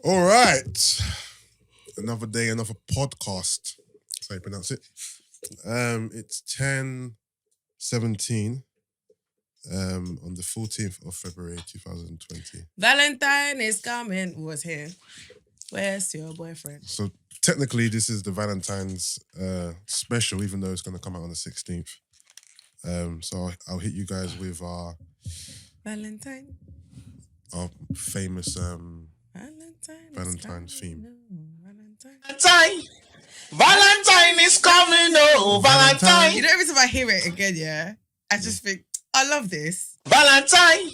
All right. Another day, another podcast. That's how you pronounce it. It's 10:17 on the 14th of February 2020. Valentine is coming. Was here. Where's your boyfriend? So technically, this is the Valentine's special, even though it's going to come out on the 16th. So I'll hit you guys with our Valentine. Our famous Valentine's theme. Valentine is coming, oh, Valentine. You know, every time I hear it again, yeah, I just think, I love this. Valentine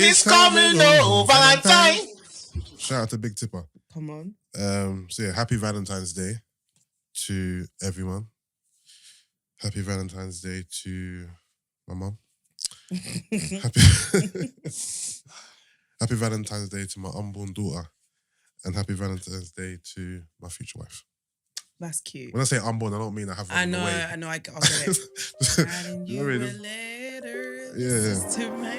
is coming, oh, Valentine. Shout out to Big Tipper. Come on. So yeah, happy Valentine's Day to everyone. Happy Valentine's Day to my mum. Happy Valentine's Day to my unborn daughter. And happy Valentine's Day to my future wife. That's cute. When I say unborn, I don't mean I have one I know, on the way. I know, I'll get it. Writing you a letter. This is to my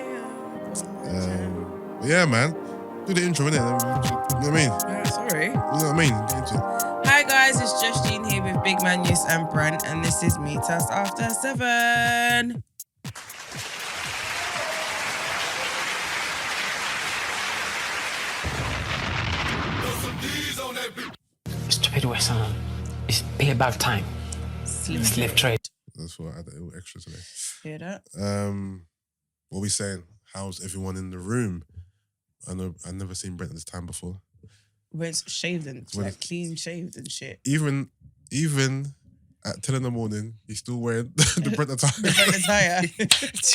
but yeah, man. Do the intro, innit? You know what I mean? Sorry. You know what I mean? Get into it. Hi guys, it's Josh Jean here with Big Man Yus and Brent, and this is Meet Us After 7. Stupid West Ham. It's be about time. Slave trade. That's why I added a little extra today. Hear that? What we saying? How's everyone in the room? I know I've never seen Brent at this time before. When it's shaved and like clean shaved and shit. Even at 10 in the morning, he's still wearing the Brent attire. The Brent attire. Do you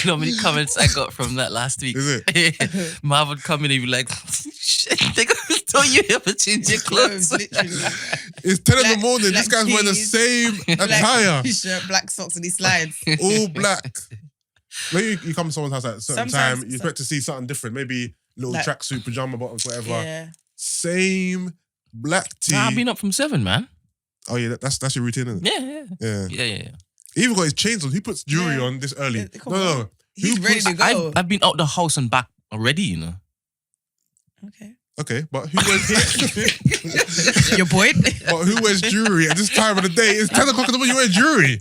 know how many comments I got from that last week? Is it? Marvin come in and be like, shit, they gonna tell you ever change your clothes. Literally. It's 10 in the morning. This guy's wearing the jeans, same attire. Black t-shirt, black socks, and he slides. All black. When you come to someone's house at a certain Sometimes- time, you expect to see something different. Maybe little Like- tracksuit, pajama bottoms, whatever. Yeah. Same black tee. Nah, I've been up from 7, man. Oh yeah, that's your routine, isn't it? Yeah. He even got his chains on. Who puts jewelry on this early? Come No. on. He's ready to go. I've been out the house and back already, you know. Okay, but who wears Your boy? but who wears jewelry at this time of the day? It's 10 o'clock in the morning. You wear jewelry.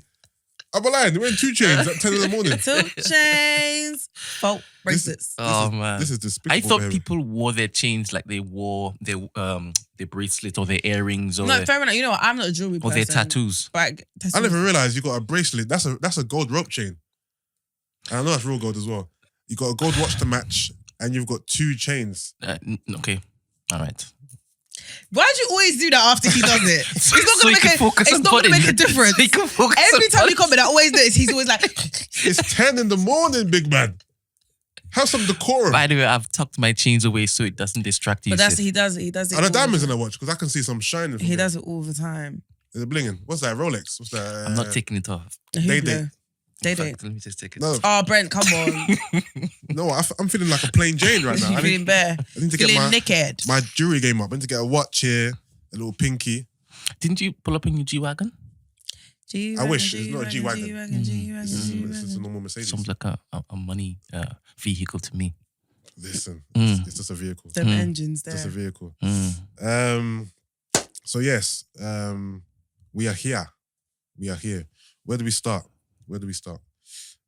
I'm lying. You're wearing 2 chains at 10 in the morning. 2 chains. Fault bracelets. Man. This is despicable. I thought behavior. people wore their chains like they wore their bracelet or their earrings or, No, fair enough. You know what? I'm not a jewelry or person. their tattoos. But tattoos. I never realized you got a bracelet. That's a gold rope chain. And I know that's real gold as well. You got a gold watch to match, and you've got 2 chains. Okay, all right. Why do you always do that after he does it? It's not So going he can focus on to make a pudding. difference. He can focus Every on time you pudding. comment, I always do this. He's always like, It's 10 in the morning, big man. Have some decorum. By the way, I've tucked my chains away so it doesn't distract you. but that's sis. he does it. Are the all diamonds the in the watch? Because I can see some shining. From He there. does it all the time. Is it blinging? What's that? Rolex? What's that? I'm not taking it off. Day. Day. Let me just take it. No, Oh, Brent, come on. no. I'm feeling like a plain Jane right now. You I feeling need, bare? I need to get Feeling my naked? my jewelry game up. I need to get a watch here, a little pinky. Didn't you pull up in your G-Wagon? I wish. It's not a G-Wagon. G-Wagon. This is a normal Mercedes. Sounds like a money vehicle to me. Listen, it's just a vehicle. Them engines there. Just a vehicle. So yes, we are here. We are here. Where do we start?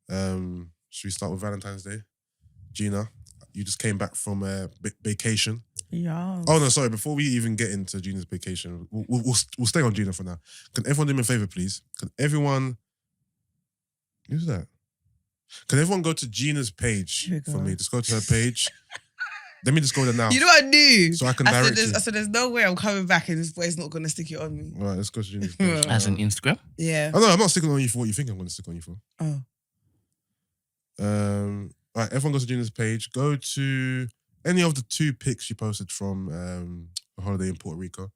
Should we start with Valentine's Day? Gina, you just came back from a vacation. Yeah. Oh no, sorry. Before we even get into Gina's vacation, we'll stay on Gina for now. Can everyone do me a favor, please? Can everyone? Who's that? Can everyone go to Gina's page Here we for go. me? Just go to her page. Let me just go there now. You know what I knew? So I can I direct said, you. I said, there's no way I'm coming back and this boy's not going to stick it on me. All right, let's go to Gina's page. As an Instagram? Yeah. Oh no, I'm not sticking on you for what you think I'm going to stick on you for. Oh. All right, everyone goes to Gina's page. Go to any of the 2 pics she posted from a holiday in Puerto Rico.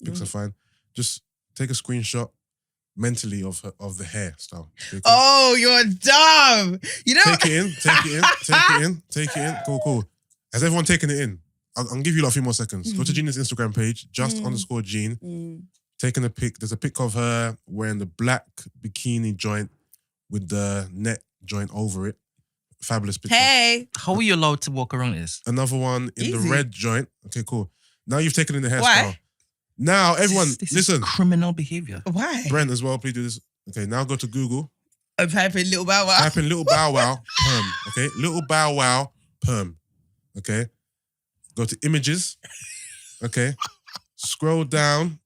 Pics are fine. Just take a screenshot mentally of the hairstyle. Oh, you're dumb. You know. Take it in. Cool. Has everyone taken it in? I'll give you a few more seconds. Go to Gina's Instagram page, just_Jean. Taking a pic. There's a pic of her wearing the black bikini joint with the net joint over it. Fabulous picture. Hey. How are you allowed to walk around this? Another one in the Easy. red joint. Okay, cool. Now you've taken in the hairstyle. Why? Now everyone, This listen. is criminal behavior. Why? Brent as well, please do this. Okay, now go to Google. I'm typing Little Bow Wow. Type in Little Bow Wow perm. Okay, Little Bow Wow perm. Okay, go to images. Okay, scroll down.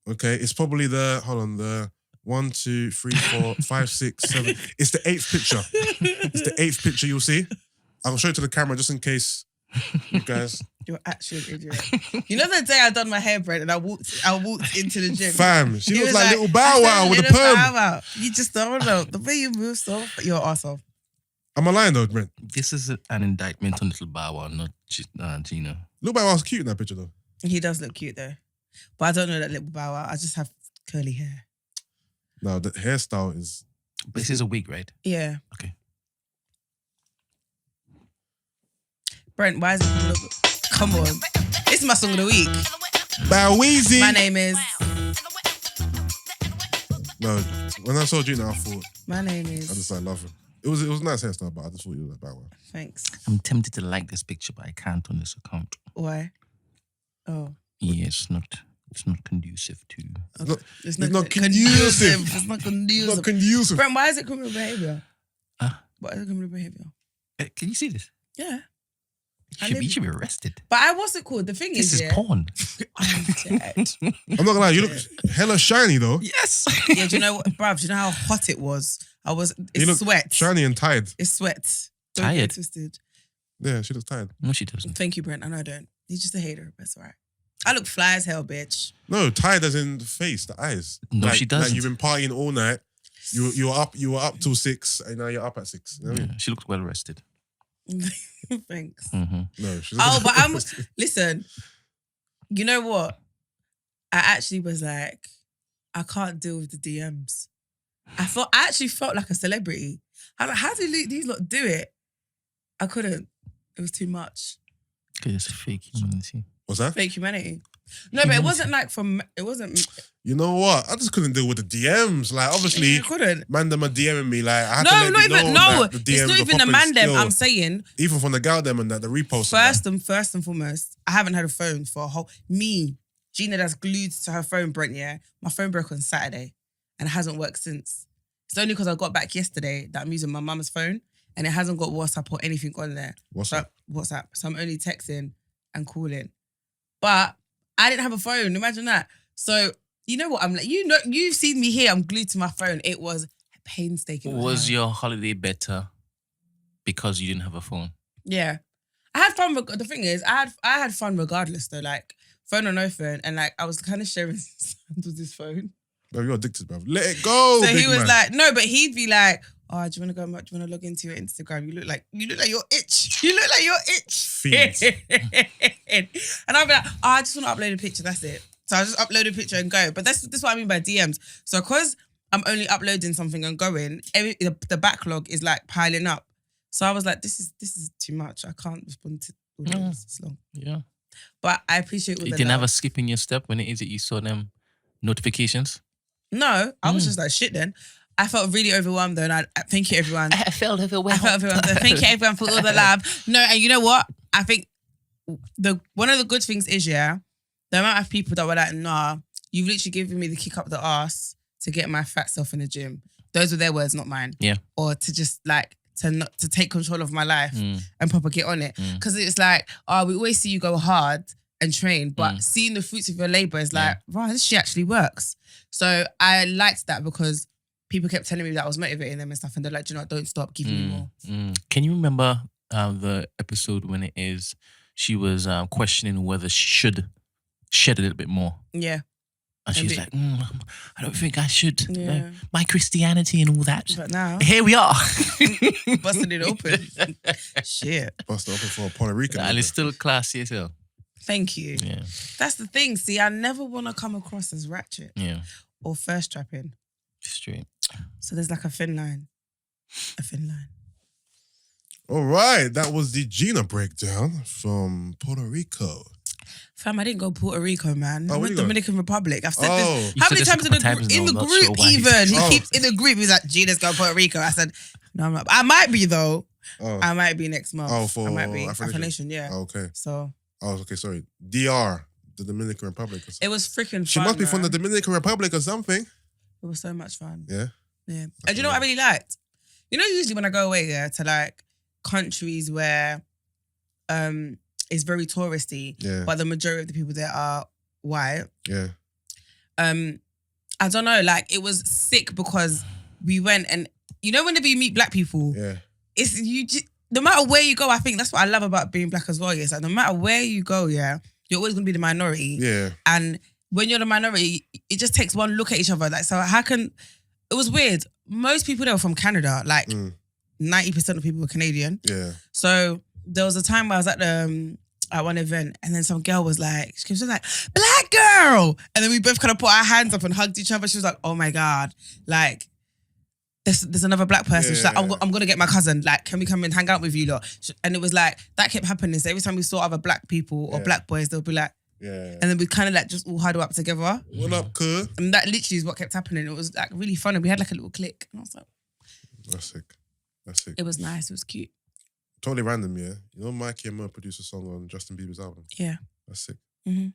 Okay, it's probably the 1, 2, 3, 4, 5, 6, 7. It's the 8th picture. It's the 8th picture you'll see. I'll show it to the camera just in case you guys. You're actually an idiot. You know the day I done my hair, Brent, and I walked into the gym. Fam, she He looks was like Little Bow I Wow said, with a Little perm. Bow Wow. You just don't know. The way you move so, you're an arsehole. Am I lying though, Brent? This is an indictment on Little Bow Wow, not Gina. Little Bow Wow's cute in that picture though. He does look cute though. But I don't know that Little Bow Wow. I just have curly hair. No, the hairstyle is. But this is a wig, right? Yeah. Okay. Brent, why is it? Come on. This is my song of the week. Bow Weezy. My name is. No, when I saw Gina, I thought My name I is. just started laughing. It was a nice hairstyle, but I just thought it was like Bow Wow. Thanks. I'm tempted to like this picture, but I can't on this account. Why? Oh. Yeah, it's not conducive to. It's not conducive. It's not It's conducive. not conducive. Brent, why is it criminal behavior? Huh? Why is it criminal behavior? Can you see this? Yeah. You should be arrested. But what's it called? The thing This is yeah, porn. I'm dead. I'm not gonna lie, you look hella shiny though. Yes. Yeah, do you know what, bruv? Do you know how hot it was? You It's look sweat. shiny and tired. It's sweat. Don't get Tired? twisted. Yeah, she looks tired. No, she doesn't. Thank you, Brent. I know I don't. He's just a hater, but it's all right. I look fly as hell, bitch. No, tired as in the face, the eyes. No, she doesn't. Like you've been partying all night. You were up till 6, and now you're up at 6. You know what I Yeah, mean? she looks well rested. Thanks. Mm-hmm. No, she's Oh, but listen, you know what? I actually was like, I can't deal with the DMs. I actually felt like a celebrity. I was like, how do these lot do it? I couldn't. It was too much. Because it's fake humanity. What's that? Fake humanity. No, but it wasn't like it wasn't. You know what? I just couldn't deal with the DMs. Like, obviously, I couldn't. man them are DMing me. Like, I had to No, let not you even. know No, that the DMs it's not are even the popping man them. still. I'm saying Even from the gal them and that, the repost. first and foremost, I haven't had a phone for a whole. Me, Gina, that's glued to her phone, Brent. Yeah, my phone broke on Saturday, and it hasn't worked since. It's only because I got back yesterday that I'm using my mum's phone, and it hasn't got WhatsApp or anything on there. What's So, up? WhatsApp. So I'm only texting and calling. But I didn't have a phone. Imagine that. So you know what I'm like. You know, you've seen me here. I'm glued to my phone. It was painstaking. Was your holiday better because you didn't have a phone? Yeah, I had fun. The thing is, I had fun regardless though. Like phone or no phone, and like I was kind of sharing with his phone. Bro, you're addicted, bro. Let it go. So big he was man. like, no, but he'd be like, oh, do you want to go? Do you want to log into your Instagram? You look like your itch. You look like your itch. Fiends. And I'd be like, oh, I just want to upload a picture. That's it. So I just upload a picture and go. But that's what I mean by DMs. So because I'm only uploading something and going, the backlog is like piling up. So I was like, this is too much. I can't respond to all this. It's long. Yeah. But I appreciate all You the didn't have love. a skip in your step when it is that you saw them notifications? No, I was just like, shit then. I felt really overwhelmed though, and I thank you everyone. I felt overwhelmed. I felt everyone. So thank you everyone for all the love. No, and you know what? I think one of the good things is, yeah, the amount of people that were like, nah, you've literally given me the kick up the ass to get my fat self in the gym. Those were their words, not mine. Yeah. Or to just like to take control of my life and proper get on it. Mm. Because it's like, oh, we always see you go hard and train, but seeing the fruits of your labor is like, wow, this shit actually works. So I liked that because people kept telling me that I was motivating them and stuff, and they're like, you know what, don't stop, give me more. Can you remember the episode when it is she was questioning whether she should shed a little bit more? Yeah. And she was like, I don't think I should. Yeah. My Christianity and all that. But now, Here we are. busting it open. Shit. Bust it open for a Puerto Rican. And it's still classy as hell. Thank you. Yeah. That's the thing. See, I never want to come across as ratchet Yeah. or first strapping. Straight. So there's like a thin line. A thin line. All right, that was the Gina breakdown from Puerto Rico. Fam, I didn't go Puerto Rico, man. Oh, I where went you go? Dominican Republic. I've said Oh. this. You How said many this times a in the couple times in now, the I'm not group sure why. even? He Oh. keeps in the group. He's like, Gina's going Puerto Rico. I said, no, I'm not. I might be though. I might be next month. Oh, for I might be Afro Nation, yeah. Oh, okay. So. Oh, okay, sorry. DR, the Dominican Republic. It was freaking fun. She must be from the Dominican Republic or something. It was so much fun. Yeah? Yeah. And do you know what I really liked? You know, usually when I go away to like countries where it's very touristy, but the majority of the people there are white. Yeah. I don't know, like it was sick because we went and you know whenever you meet black people, it's you just, no matter where you go, I think that's what I love about being black as well. Yeah, it's like no matter where you go, you're always gonna be the minority. Yeah. And when you're the minority, it just takes one look at each other. Like, so how can it was weird. Most people there were from Canada, like 90% of people were Canadian. Yeah. So there was a time where I was at one event and then some girl was like, she was like, black girl. And then we both kind of put our hands up and hugged each other. She was like, oh my God. Like, there's another black person. She's like, I'm going to get my cousin. Like, can we come and hang out with you lot? And it was like, that kept happening. So every time we saw other black people or black boys, they'll be like, and then we kind of like just all huddle up together. What up, cuz? And that literally is what kept happening. It was like really fun. And we had like a little clique. And I was like, that's sick. That's sick. It was nice. It was cute. Totally random, yeah. You know, Mikey and Mo produced a song on Justin Bieber's album. Yeah. That's sick. Mm-hmm.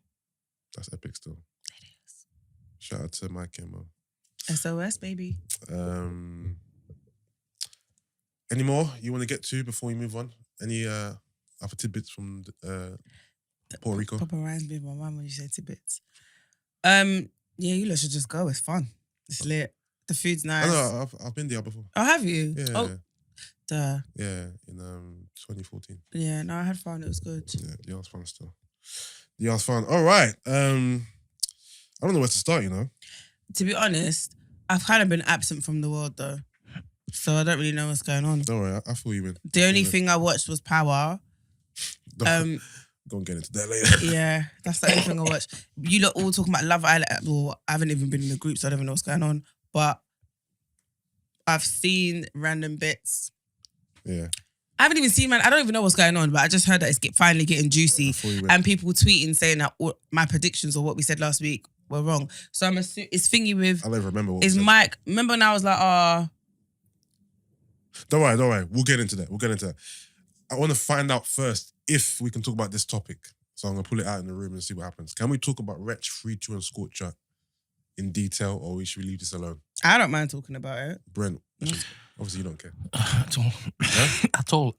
That's epic still. It is. Shout out to Mikey and Mo. SOS, baby. Any more you want to get to before we move on? Any other tidbits from Puerto Rico? Papa reminds me of my mum when you say tidbits. Yeah, you lot should just go. It's fun. It's lit. The food's nice. I know, I've been there before. Oh, have you? Yeah. Oh, duh. Yeah, in 2014. Yeah, no, I had fun. It was good. Yeah, the yar's fun still. The yar's fun. All right. I don't know where to start, you know. To be honest, I've kind of been absent from the world though. So I don't really know what's going on. Don't worry, I feel you, man. The only thing I watched was Power. Go and get into that later. Yeah, that's the only thing I watched. You lot all talking about Love Island. Well, I haven't even been in the group, so I don't even know what's going on. But I've seen random bits. Yeah. I haven't even seen, man. I don't even know what's going on, but I just heard that it's finally getting juicy. And people tweeting saying that my predictions or what we said last week were wrong. So I'm assuming it's thingy with. I don't remember what is Mike. Remember when I was like, Don't worry. We'll get into that. I want to find out first if we can talk about this topic. So I'm going to pull it out in the room and see what happens. Can we talk about Wretch, 3-2 and Scorcher in detail, or should we leave this alone? I don't mind talking about it. Brent, obviously you don't care. At all. Huh? At all.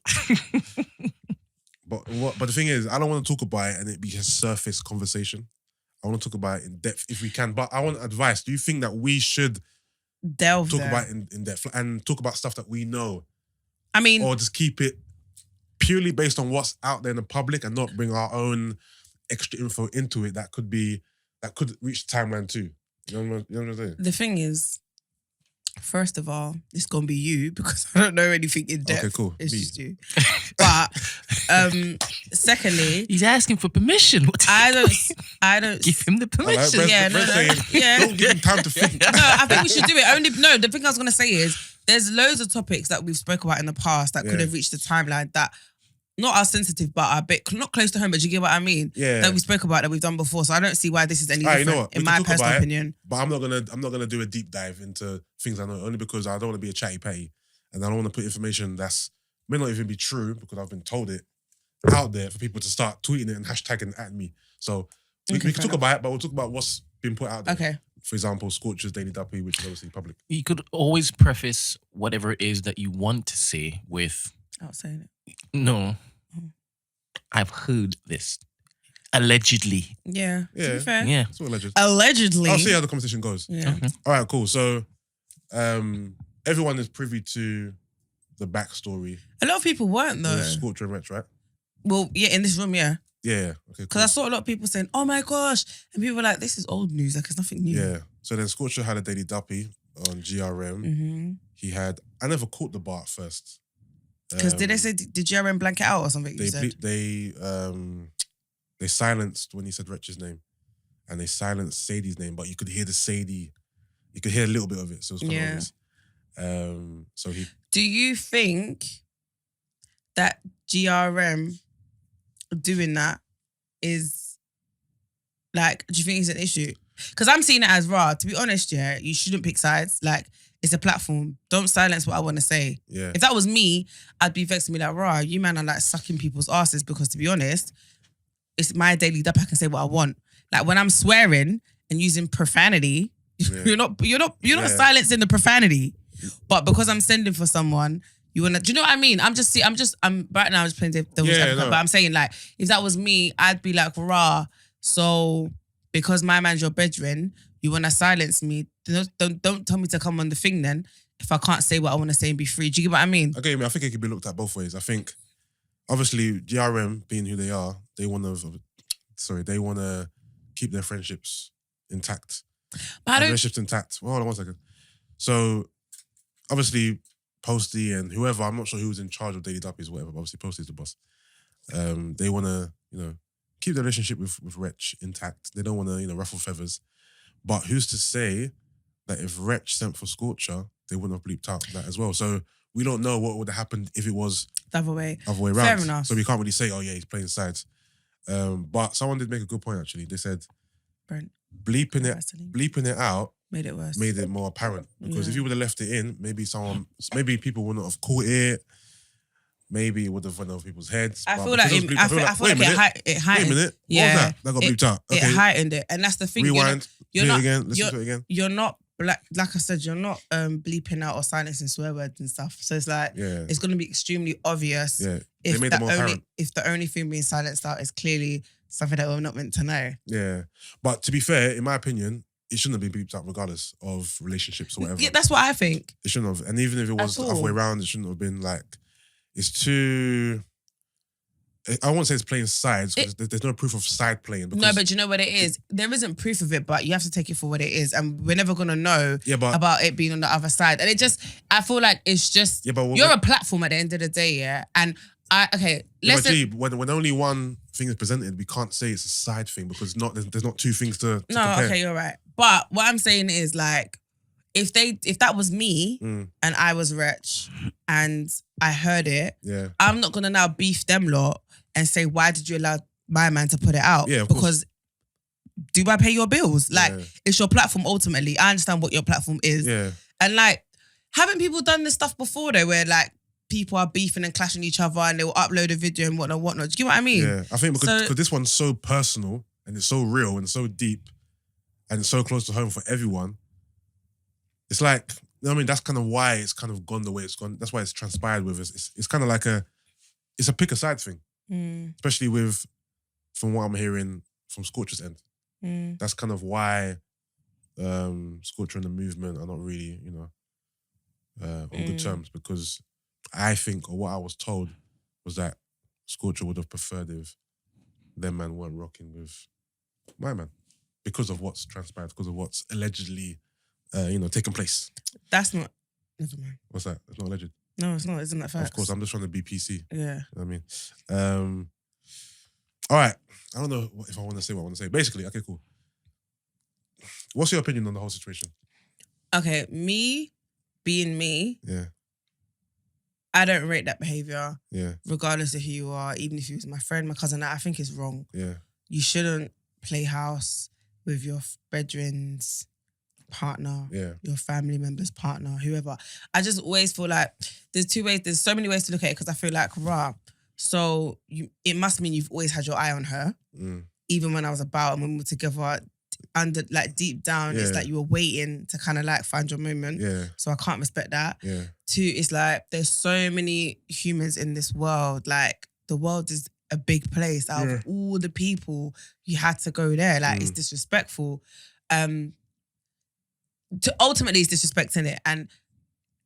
But the thing is, I don't want to talk about it and it be a surface conversation. I want to talk about it in depth if we can. But I want advice. Do you think that we should delve talk there. about it in depth and talk about stuff that we know? I mean, or just keep it purely based on what's out there in the public and not bring our own extra info into it that could reach the timeline too. You know what I'm saying? The thing is, first of all, it's gonna be you because I don't know anything in depth. Okay, cool. It's just you. But secondly, he's asking for permission. I don't give him the permission. Don't give him time to think. No, I think we should do it. The thing I was gonna say is there's loads of topics that we've spoke about in the past that could have reached the timeline that not are sensitive, but are a bit not close to home. But you get what I mean? Yeah. That we spoke about that we've done before. So I don't see why this is any different. You know what? In my personal opinion. But I'm not gonna do a deep dive into things I know only because I don't want to be a chatty patty and I don't want to put information that's may not even be true because I've been told it out there for people to start tweeting it and hashtagging at me. So we can talk about it, but we'll talk about what's been put out there. Okay. For example, Scorcher's Daily Duppy, which is obviously public. You could always preface whatever it is that you want to say with saying it. No. I've heard this. Allegedly. Yeah. To be fair. Yeah. It's all alleged. Allegedly. I'll see how the conversation goes. Yeah. Okay. All right, cool. So everyone is privy to the backstory. A lot of people weren't though. Scorcher and Wretch, right? Well, yeah, in this room, yeah. Yeah. Okay, Because cool. I saw a lot of people saying, oh my gosh. And people were like, this is old news. Like, it's nothing new. Yeah. So then Scorcher had a Daily Duppy on GRM. Mm-hmm. He had, I never caught the bar at first. Because did they say, did GRM blank it out or something? They silenced when he said Wretch's name. And they silenced Sadie's name, but you could hear the Sadie, you could hear a little bit of it. So it was kind of obvious. So he... Do you think that GRM doing that is like, do you think it's an issue? Because I'm seeing it as raw. To be honest, yeah, you shouldn't pick sides. Like, It's a platform. Don't silence what I want to say. Yeah. If that was me, I'd be vexed and be like, rah, you man are like sucking people's asses because to be honest, it's my daily dub. I can say what I want. Like when I'm swearing and using profanity, you're not silencing the profanity. But because I'm sending for someone, you wanna, do you know what I mean? I'm right now I'm just playing devil's advocate, but I'm saying like, if that was me, I'd be like, rah, so because my man's your bedroom, you wanna silence me, don't tell me to come on the thing then, if I can't say what I wanna say and be free. Do you get what I mean? Okay, I think it could be looked at both ways. I think, obviously, GRM being who they are, they wanna keep their friendships intact. But relationships intact. Well, hold on one second. So, obviously, Posty and whoever, I'm not sure who was in charge of Daily Duppies or whatever, but obviously Posty's the boss. They want to, keep the relationship with Wretch intact. They don't want to, ruffle feathers. But who's to say that if Wretch sent for Scorcher, they wouldn't have bleeped out that as well. So we don't know what would have happened if it was the other way around. Fair enough. So we can't really say, oh yeah, he's playing sides. But someone did make a good point actually. They said Brent, bleeping it out made it worse. Made it more apparent. Because if you would have left it in, maybe people wouldn't have caught it. Maybe it would have went over people's heads. I feel like it heightened. Wait a minute. Yeah. What was that? That got bleeped out. Okay. It heightened it. And that's the thing. Rewind. Listen to it again. You're not, like I said, you're not bleeping out or silencing swear words and stuff. So it's like, it's going to be extremely obvious if the only thing being silenced out is clearly something that we're not meant to know. Yeah. But to be fair, in my opinion, it shouldn't have been bleeped out regardless of relationships or whatever. Yeah, that's what I think. It shouldn't have. And even if it was the other way around, it shouldn't have been like, it's too... I won't say it's playing sides because there's no proof of side playing. No, but you know what it is? There isn't proof of it, but you have to take it for what it is. And we're never going to know about it being on the other side. And I feel like it's just, you're a platform at the end of the day, yeah? And when only one thing is presented, we can't say it's a side thing because there's not two things to compare. Okay, you're right. But what I'm saying is like, if that was me and I was Wretch and I heard it, I'm not gonna now beef them lot and say, why did you allow my man to put it out? Yeah, because do I pay your bills? Like, it's your platform ultimately. I understand what your platform is. Yeah. And like, haven't people done this stuff before though, where like people are beefing and clashing each other and they will upload a video and whatnot. Do you get what I mean? Yeah, I think because this one's so personal and it's so real and so deep and it's so close to home for everyone. It's like, you know what I mean? That's kind of why it's kind of gone the way it's gone. That's why it's transpired with us. It's kind of like it's a pick a side thing. Especially from what I'm hearing from Scorcher's end. That's kind of why Scorcher and the movement are not really, on good terms, because I think, or what I was told, was that Scorcher would have preferred if them man weren't rocking with my man because of what's transpired, because of what's allegedly taking place. That's not... Never mind. What's that? It's not alleged. No, it's not. Isn't that facts? Of course, I'm just trying to be PC. Yeah. You know what I mean? All right. I don't know if I want to say what I want to say. Basically, okay, cool. What's your opinion on the whole situation? Okay, me being me, I don't rate that behaviour. Yeah. Regardless of who you are, even if he was my friend, my cousin, I think it's wrong. Yeah. You shouldn't play house with your brethren's partner, your family member's partner, whoever. I just always feel like there's so many ways to look at it, because I feel like, so it must mean you've always had your eye on her. Even when I was about and when we were together, under like deep down, it's like you were waiting to kind of like find your moment. Yeah. So I can't respect that. Yeah. Two, it's like there's so many humans in this world. Like the world is a big place. Out of all the people, you had to go there. Like it's disrespectful. Ultimately, it's disrespecting it, and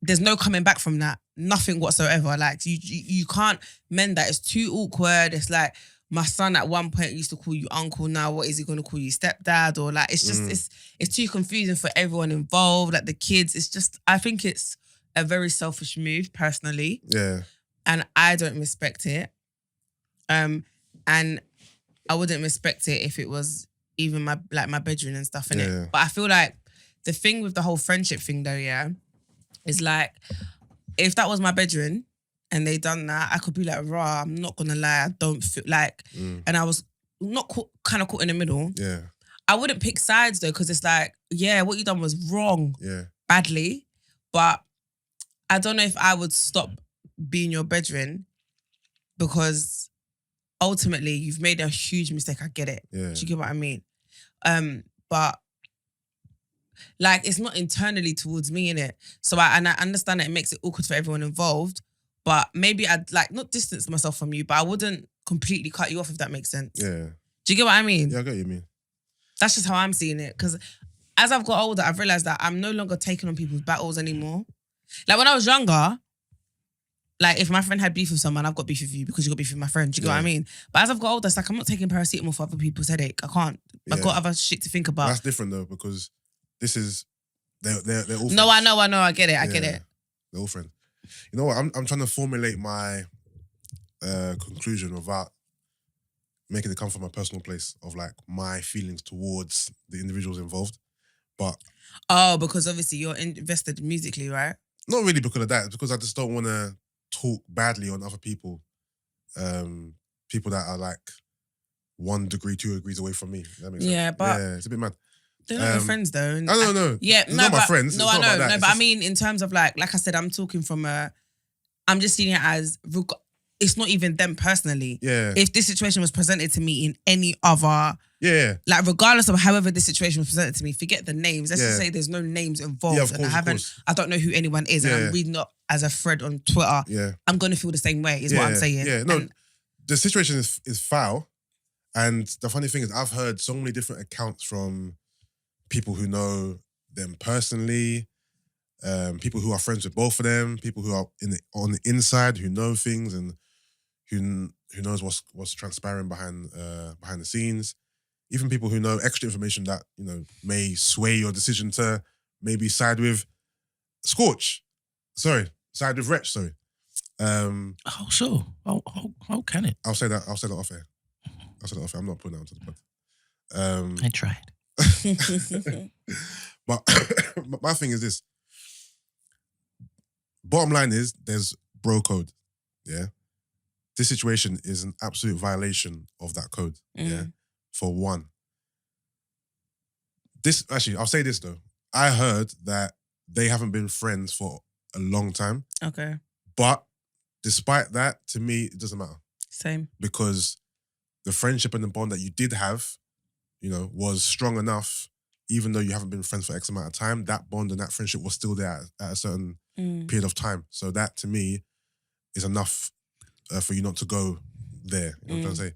there's no coming back from that. Nothing whatsoever. Like you can't mend that. It's too awkward. It's like my son at one point used to call you uncle. Now what is he going to call you, stepdad? Or like it's just it's too confusing for everyone involved. Like the kids. It's just, I think it's a very selfish move personally. Yeah. And I don't respect it. And I wouldn't respect it if it was even my bedroom and stuff in it. But I feel like the thing with the whole friendship thing though, is like, if that was my bedroom and they done that, I could be like, I'm not gonna lie, I don't feel like, and I was not kind of caught in the middle. Yeah. I wouldn't pick sides though, because it's like, what you done was wrong. Yeah. Badly. But I don't know if I would stop being your brethren because ultimately you've made a huge mistake. I get it. Yeah. Do you get what I mean? But like it's not internally towards me, innit? So I understand that it makes it awkward for everyone involved. But maybe I'd like not distance myself from you, but I wouldn't completely cut you off if that makes sense. Yeah. Do you get what I mean? Yeah, I get what you mean. That's just how I'm seeing it. Because as I've got older, I've realised that I'm no longer taking on people's battles anymore. Like when I was younger, like if my friend had beef with someone, I've got beef with you because you got beef with my friend. Do you get what I mean? But as I've got older, it's like I'm not taking paracetamol for other people's headache. I can't. I've got other shit to think about. That's different though because this is they're all friends. No, I know. I get it. I get it. They're all friends. You know what? I'm trying to formulate my conclusion without making it come from a personal place of like my feelings towards the individuals involved. But because obviously you're invested musically, right? not really because of that. It's because I just don't want to talk badly on other people. People that are like 1 degree, 2 degrees away from me. That makes sense. But it's a bit mad. They're not your friends though. I don't know. Yeah, They're not my friends. No, It's I not know. about that. No, It's but just- I mean, in terms of like I said, I'm talking from I'm just seeing it as it's not even them personally. Yeah. If this situation was presented to me in any other, Yeah. like regardless of however this situation was presented to me, forget the names. Let's just Yeah. say there's no names involved, Yeah, of and course. I don't know who anyone is, and Yeah. I'm reading up as a thread on Twitter. Yeah. I'm gonna feel the same way. Is what I'm saying. Yeah. No, And the situation is foul. And the funny thing is I've heard so many different accounts from people who know them personally, people who are friends with both of them, people who are on the inside who know things and who knows what's transpiring behind the scenes. Even people who know extra information that may sway your decision to maybe side with Scorch. Side with Wretch. Sorry. How so? How can it? I'll say that off air. I'm not putting that onto the pod. I tried. But my thing is this. Bottom line is there's bro code. Yeah. This situation is an absolute violation of that code. Yeah. For one. I'll say this though. I heard that they haven't been friends for a long time. okay, But despite that, to me, it doesn't matter. same. Because the friendship and the bond that you did have, was strong enough, even though you haven't been friends for X amount of time, that bond and that friendship was still there at a certain period of time. So that to me is enough for you not to go there. You know what I'm trying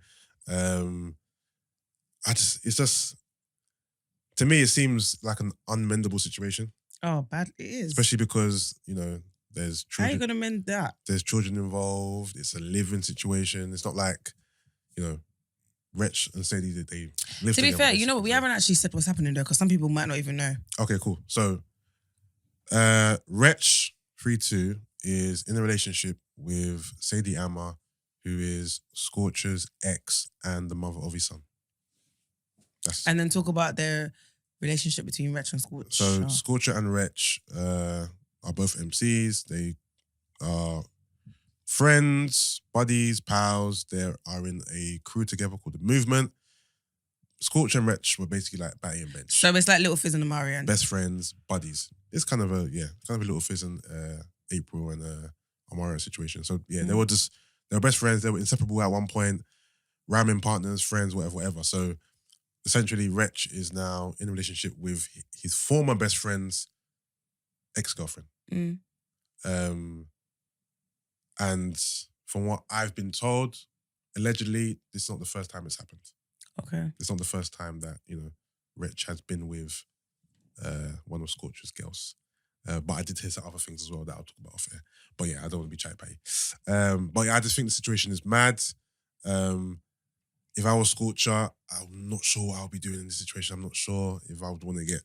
to say? It's just, to me, it seems like an unmendable situation, Oh, bad it is. especially because, there's How are you children. gonna mend that? There's children involved. It's a living situation. It's not like, Wretch and Sadie that they live To together. be fair, basically. we haven't actually said what's happening though, because some people might not even know. Okay, cool. So, Wretch 3-2 is in a relationship with Sadie Amma, who is Scorcher's ex and the mother of his son. And then talk about the relationship between Wretch and Scorcher. So Scorcher and Wretch are both MCs. They are friends, buddies, pals. They are in a crew together called The Movement. Scorcher and Wretch were basically like Batty and Bench. So it's like Little Fizz and Amarian. Best friends, buddies. It's kind of a Little Fizz and April and Amara situation. So yeah, they were best friends. They were inseparable at one point. Ramming partners, friends, whatever. So essentially, Wretch is now in a relationship with his former best friend's ex-girlfriend. And from what I've been told, allegedly, this is not the first time it's happened. Okay. It's not the first time that, Wretch has been with one of Scorcher's girls. But I did hear some other things as well that I'll talk about off air. But yeah, I don't want to be chatty-patty. But yeah, I just think the situation is mad. If I was Scorcher, I'm not sure what I'll be doing in this situation. I'm not sure if I would want to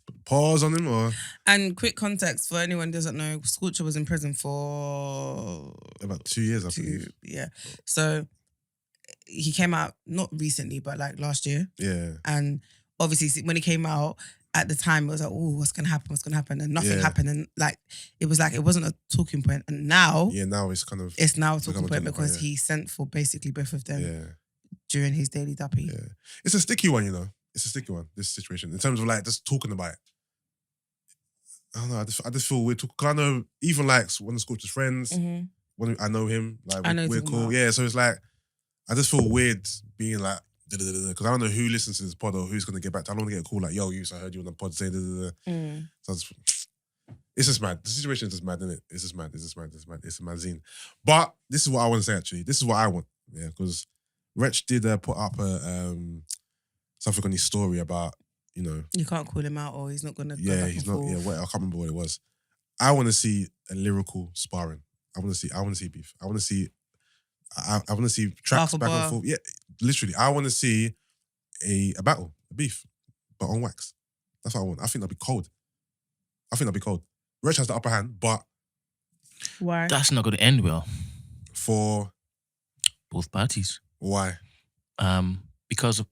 put the pause on him or... And quick context for anyone who doesn't know, Scorcher was in prison for About 2 years, I believe. Yeah. So he came out not recently, but like last year. Yeah. And obviously when he came out, at the time it was like, oh, what's gonna happen? And nothing Yeah. happened. And like it wasn't a talking point. And now Yeah, now it's kind of... it's now a become talking a point talking because point, yeah. he sent for basically both of them Yeah. during his daily duppy. Yeah. It's a sticky one, It's a sticky one, this situation. In terms of like just talking about it. I don't know. I just feel weird. Cause I know even like one of Scorcher's friends, when I know him, like I know we're cool. about. Yeah, so it's like I just feel weird being like because I don't know who listens to this pod or who's gonna get back to. I don't want to get a call like, yo, I heard you on the pod say So it's just mad. The situation is just mad, isn't it? It's just mad. It's a mad zine. But this is what I want to say actually. This is what I want. Yeah, because Wretch did put up something on his story about, you know. You can't call him out or he's not gonna. Yeah, he's not. Yeah, I can't remember what it was. I want to see a lyrical sparring. I want to see beef. I want to see tracks back and forth. Yeah, literally. I want to see a battle, a beef, but on wax. That's what I want. I think that'd be cold. Wretch has the upper hand, but why? That's not going to end well for both parties. Why? Because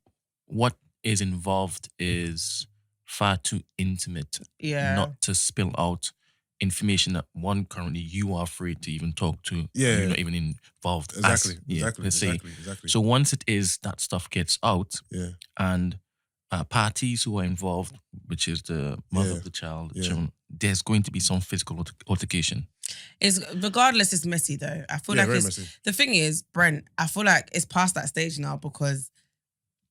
what is involved is far too intimate. Yeah. Not to spill out information that currently you are afraid to even talk to. Yeah. You're not even involved. Exactly. So once it is that stuff gets out, and parties who are involved, which is the mother of the child, the children, there's going to be some physical altercation. Regardless, it's messy though. I feel like the thing is, Brent, I feel like it's past that stage now because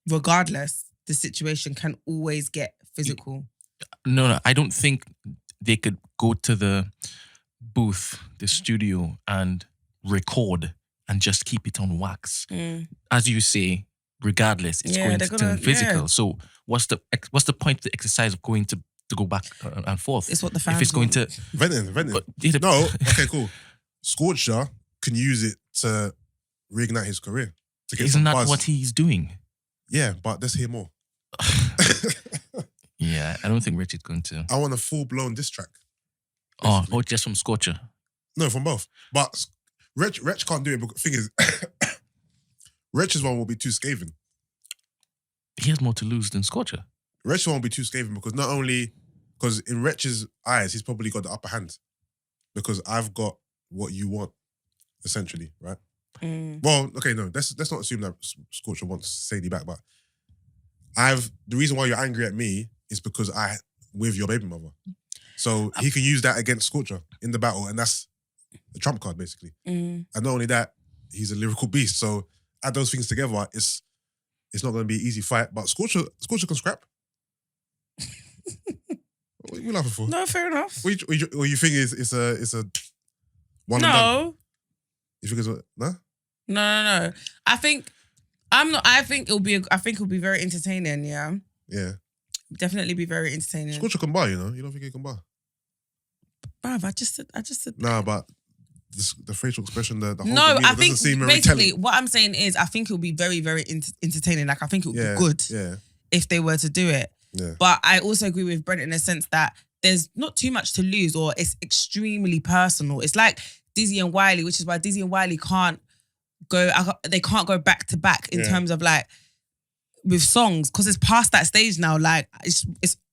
regardless, the situation can always get physical. No, I don't think they could go to the booth, the studio, and record and just keep it on wax. As you say, regardless, it's going to turn physical. Yeah. So what's the point of the exercise of going to go back and forth? It's what the fans if it's going to venting. No, okay, cool. Scorcher can use it to reignite his career. Isn't that what he's doing? Yeah, but let's hear more. Yeah, I don't think Rich is going to. I want a full-blown diss track. Or just from Scorcher? No, from both. But Wretch can't do it because the thing is, Wretch's one will be too scathing. He has more to lose than Scorcher. Wretch's one will be too scathing because not only, because in Wretch's eyes, he's probably got the upper hand because I've got what you want, essentially, right? Well, okay, no, let's not assume that Scorcher wants Sadie back, but the reason why you're angry at me is because with your baby mother. So he can use that against Scorcher in the battle, and that's the trump card, basically. And not only that, he's a lyrical beast. So add those things together, it's not going to be an easy fight. But Scorcher can scrap. What are you laughing for? No, fair enough. What you think it's a one no. and done? You think it's no? No. I think it'll be very entertaining. Yeah. Yeah. Definitely be very entertaining. Scorcher can bar, you know. You don't think he can bar? Bruv, I just said. Nah, but the facial expression, the whole no, I think basically what I'm saying is I think it'll be very, very entertaining. Like I think it'll be good if they were to do it. Yeah. But I also agree with Brent in the sense that there's not too much to lose, or it's extremely personal. It's like Dizzy and Wiley, which is why Dizzy and Wiley can't go back to back in terms of like with songs because it's past that stage now. Like it's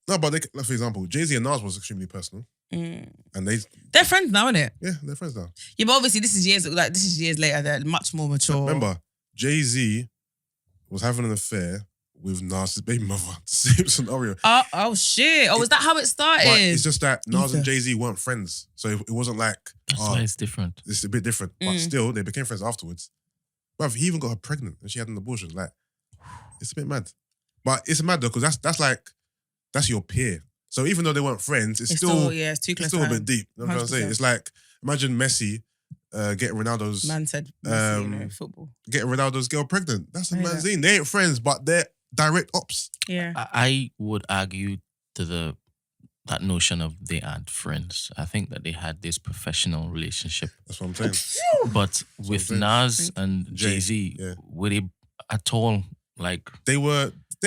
no, but like for example, Jay-Z and Nas was extremely personal, and they're friends now, isn't it? Yeah, they're friends now. Yeah, but obviously this is years later. They're much more mature. Remember, Jay-Z was having an affair with Nas's baby mother. Same scenario. Oh shit! Oh, was that how it started? But it's just that Nas and Jay-Z weren't friends, so it wasn't like that's why it's different. It's a bit different, but still they became friends afterwards. But he even got her pregnant and she had an abortion. Like, it's a bit mad. But it's mad though because that's your peer. So even though they weren't friends, it's still it's too close. It's still a bit deep. You know what I'm saying? It's like imagine Messi getting Ronaldo's man said Messi, football. Getting Ronaldo's girl pregnant. That's a manzine. They ain't friends, but they're direct ops. Yeah. I would argue to that notion of they aren't friends. I think that they had this professional relationship. That's what I'm saying. But with Nas and Jay-Z, were they at all like they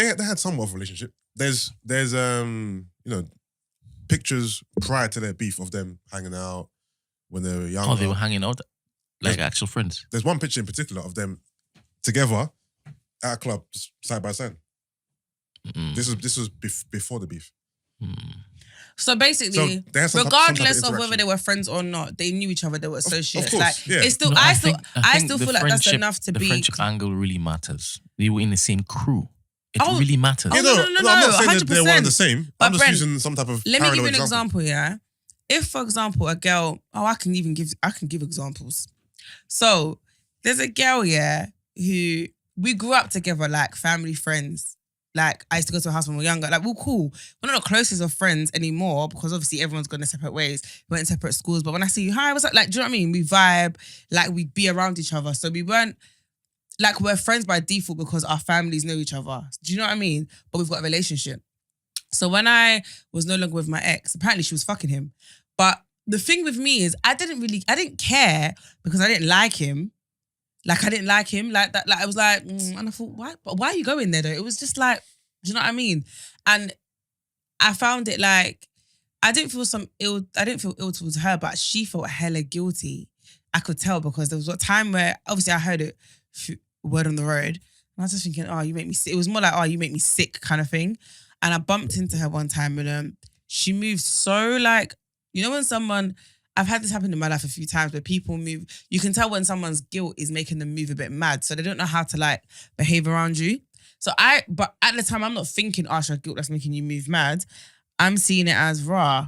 had somewhat of a relationship. There's pictures prior to their beef of them hanging out when they were younger. Oh, they were hanging out like actual friends. There's one picture in particular of them together at a club, just side by side. This was before the beef. So basically, so regardless of whether they were friends or not, they knew each other. They were associates. Of course, it's still. I still feel like that's enough to be. The friendship angle really matters. They were in the same crew. It really matters. Oh, no, I'm not saying that they're one and the 100%. same. But I'm just Brent, using some type of let me give you an parallel example, yeah? If, for example, a girl, I can give examples. So there's a girl, yeah, who we grew up together, like family friends. Like I used to go to her house when we were younger. Like we're cool. We're not the closest of friends anymore because obviously everyone's gone their separate ways. We went in separate schools. But when I see you, hi, what's up? Like, do you know what I mean? We vibe, like we'd be around each other. So we weren't, like we're friends by default because our families know each other. Do you know what I mean? But we've got a relationship. So when I was no longer with my ex, apparently she was fucking him. But the thing with me is I didn't care because I didn't like him. Like I didn't like him like that. Like I was like, and I thought, why are you going there though? It was just like, do you know what I mean? And I found it like, I didn't feel ill towards her, but she felt hella guilty. I could tell because there was a time where obviously I heard it, word on the road. And I was just thinking, oh, you make me sick. It was more like, oh, you make me sick kind of thing. And I bumped into her one time and she moved so like, you know when someone, I've had this happen in my life a few times where people move, you can tell when someone's guilt is making them move a bit mad. So they don't know how to like behave around you. But at the time I'm not thinking, oh, it's your guilt that's making you move mad. I'm seeing it as raw.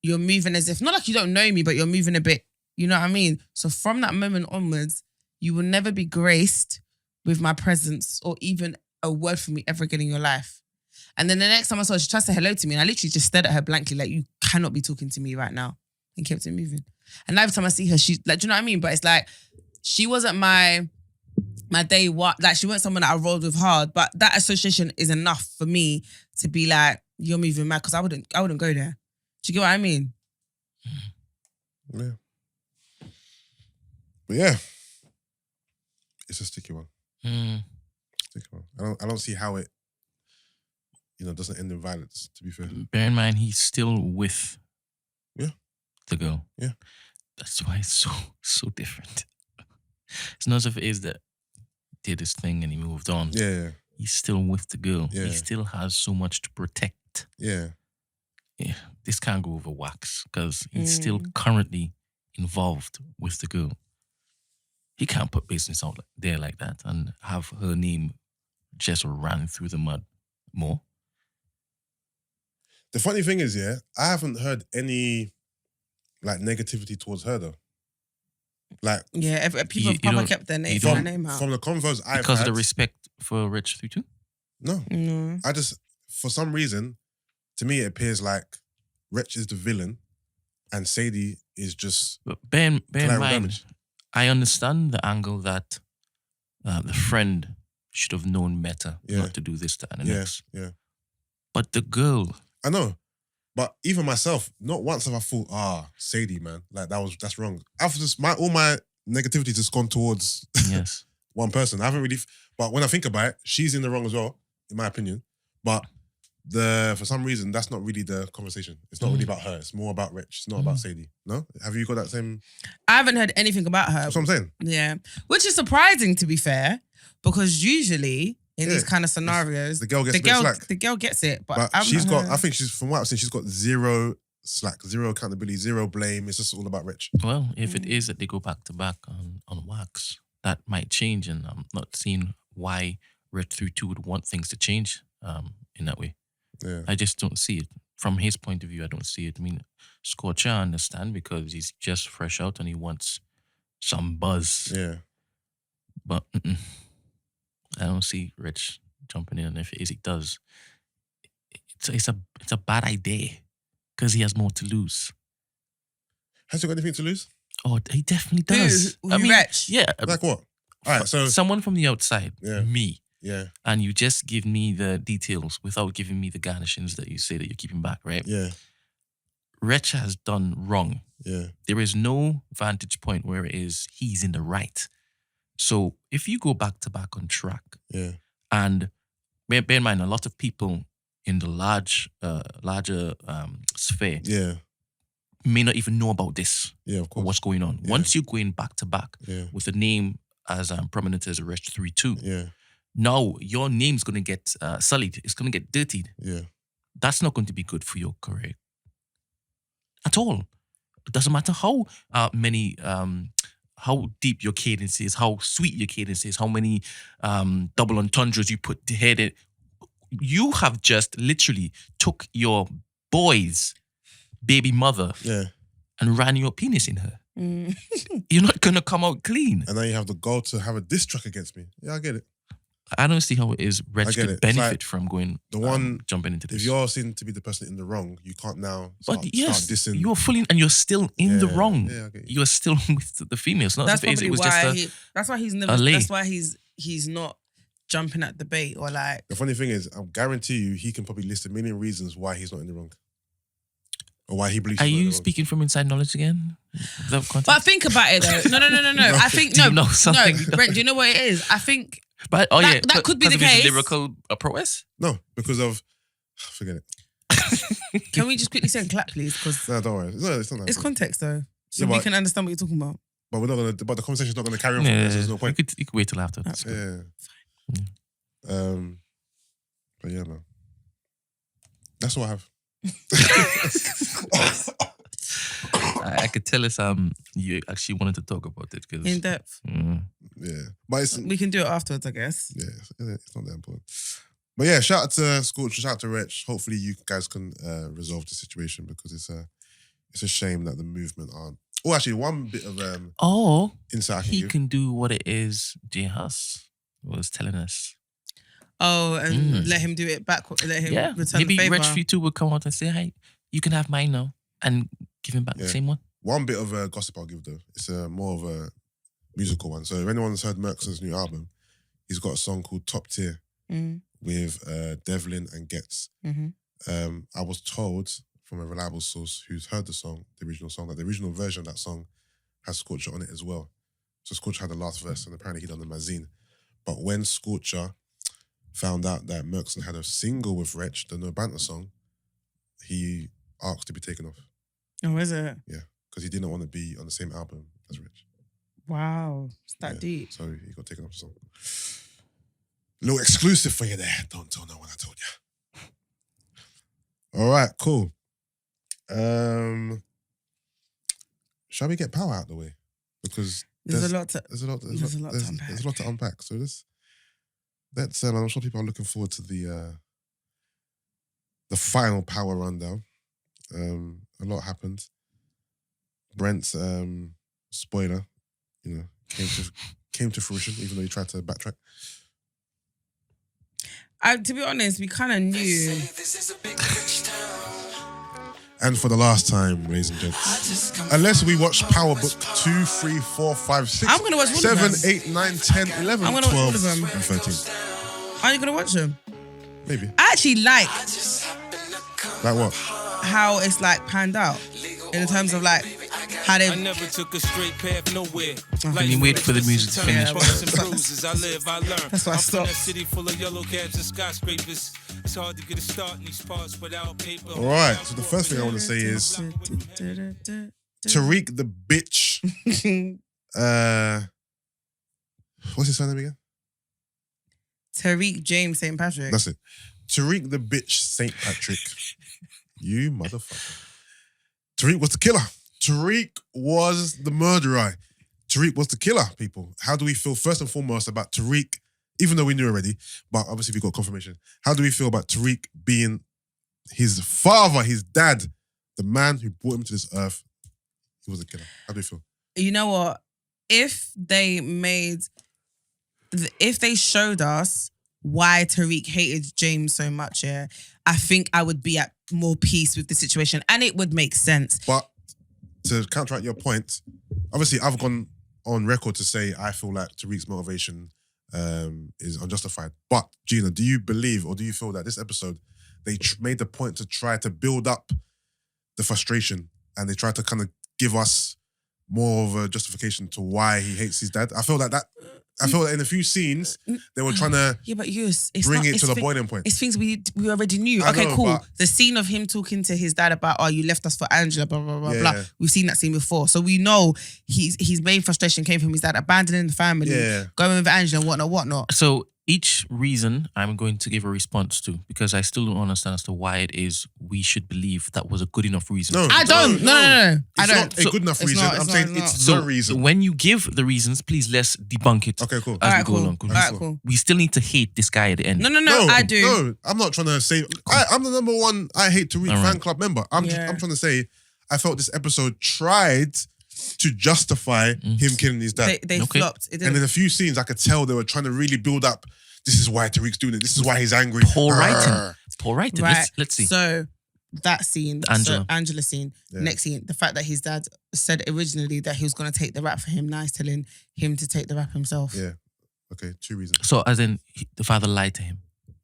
You're moving as if, not like you don't know me, but you're moving a bit, you know what I mean? So from that moment onwards, you will never be graced with my presence or even a word from me ever again in your life. And then the next time I saw her, she tried to say hello to me and I literally just stared at her blankly like, you cannot be talking to me right now. And kept it moving. And every time I see her, she's like, do you know what I mean? But it's like, she wasn't my day one. Like, she wasn't someone that I rolled with hard. But that association is enough for me to be like, you're moving mad because I wouldn't go there. Do you get what I mean? Yeah. But yeah, it's a sticky one. Sticky one. I don't see how it, doesn't end in violence, to be fair. Bear in mind, he's still with the girl. Yeah. That's why it's so different. It's not as if it is that did his thing and he moved on. Yeah. He's still with the girl. Yeah. He still has so much to protect. Yeah. Yeah. This can't go over wax because he's still currently involved with the girl. He can't put business out there like that and have her name just ran through the mud more. The funny thing is, I haven't heard any like negativity towards her though. Like, people have probably kept their name out. From the convos I've because had, of the respect for Wretch 32? No. I just, for some reason, to me it appears like Wretch is the villain and Sadie is just But bear in mind, damage. I understand the angle that the friend should have known better not to do this, that, and the next. Yeah. But the girl, I know. But even myself, not once have I thought, Sadie, man, like that's wrong. I've just all my negativity just gone towards yes, one person. I haven't really, but when I think about it, she's in the wrong as well, in my opinion. But for some reason, that's not really the conversation. It's not really about her. It's more about Wretch. It's not about Sadie. No? Have you got that same? I haven't heard anything about her. That's what I'm saying. Yeah. Which is surprising, to be fair, because usually in these kind of scenarios, the girl gets a bit slack. The girl gets it, but I think from what I've seen, she's got zero slack, zero accountability, zero blame. It's just all about Wretch. well, if it is that they go back to back on wax, that might change, and I'm not seeing why Wretch 32 would want things to change in that way. Yeah. I just don't see it. From his point of view, I don't see it. I mean, Scorcher, I understand because he's just fresh out and he wants some buzz. Yeah. But I don't see Wretch jumping in, and if it is, he does. It's a bad idea because he has more to lose. Has he got anything to lose? Oh, he definitely does. Wretch? Yeah. Like what? All right, so someone from the outside, me. Yeah. And you just give me the details without giving me the garnishings that you say that you're keeping back, right? Yeah. Wretch has done wrong. Yeah. There is no vantage point where it is he's in the right. So if you go back to back on track, and bear in mind, a lot of people in the larger sphere may not even know about this. Yeah, of course. Or what's going on. Yeah. Once you're going back to back with a name as prominent as Wretch 32, now your name's going to get sullied. It's going to get dirtied. Yeah. That's not going to be good for your career at all. It doesn't matter how how deep your cadence is, how sweet your cadence is, how many double entendres you put to head it. you have just literally took your boy's baby mother and ran your penis in her. You're not gonna come out clean. And now you have the goal to have a diss track against me. Yeah, I get it. I don't see how it is Wretch could benefit from going jumping into this. If you're seen to be the person in the wrong, you can't now start dissing. You're fully and you're still in the wrong. Yeah, I get you're still with the females. Not that's the face. It was that's why he's never. That's why he's not jumping at the bait or like. The funny thing is, I guarantee you, he can probably list a million reasons why he's not in the wrong. Or why he believes. Are you speaking from inside knowledge again? But think about it though. No. I think do you know something? No, Brent, do you know what it is? I think. But that could be the case. Lyrical prowess? No, because of forget it. Can we just quickly say clap, please? Because no, don't worry. It's not that. It's context though, so we can understand what you're talking about. But we're not gonna. But the conversation's not gonna carry on. From this. There's no point. You could wait till after. That's yeah. But yeah, man. That's what I have. I could tell us you actually wanted to talk about it because in depth. Yeah, but we can do it afterwards, I guess. Yeah, it's not that important. But yeah, shout out to Scorcher, shout out to Wretch. Hopefully, you guys can resolve the situation because it's a shame that the movement aren't. Oh, actually, one bit of insight he can do what it is. J Hus was telling us. Oh, and let him do it back. Let him return maybe the favor. Wretch Few 2 would come out and say, "Hey, you can have mine now," and give him back the same one. One bit of gossip I'll give though. It's more of a musical one. So if anyone's heard Merkson's new album, he's got a song called Top Tier with Devlin and Getz. I was told from a reliable source who's heard the song, the original song, that the original version of that song has Scorcher on it as well. So Scorcher had the last verse and apparently he done the Mazine. But when Scorcher found out that Merkson had a single with Wretch, the No Banter song, he asked to be taken off. Oh, is it? Yeah, because he didn't want to be on the same album as Wretch. Wow, it's that deep. So he got taken off the song. Little exclusive for you there. Don't tell no one I told you. All right, cool. Shall we get power out of the way? Because there's a lot to unpack. So let's I'm sure people are looking forward to the final power rundown. A lot happened. Brent's spoiler, came to fruition, even though he tried to backtrack. To be honest, we kind of knew. And for the last time, ladies and gents, unless we watch Power Book 2, 3, 4, 5, 6, I'm gonna watch all 7, of them. 8, 9, 10, 11, I'm gonna 12, watch all of them. and 13. Are you gonna watch them? Maybe. I actually like what? how it's like panned out in terms of like how they. I never took a straight path nowhere. Can you wait for the music to finish? That's why I stopped. City full of yellow cabs and skyscrapers. It's hard to get a start in these parts without paper. All right. So the first thing I want to say is Tariq the bitch. What's his surname again? Tariq James St. Patrick. That's it. Tariq the bitch St. Patrick. You motherfucker. Tariq was the killer. Tariq was the murderer. Tariq was the killer, people. How do we feel first and foremost about Tariq, even though we knew already, but obviously we got confirmation. How do we feel about Tariq being his father, his dad, the man who brought him to this earth? He was a killer. How do we feel? You know what? If they showed us why Tariq hated James so much, I think I would be at more peace with the situation and it would make sense. But to counteract your point, obviously I've gone on record to say I feel like Tariq's motivation is unjustified. But Gina, do you believe or do you feel that this episode, they made the point to try to build up the frustration and they tried to kind of give us more of a justification to why he hates his dad? I feel that in a few scenes, they were trying to bring it to the boiling point. It's things we already knew. Okay, cool. The scene of him talking to his dad about, oh, you left us for Angela, blah, blah, blah, blah. We've seen that scene before. So we know his main frustration came from his dad abandoning the family, going with Angela and whatnot. So Each reason I'm going to give a response to because I still don't understand as to why it is we should believe that was a good enough reason. No, I don't. No. I It's don't. not a good enough it's reason. not- I'm it's saying not- it's So the reason. when you give the reasons, please let's debunk it Okay, cool. as Alright, we go cool. along. 'cause Alright, cool. We still need to hate this guy at the end. No, I do. No, I'm not trying to say. I'm the number one I hate to read All right. fan club member. I'm Yeah. trying to say I felt this episode tried to justify him killing his dad. They Okay. flopped. It And didn't. in a few scenes, I could tell they were trying to really build up. This is why Tariq's doing it. This is why he's angry. Poor writing. Arr. Poor writing. Right. Let's see. So that scene, Angela. Angela scene, Yeah. next scene, the fact that his dad said originally that he was going to take the rap for him, now he's telling him to take the rap himself. Yeah. Okay, 2 reasons. So as in the father lied to him.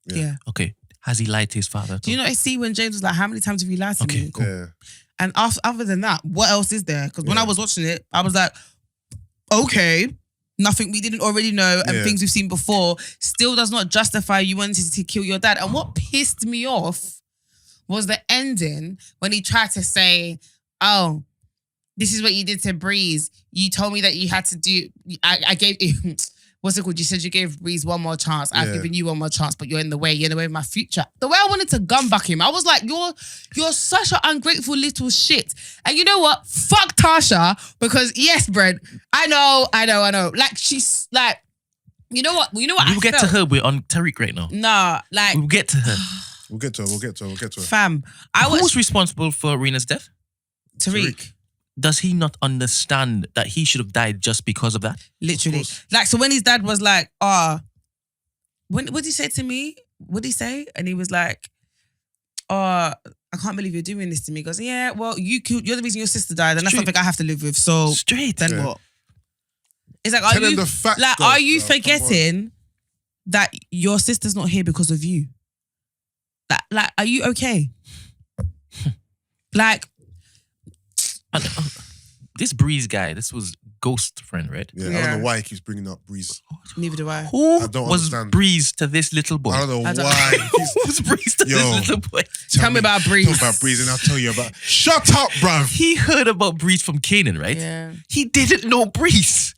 Yeah. Okay. Has he lied to his father? Do you know I see when James was like, how many times have you lied to Okay, me? cool. Yeah. And other than that, what else is there? Because when Yeah. I was watching it, I was like, okay, nothing we didn't already know and Yeah. things we've seen before still does not justify you wanting to kill your dad. And what pissed me off was the ending when he tried to say, oh, this is what you did to Breeze. You told me that you had to do, I gave, what's it called? You said you gave Breeze one more chance. I've Yeah. given you one more chance, but you're in the way. You're in the way of my future. The way I wanted to gunback him, I was like, you're such an ungrateful little shit. And you know what? Fuck Tasha, because yes, Brent, I know. Like she's like, you know what? We'll I get to felt? her. We're on Tariq right now. Nah, like We'll get to her. We'll get to her. fam, I Who was was responsible for Rena's death? Tariq. Does he not understand that he should have died just because of that? Literally. Like, so when his dad was like, what did he say to me? What did he say? And he was like, I can't believe you're doing this to me. He goes, yeah, well, you're the reason your sister died, and that's Straight. something I have to live with. So Straight. then Yeah. what? It's like, Tell him the facts, like, though, are you bro. Come on. forgetting that your sister's not here because of you? Like, are you okay? Like, And, this Breeze guy, this was Ghost friend, right? Yeah, I Yeah. don't know why he keeps bringing up Breeze. neither do I. Who I don't was understand. Breeze to this little boy? I don't know I don't- why. Who was Breeze to Yo. this little boy? Tell me about Breeze. Talk about Breeze and I'll tell you about. Shut up, bruv. He heard about Breeze from Kanan, right? Yeah. He didn't know Breeze.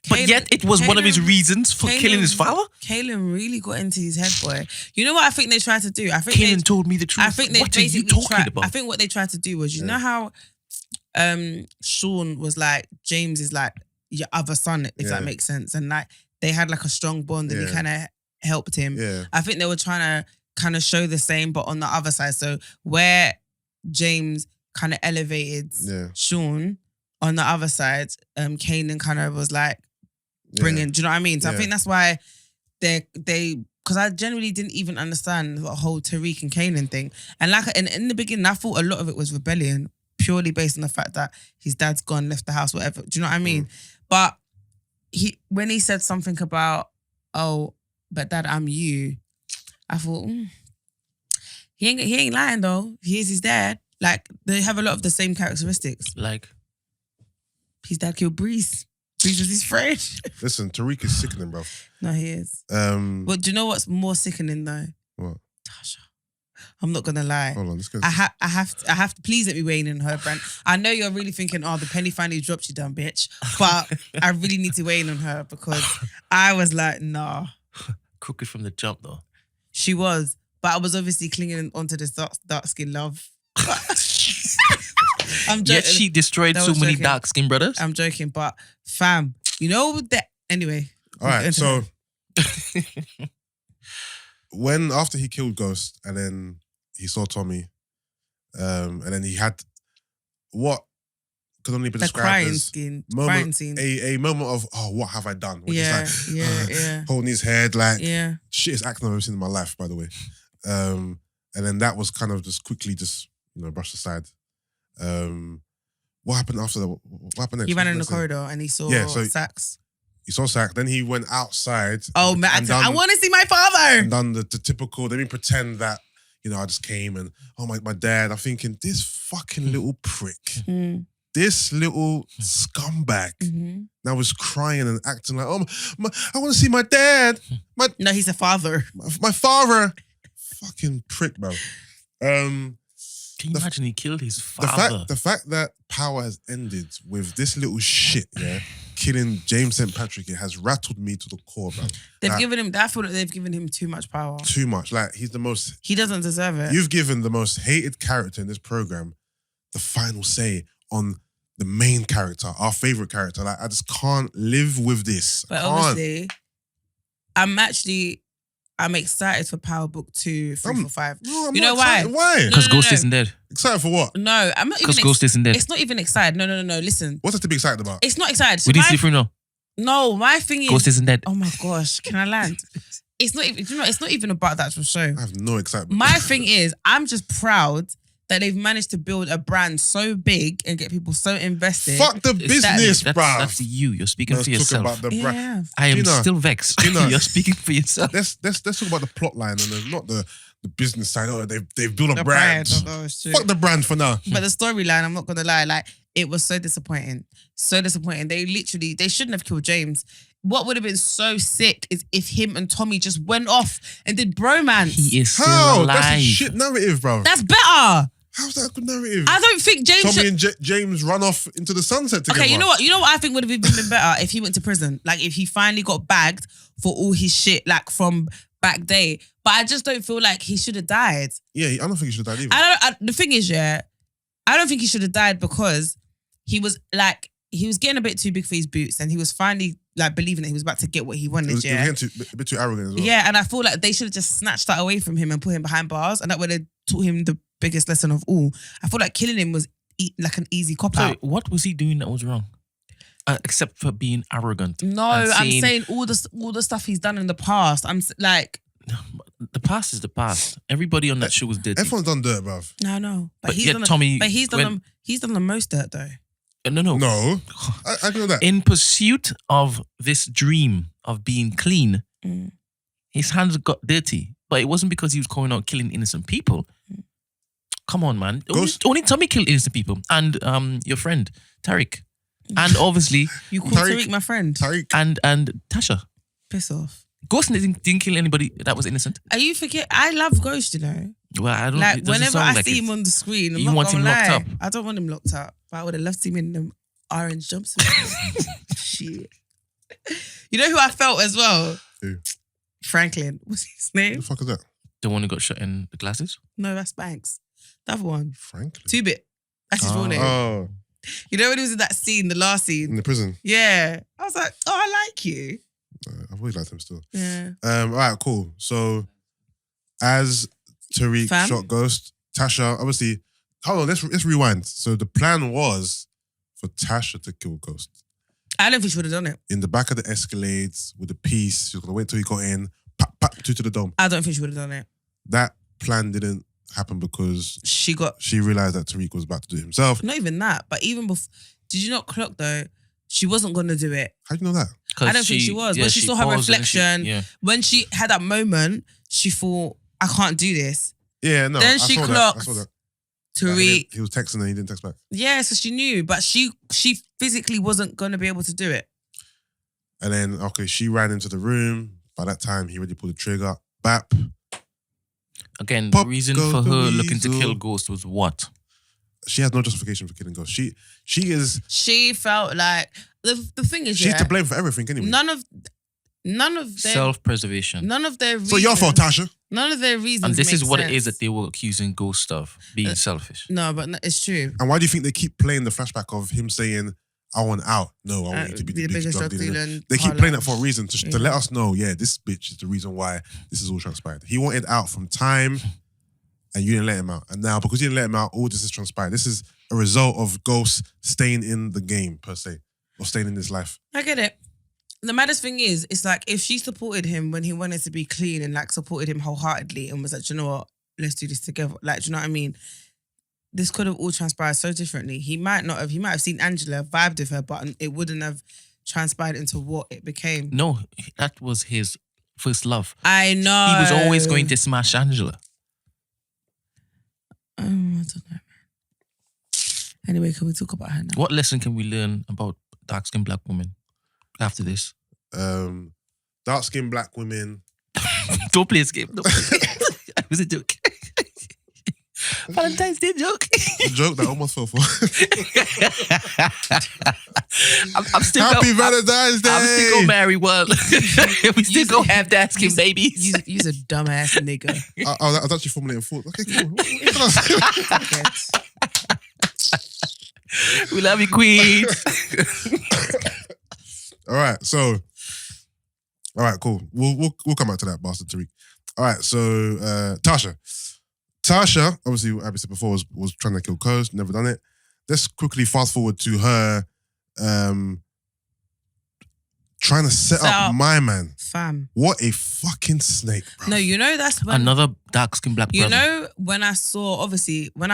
But Kanan- yet it was one of his Kanan- reasons for killing his father? Kanan really got into his head, boy. You know what I think they tried to do? I think Kanan told me the truth. I think they what are you basically talking tried. about? I think what they tried to do was, you know how Sean was like, James is like your other son, if Yeah. that makes sense, and like they had like a strong bond, and he Yeah. kind of helped him. Yeah. I think they were trying to kind of show the same, but on the other side. So where James kind of elevated Yeah. Sean, on the other side, Kanan kind of was like Yeah. bringing. Do you know what I mean? So I Yeah. think that's why they because I generally didn't even understand the whole Tariq and Kanan thing. And like in the beginning, I thought a lot of it was rebellion, purely based on the fact that his dad's gone, left the house, whatever. Do you know what I mean? But when he said something about, oh, but dad, I'm you, I thought, he ain't lying though. He is his dad. Like they have a lot of the same characteristics. like, His dad killed Breeze. Breeze was his friend. Listen, Tariq is sickening, bro. No, he is. What? But do you know what's more sickening though? Tasha. I'm not gonna lie. Hold on, let's go. I have to please let me weigh in on her, Brent. I know you're really thinking, oh, the penny finally dropped, you dumb bitch. But I really need to weigh in on her because I was like, nah. crooked from the jump though. She was. But I was obviously clinging onto this dark skin love. I'm joking. Yet she destroyed That so was many joking. dark skinned brothers. I'm joking, but fam, you know that anyway. All right, so when after he killed Ghost and then he saw Tommy, and then he had what could only be The described crying as scene. moment, Crying scene. a moment of what have I done? Where Yeah, he's yeah. holding his head like Yeah. shittiest acting I've ever seen in my life, by the way. And then that was kind of just quickly brushed aside. What happened after that? What happened next? He ran What in the next thing? corridor and he saw Yeah, so- Sax. He saw Sack. Then he went outside. Oh man, and I done- want to see my father. and done the typical. They didn't pretend that I just came and my dad. I'm thinking this fucking little prick, this little scumbag. Now was crying and acting like, I want to see my dad. No, he's a father. My father. Fucking prick, bro. Can you imagine he killed his The father? fact that power has ended with this little shit, yeah, killing James St. Patrick, it has rattled me to the core, bro. They've given him. I feel like they've given him too much power. Too much. Like, he's the most... He doesn't deserve it. You've given the most hated character in this program the final say on the main character, our favorite character. Like, I just can't live with this. But obviously, I'm excited for Power Book 2, 3, 4, 5. No, you know why? Why? Because Ghost isn't dead. Excited for what? No, I'm not even. Because Ghost isn't dead. It's not even excited. No. Listen, What's it to be excited about? it's not excited. So We need to my- see through now. no, my thing is. Ghost isn't dead. Oh my gosh, can I land? It's not even. It's not even about that actual show. I have no excitement. My thing is, I'm just proud that they've managed to build a brand so big and get people so invested. Fuck the business, That's bruv. you. You're speaking Let's for talk yourself. about the brand. Yeah. I am Gina, still vexed. Gina. You're speaking for yourself. Let's talk about the plot line and not the business side. Oh, they've built a The brand. oh, it's true. Fuck the brand for now. But the storyline, I'm not gonna lie, like it was so disappointing. So disappointing. They shouldn't have killed James. What would have been so sick is if him and Tommy just went off and did bromance. He is still How? alive. That's a shit narrative, bro. That's better. How's that a good narrative? I don't think James Tommy should... and James run off into the sunset together. Okay, you know what I think would have even been better if he went to prison. Like if he finally got bagged for all his shit, like from back day. But I just don't feel like he should have died. Yeah, I don't think he should have died either. The thing is, I don't think he should have died because he was getting a bit too big for his boots, and he was finally like believing that he was about to get what he wanted. He was getting a bit too arrogant as well. Yeah, and I feel like they should have just snatched that away from him and put him behind bars, and that would have taught him the biggest lesson of all. I feel like killing him was like an easy cop So out. what was he doing that was wrong? Except for being arrogant. No, and I'm saying all the stuff he's done in the past. Like, the past is the past. Everybody on that show was dead. Everyone's done dirt, bruv. no, But yet Tommy he's done the most dirt though. No. No, I know that. In pursuit of this dream of being clean, his hands got dirty. But it wasn't because he was going out killing innocent people. Come on, man. Only Tommy killed innocent people. And your friend, Tariq. And obviously... You called Tariq my friend. Tariq. And Tasha. Piss off. Ghost didn't kill anybody that was innocent. Are you forget? I love Ghost, you know. Well, I don't... Like, it doesn't whenever sound I like see it. him on the screen, I'm You not want gonna him locked lie. up? I don't want him locked up. But I would have loved him in them orange jumpsuit. Shit. You know who I felt as well? Who? Franklin. What's his Who name? the fuck is that? The one who got shot in the glasses? No, that's Banks. The other one. Franklin. 2-Bit. That's his real name. Oh, You know when he was in that scene, the last in scene? the prison. Yeah. I was like, oh, I like you. I've always liked him still. Yeah. All right, cool. So, as Tariq Fam? shot Ghost, Tasha, obviously, hold on, let's rewind. So the plan was for Tasha to kill Ghost. I don't think she would have done it. In the back of the Escalades with the piece, she was gonna wait till he got in, pop, pop, two to the dome. I don't think she would have done it. That plan didn't happen because She got, she realized that Tariq was about to do it himself. not even that, but even before, did you not clock though? She wasn't going to do it. How do you know that? I don't think she was. When she saw her paused and reflection, when she had that moment, she thought, I can't do this. Yeah, no. Then I she saw clocked that. I saw that. Tariq. He was texting and he didn't text back. Yeah, so she knew, but she physically wasn't going to be able to do it. And then, okay, she ran into the room. By that time, he already pulled the trigger. Bap. Again, Pop the reason goes for the her looking to weasel. kill Ghost was what? She has no justification for killing Ghost. She is... She felt like, the thing is, She's to blame for everything anyway. none of their... Self-preservation. None of their reasons... So your fault, Tasha. None of their reasons And this make is what sense. it is that they were accusing Ghost of, being selfish. No, but it's true. And why do you think they keep playing the flashback of him saying, I want out? No, I want you to be the biggest drug dealer. They keep playing that for a reason, to let us know, yeah, this bitch is the reason why this is all transpired. He wanted out from time and you didn't let him out. And now, because you didn't let him out, all this is transpired. This is a result of Ghost staying in the game, per se, or staying in this life. I get it. The maddest thing is, it's like if she supported him when he wanted to be clean and like supported him wholeheartedly and was like, "Do you know what, let's do this together." Like, do you know what I mean? This could have all transpired so differently. He might have seen Angela, vibed with her, but it wouldn't have transpired into what it became. No, that was his first love. I know. He was always going to smash Angela. I don't know, man. Anyway, can we talk about her now? What lesson can we learn about dark-skinned black women after this? Dark-skinned black women. Don't play this game. Don't play. I was a joke. Valentine's Day joke. A joke that I almost fell for. I'm still Happy Valentine's Day. I'm still gonna marry one. We still gonna have Daskin babies. You's a dumbass nigga. I was actually formulating thoughts. Okay, cool. What can I say? We love you, Queen. All right, cool. We'll come back to that, bastard Tariq. All right, so Tasha, obviously, what Abby said before, was trying to kill Coast, never done it. Let's quickly fast forward to her trying to set up my man. Fam. What a fucking snake, bro. No, you know that's when... Another dark-skinned black brother. You know, when I saw, obviously, when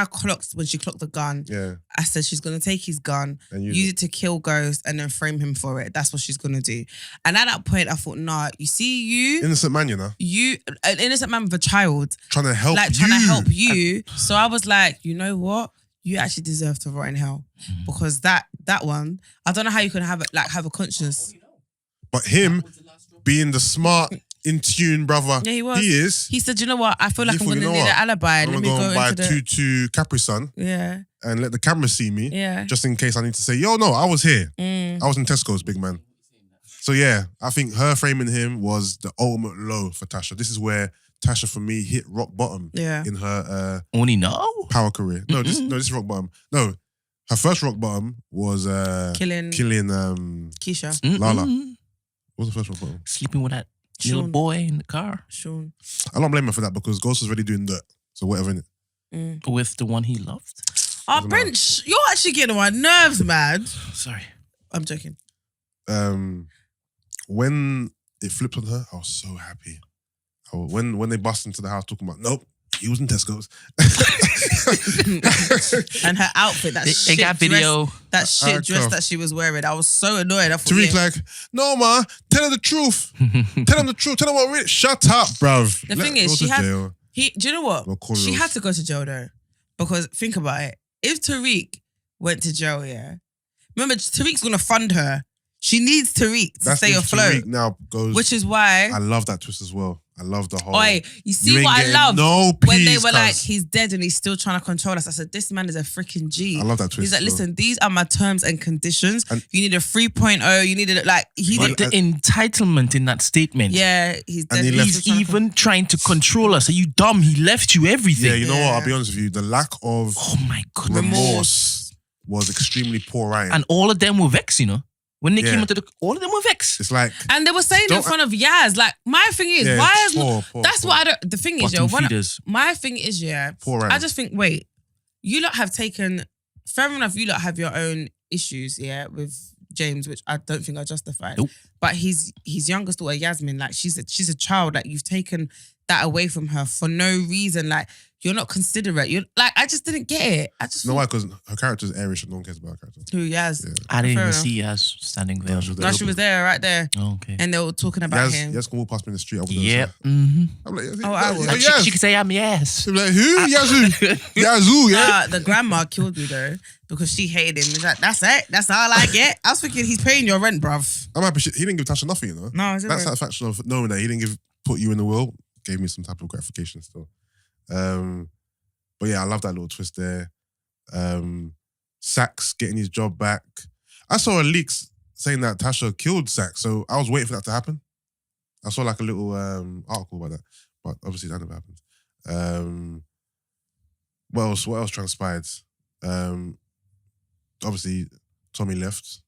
she clocked the gun, Yeah. I said she's going to take his gun, And use it to kill Ghost, and then frame him for it. That's what she's going to do. And at that point, I thought, nah, you see you... Innocent man, you know. An innocent man with a child. Trying to help you. Trying to help you. So I was like, you know what? You actually deserve to rot in hell. Because that one, I don't know how you can have a conscience. But him being the smart, in tune brother, Yeah, he was. he is. He said, you know what? I feel like He I'm thought, going to you know need what? an alibi. I'm Let me gonna go and buy into the... two Capri Sun Yeah. and let the camera see me. Yeah. Just in case I need to say, yo, no, I was here. I was in Tesco's, big man. So yeah, I think her framing him was the ultimate low for Tasha. This is where Tasha, for me, hit rock bottom in her Only no. power career. No, this is rock bottom. No, her first rock bottom was Killing Keisha. Keisha. Lala. What was the first rock bottom? Sleeping with that little Sean. boy in the car. Sean. I don't blame her for that because Ghost was already doing dirt. So whatever, innit? With the one he loved. Oh, Brent, you're actually getting on my nerves, man. Sorry. I'm joking. When it flipped on her, I was so happy. When they bust into the house talking about, nope, he was in Tesco's. And her outfit, that shit got video. dress, that shit dress that she was wearing. I was so annoyed. I thought, Tariq like, no ma, tell her the truth. Tell him the truth. Tell him what really. Shut up, bruv. The thing is, do you know what? She had to go to jail though. Because think about it. If Tariq went to jail, yeah. Remember, Tariq's gonna fund her. She needs Tariq to stay afloat. Tariq now goes. Which is why I love that twist as well. I love the whole. Oi, you see ain't what I getting love? no When they peace, were like, cuz. he's dead and he's still trying to control us. I said, this man is a freaking G. I love that twist. He's like, as well. listen, these are my terms and conditions. And- you need a 3.0. You needed like But the entitlement in that statement. Yeah, he's dead. And he left- He's even trying to control us. Are you dumb? He left you everything. Yeah, you know what? I'll be honest with you. The lack of Oh my goodness. remorse was extremely poor writing. And all of them were vexed, you know. When they Yeah. came into all of them were vexed. It's like And they were saying in front of Yaz, like, my thing is, Yeah, why is poor, that's poor. what I don't. The thing is, Bottom yo, feeders. my thing is, yeah, Poor I writing. just think, wait, you lot have taken, fair enough, you lot have your own issues, yeah, with James, which I don't think are justified. Nope. But his youngest daughter, Yasmin, like she's a child, like you've taken that away from her for no reason. Like you're not considerate. You're like, I just didn't get it. I just you know why? Because her character's Irish and no one cares about her character. who Yaz. Yeah. I didn't Fair even enough. see us standing there. No, she was there, right there, Oh, okay. and they were talking about him. Yaz can walk past me in the street. I wouldn't Yep. know. Mm-hmm. I'm like, Oh, I would. And Yaz. she could say I'm yes. She'd be like, who? Yazoo. Yazoo, yeah. The grandma killed me though because she hated him. He's like, that's it. That's all I get. I was thinking he's paying your rent, bruv. I'm happy he didn't give Tasha nothing, you know? No, is it That right? satisfaction of knowing that he didn't put you in the will gave me some type of gratification still. But yeah, I love that little twist there. Sax getting his job back. I saw a leak saying that Tasha killed Sax, so I was waiting for that to happen. I saw like a little article about that, but obviously that never happened. What else transpired? Obviously, Tommy left.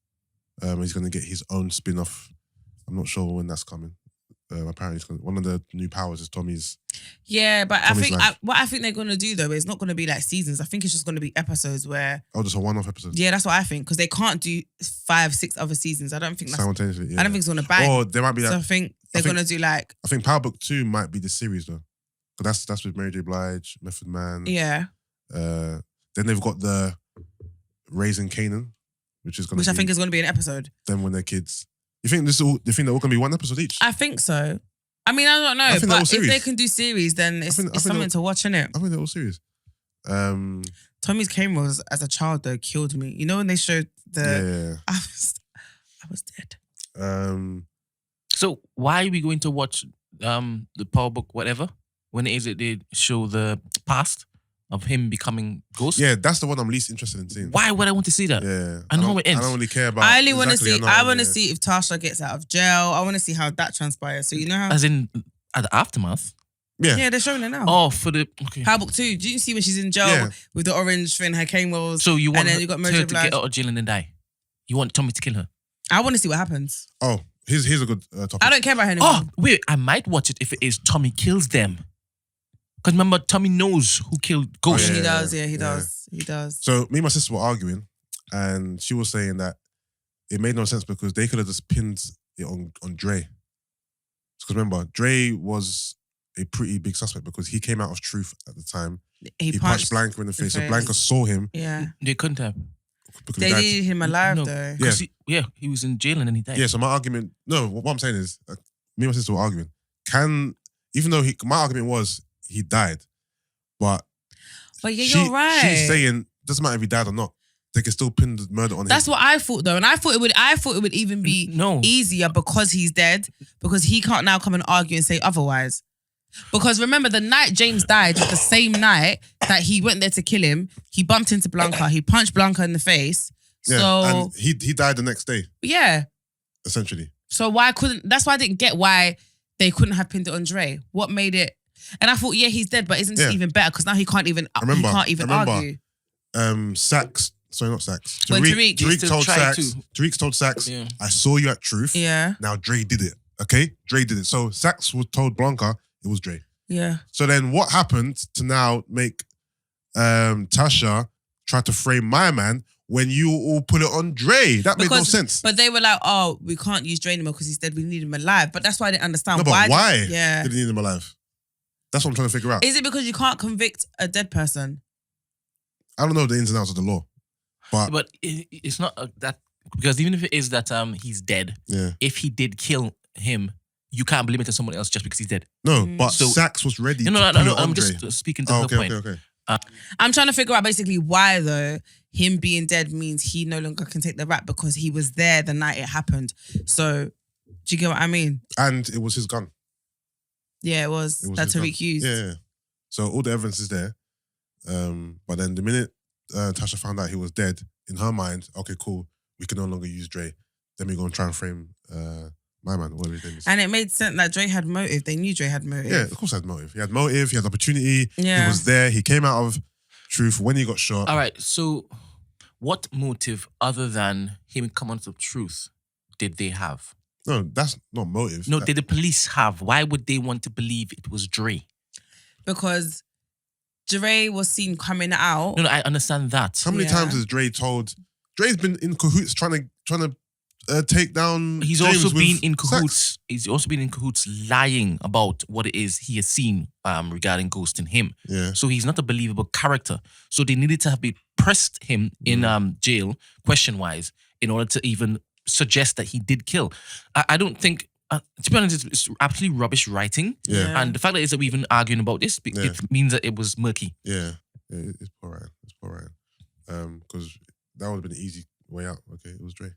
He's going to get his own spin-off. I'm not sure when that's coming. Apparently, one of the new powers is Tommy's. Yeah, but I Tommy's think life. what I think they're gonna do though is not gonna be like seasons. I think it's just gonna be episodes where. Oh, just a one-off episode. Yeah, that's what I think because they can't do 5-6 other seasons. I don't think that's. Simultaneously, yeah. I don't think it's gonna bang. Or there might be So I that. think they're gonna do like. I think Power Book 2 might be the series though, because that's with Mary J. Blige, Method Man. Yeah. Then they've got the Raising Canaan, which is gonna. Which be I think is gonna be an episode. them when they're kids. You think this all? You think they're all gonna be one episode each? I think so. I mean, I don't know, think they're all but if series. they can do series, then it's think something they're- to watch, innit? I think they're all series. Tommy's cameras as a child though killed me. You know when they showed the, Yeah. I was dead. So why are we going to watch the Power Book whatever when it is that they show the past? of him becoming Ghost. Yeah, that's the one I'm least interested in seeing. Why would I want to see that? Yeah. I know how it ends. I don't really care about. I only want to exactly, see. I want to see if Tasha gets out of jail. I want to see how that transpires. So you know how. As in at the aftermath. Yeah, they're showing it now. Oh, for the okay. Power Book 2. Do you see when she's in jail with the orange thing, her cane rolls? So you want and then her, you got her Mojo to Black. get out of jail and then die? You want Tommy to kill her? I want to see what happens. Oh, here's a good topic. I don't care about her anymore. Oh, wait, I might watch it if it is Tommy kills them. Because remember, Tommy knows who killed Ghost. He does. He does. So me and my sister were arguing, and she was saying that it made no sense because they could have just pinned it on Dre. Because remember, Dre was a pretty big suspect because he came out of truth at the time. He punched Blanca in the face. So Blanca saw him. Yeah. They couldn't have. They needed him alive though. Yeah. He was in jail and then he died. Yeah, so my argument, what I'm saying is, me and my sister were arguing. Even though my argument was he died, but you're right. She's saying, doesn't matter if he died or not, they can still pin the murder on him. That's what I thought though. And I thought it would even be easier because he's dead, because he can't now come and argue and say otherwise. Because remember, the night James died was the same night that he went there to kill him. He bumped into Blanca. He punched Blanca in the face. Yeah, so and he died the next day. Yeah. Essentially. So that's why I didn't get why they couldn't have pinned it on Dre. What made it? And I thought, he's dead, but isn't this even better? Because now he can't even argue. Sax, sorry, not Sax. When Tariq told Sax, I saw you at Truth. Yeah. Now Dre did it. Okay? Dre did it. So Sax was told Blanca it was Dre. Yeah. So then what happened to now make Tasha try to frame my man when you all put it on Dre? That made no sense. But they were like, oh, we can't use Dre anymore because he's dead. We need him alive. But that's why I didn't understand. No, but why did they need him alive? That's what I'm trying to figure out. Is it because you can't convict a dead person? I don't know the ins and outs of the law. But it's not that, because even if it is that he's dead, if he did kill him, you can't blame it to someone else just because he's dead. No, but Sax was ready to put it on I'm Dre. just speaking to the point. Okay. I'm trying to figure out basically why though him being dead means he no longer can take the rap because he was there the night it happened. So do you get what I mean? And it was his gun. Yeah, it was that Tariq used. Yeah. So all the evidence is there. But then the minute Tasha found out he was dead, in her mind, okay, cool, we can no longer use Dre. Then we go and try and frame my man, whatever his name is. And it made sense that Dre had motive. They knew Dre had motive. Yeah, of course he had motive. He had motive, he had opportunity, yeah. He was there, he came out of truth when he got shot. All right, so what motive other than him coming out of truth did they have? No, that's not motive. No, did the police have? Why would they want to believe it was Dre? Because Dre was seen coming out. No, I understand that. How many times has Dre told... Dre's been in cahoots trying to take down He's James also been in Sax. cahoots. He's also been in cahoots lying about what it is he has seen regarding ghosting him. Yeah. So he's not a believable character. So they needed to have pressed him in jail, question-wise, in order to even suggest that he did kill. I don't think, to be honest, it's absolutely rubbish writing. Yeah. And the fact that we're even arguing about this, it means that it was murky. Yeah. It's poor right. Because that would have been an easy way out. Okay, it was Dre.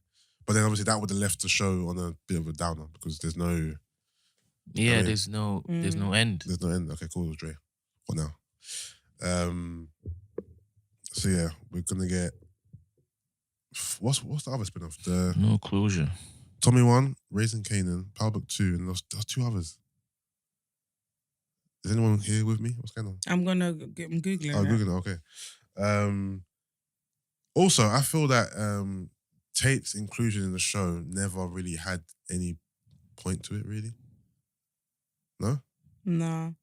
But then obviously that would have left the show on a bit of a downer because there's no... Yeah, I mean, there's no end. There's no end. Okay, cool, it was Dre. What now? So yeah, we're gonna get... What's the other spin-off? The No closure. Tommy 1, Raising Canaan, Power Book 2, and there's two others. Is anyone here with me? What's going on? I'm Googling Oh, it. Googling it, okay. Also, I feel that Tate's inclusion in the show never really had any point to it, really. No? No.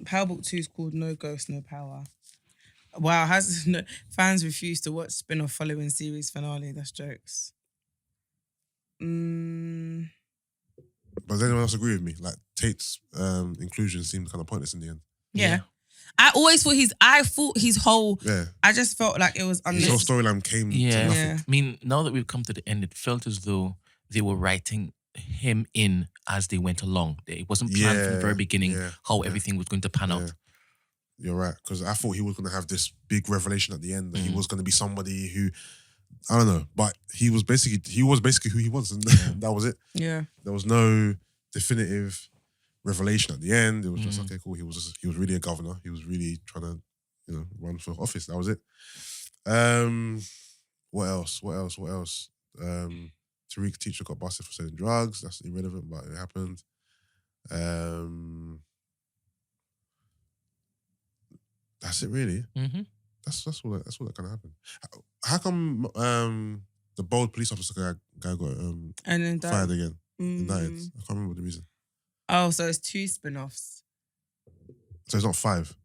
Power Book 2 is called No Ghost, No Power. Wow, fans refuse to watch spin-off following series finale. That's jokes. But does anyone else agree with me? Like, Tate's inclusion seemed kind of pointless in the end. Yeah. I always thought his whole... Yeah. I just felt like it was His whole storyline came to nothing. Yeah. I mean, now that we've come to the end, it felt as though they were writing him in as they went along. It wasn't planned from the very beginning how everything was going to pan out. You're right, because I thought he was going to have this big revelation at the end that he was going to be somebody who, I don't know, but he was basically who he was, and that was it. Yeah. There was no definitive revelation at the end. It was just okay, cool. He was really a governor. He was really trying to run for office. That was it. What else? Tariq's teacher got busted for selling drugs. That's irrelevant, but it happened. That's it, really. Mm-hmm. That's all that kind of happened. How come the bold police officer guy got and then fired again? Indicted. I can't remember the reason. Oh, so it's 2 spin-offs. So it's not 5.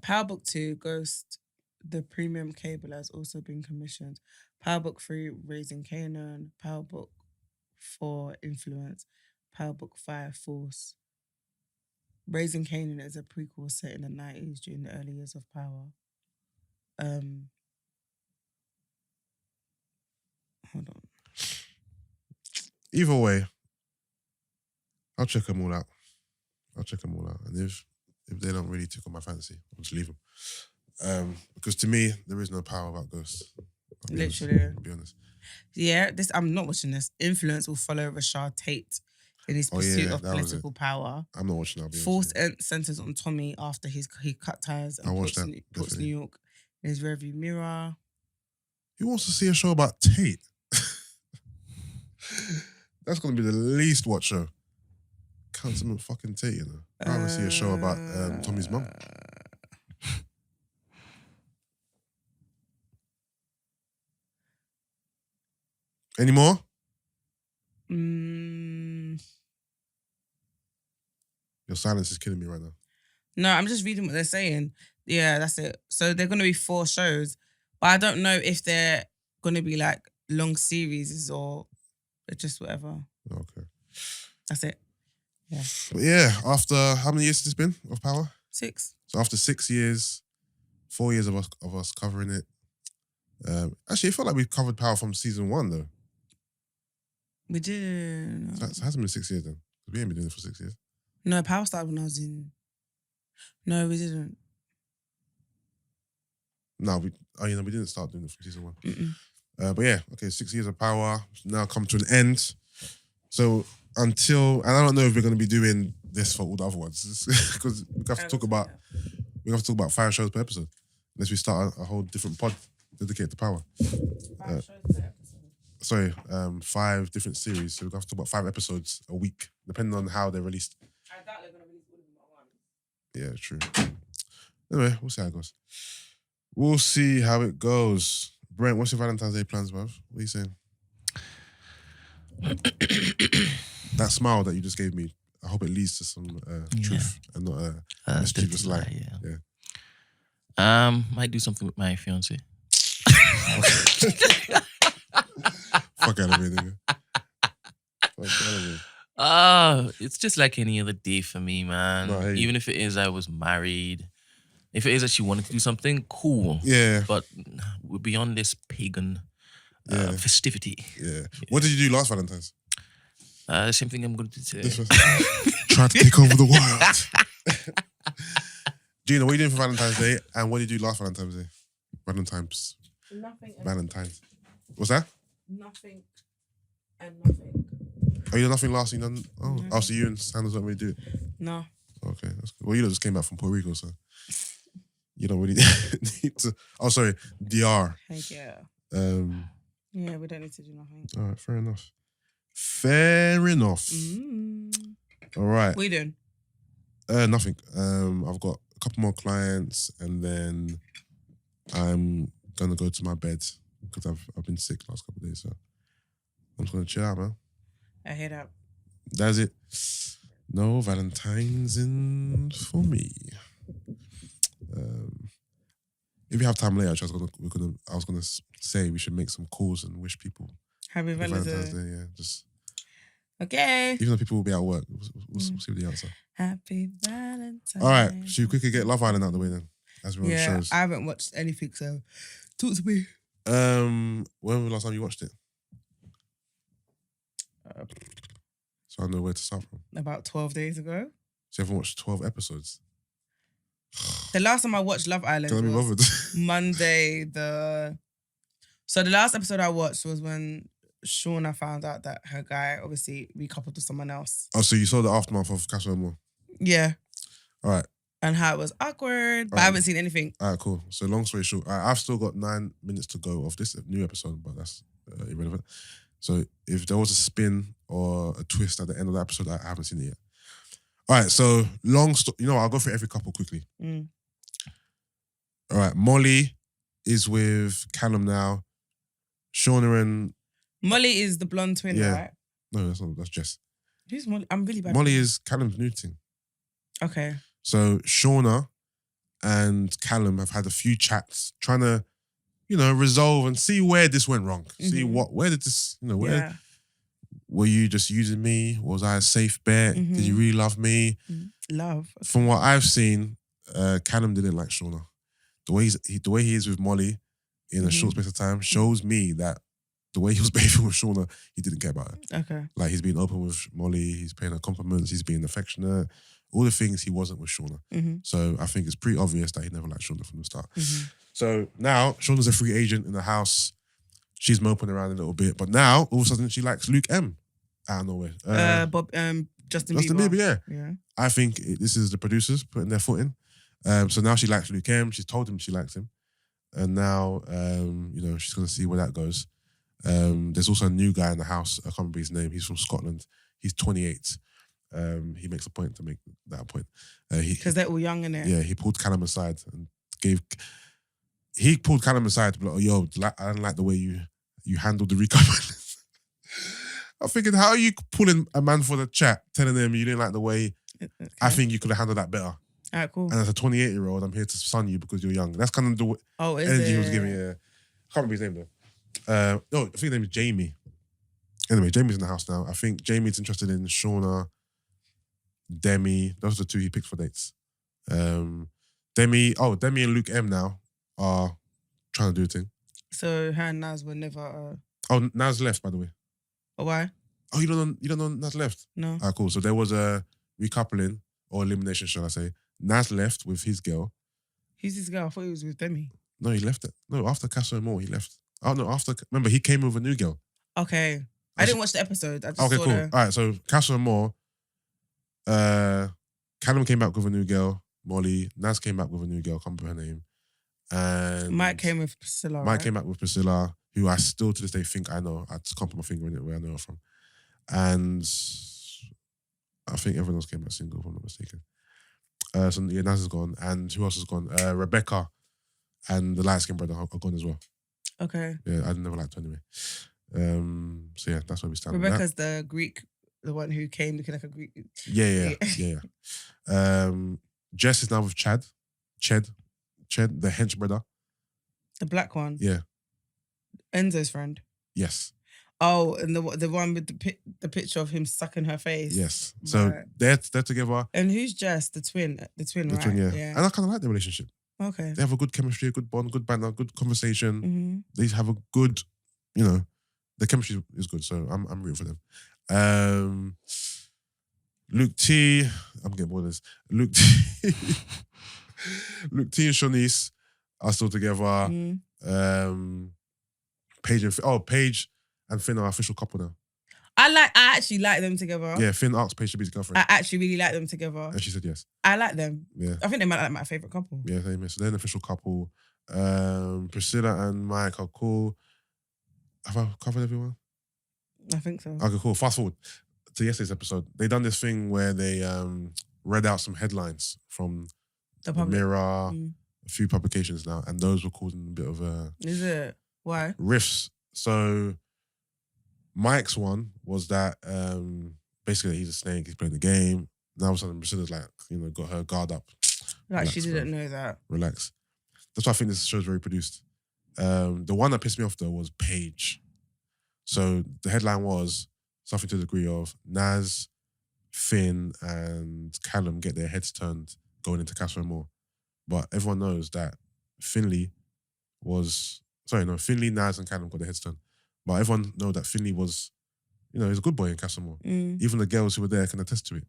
Power Book 2, Ghost, the premium cable has also been commissioned. Power Book 3, Raising Canaan. Power Book 4, Influence. Power Book 5, Force. Raising Canaan is a prequel set in the 90s during the early years of Power. Hold on. Either way, I'll check them all out. And if they don't really tickle my fancy, I'll just leave them. Because to me, there is no power about Ghosts. Literally. I'll be honest. Yeah, I'm not watching this. Influence will follow Rashad Tate in his pursuit of political power. I'm not watching that. Force centers on Tommy after he cut ties and puts New York in his rearview mirror. Who wants to see a show about Tate? That's going to be the least watched show. Councilman fucking Tate, you know. I want to see a show about Tommy's mum. Any more? Your silence is killing me right now. No, I'm just reading what they're saying. Yeah, that's it. So they're going to be 4 shows, but I don't know if they're going to be like long series or just whatever. Okay. That's it. Yeah. But yeah, after how many years has this been of Power? 6. So after 6 years, 4 years of us covering it. Actually, it felt like we covered Power from season 1 though. We did. So it hasn't been 6 years then. We ain't been doing it for 6 years. No, Power started when I was in. No, we didn't. No, we didn't start doing it from season 1. But yeah, okay, 6 years of Power now come to an end. So and I don't know if we're going to be doing this for all the other ones because we have to talk about 5 shows per episode unless we start a whole different pod dedicated to Power. 5 shows per episode. Sorry, 5 different series. So we have to talk about 5 episodes a week, depending on how they're released. I doubt they're going to release all of them at once. Yeah, true. Anyway, we'll see how it goes. We'll see how it goes. Brent, what's your Valentine's Day plans, bruv? What are you saying? That smile that you just gave me, I hope it leads to some truth and not a mischievous lie. Yeah. Might do something with my fiance. Fuck out of me, nigga. Fuck out of me. It's just like any other day for me, man. No, even if it is I was married. If it is that she wanted to do something, cool. Yeah. But we're beyond this pagan festivity. Yeah. What did you do last Valentine's? The same thing I'm going to do today. Try to take over the world. Gina, what are you doing for Valentine's Day? And what did you do last Valentine's Day? Valentine's. Nothing. Valentine's. What's that? Nothing and nothing. Oh, you done nothing last? You done? Oh, so you and Sanders don't really do it? No. Okay, that's good. Well, you just came back from Puerto Rico, so you don't really need to. Oh, sorry, DR. Heck yeah. Yeah, we don't need to do nothing. All right, fair enough. Fair enough. All right. What are you doing? Nothing. I've got a couple more clients, and then I'm gonna go to my bed because I've been sick last couple of days, so I'm just gonna chill out, man. I hear that. That's it. No Valentine's in for me. If you have time later, I was gonna say we should make some calls and wish people Happy Valentine's Day. Yeah, just okay. Even though people will be at work, we'll see the answer. Happy Valentine. All right, should we quickly get Love Island out of the way then? As we're on shows. I haven't watched anything, so talk to me. When was the last time you watched it? So I know where to start from. About 12 days ago. So you haven't watched 12 episodes? The last time I watched Love Island Can't be bothered. Monday. So the last episode I watched was when Shauna found out that her guy obviously recoupled with someone else. Oh, so you saw the aftermath of Castle Moore? Yeah. All right. And how it was awkward, but I haven't seen anything. All right, cool. So long story short, I've still got 9 minutes to go of this new episode, but that's irrelevant. So if there was a spin or a twist at the end of the episode, I haven't seen it yet. All right, so long story. You know what, I'll go through every couple quickly. All right, Molly is with Callum now. Shauna and... Molly is the blonde twin, right? No, that's not. That's Jess. Who's Molly? I'm really bad. Molly is Callum's new thing. Okay. So Shauna and Callum have had a few chats trying to, resolve and see where this went wrong. See where did this, were you just using me? Was I a safe bet? Did you really love me? Love. From what I've seen, Callum didn't like Shauna. The way he is with Molly in a short space of time shows me that the way he was behaving with Shauna, he didn't care about her. Okay. Like, he's being open with Molly, he's paying her compliments, he's being affectionate, all the things he wasn't with Shauna. So I think it's pretty obvious that he never liked Shauna from the start. So now, Shauna's a free agent in the house. She's moping around a little bit, but now, all of a sudden, she likes Luke M. Out of nowhere. Justin Bieber, yeah. I think this is the producers putting their foot in. So now she likes Luke M. She's told him she likes him. And now, she's going to see where that goes. There's also a new guy in the house. I can't remember his name. He's from Scotland. He's 28. He makes a point to make that point. Because they're all young, innit? Yeah, he pulled Callum aside and he pulled Callum aside to be like, oh, yo, I don't like the way you handled the recoupling. I'm thinking, how are you pulling a man for the chat, telling him you didn't like the way, I think you could have handled that better. All right, cool. And as a 28-year-old, I'm here to sun you because you're young. That's kind of the energy he was giving. Yeah. I can't remember his name though. I think his name is Jamie. Anyway, Jamie's in the house now. I think Jamie's interested in Shauna, Demi. Those are the two he picked for dates. Demi and Luke M now are trying to do a thing. So her and Naz were never... Naz left, by the way. Oh, why? Oh, you don't know Naz left? No. Ah, cool. So there was a recoupling or elimination, shall I say. Naz left with his girl. Who's this girl? I thought he was with Demi. No, he left it. No, after Casa and More, he left. Oh, no, remember, he came with a new girl. Okay. I didn't watch the episode. I just okay, saw cool. All right, so Casa and More, Callum came back with a new girl, Molly. Naz came back with a new girl, can't remember her name. And Mike came with Priscilla. Mike came back with Priscilla, who I still to this day think I know. I just can't put my finger in it where I know her from. And I think everyone else came back single, if I'm not mistaken. So yeah, Naz is gone. And who else is gone? Rebecca and the light-skinned brother are gone as well. Okay. Yeah, I never liked her anyway. So yeah, that's where we stand. Rebecca's the Greek, the one who came looking like a Greek. Yeah. Jess is now with Ched, the hench brother. The black one? Yeah. Enzo's friend? Yes. Oh, and the one with the picture of him sucking her face? Yes. So right. they're together. And who's Jess? The twin, right? The twin, yeah. And I kind of like their relationship. Okay. They have a good chemistry, a good bond, good banter, good conversation. They have a good, the chemistry is good. So I'm rooting for them. Luke T, I'm getting bored of this. Luke T and Shanice are still together. Paige and Finn are official couple now. I actually like them together. Yeah, Finn asked Paige to be his girlfriend. I actually really like them together. And she said yes. I like them. Yeah. I think they might like my favourite couple. Yeah, same. So they're an official couple. Priscilla and Mike are cool. Have I covered everyone? I think so. Okay, cool. Fast forward to yesterday's episode. They done this thing where they read out some headlines from the Mirror, a few publications now, and those were causing a bit of a... Is it? Why? Riffs. So Mike's one was that basically he's a snake, he's playing the game. Now all of a sudden Priscilla's like, got her guard up. Like Relax, she didn't know that. Relax. That's why I think this show's very produced. The one that pissed me off though was Paige. So the headline was something to the degree of Naz, Finn, and Callum get their heads turned going into Casa and More. But everyone knows that Finley, Naz, and Callum got their heads turned. But everyone knows that Finley was, he's a good boy in Casa and More. Even the girls who were there can attest to it.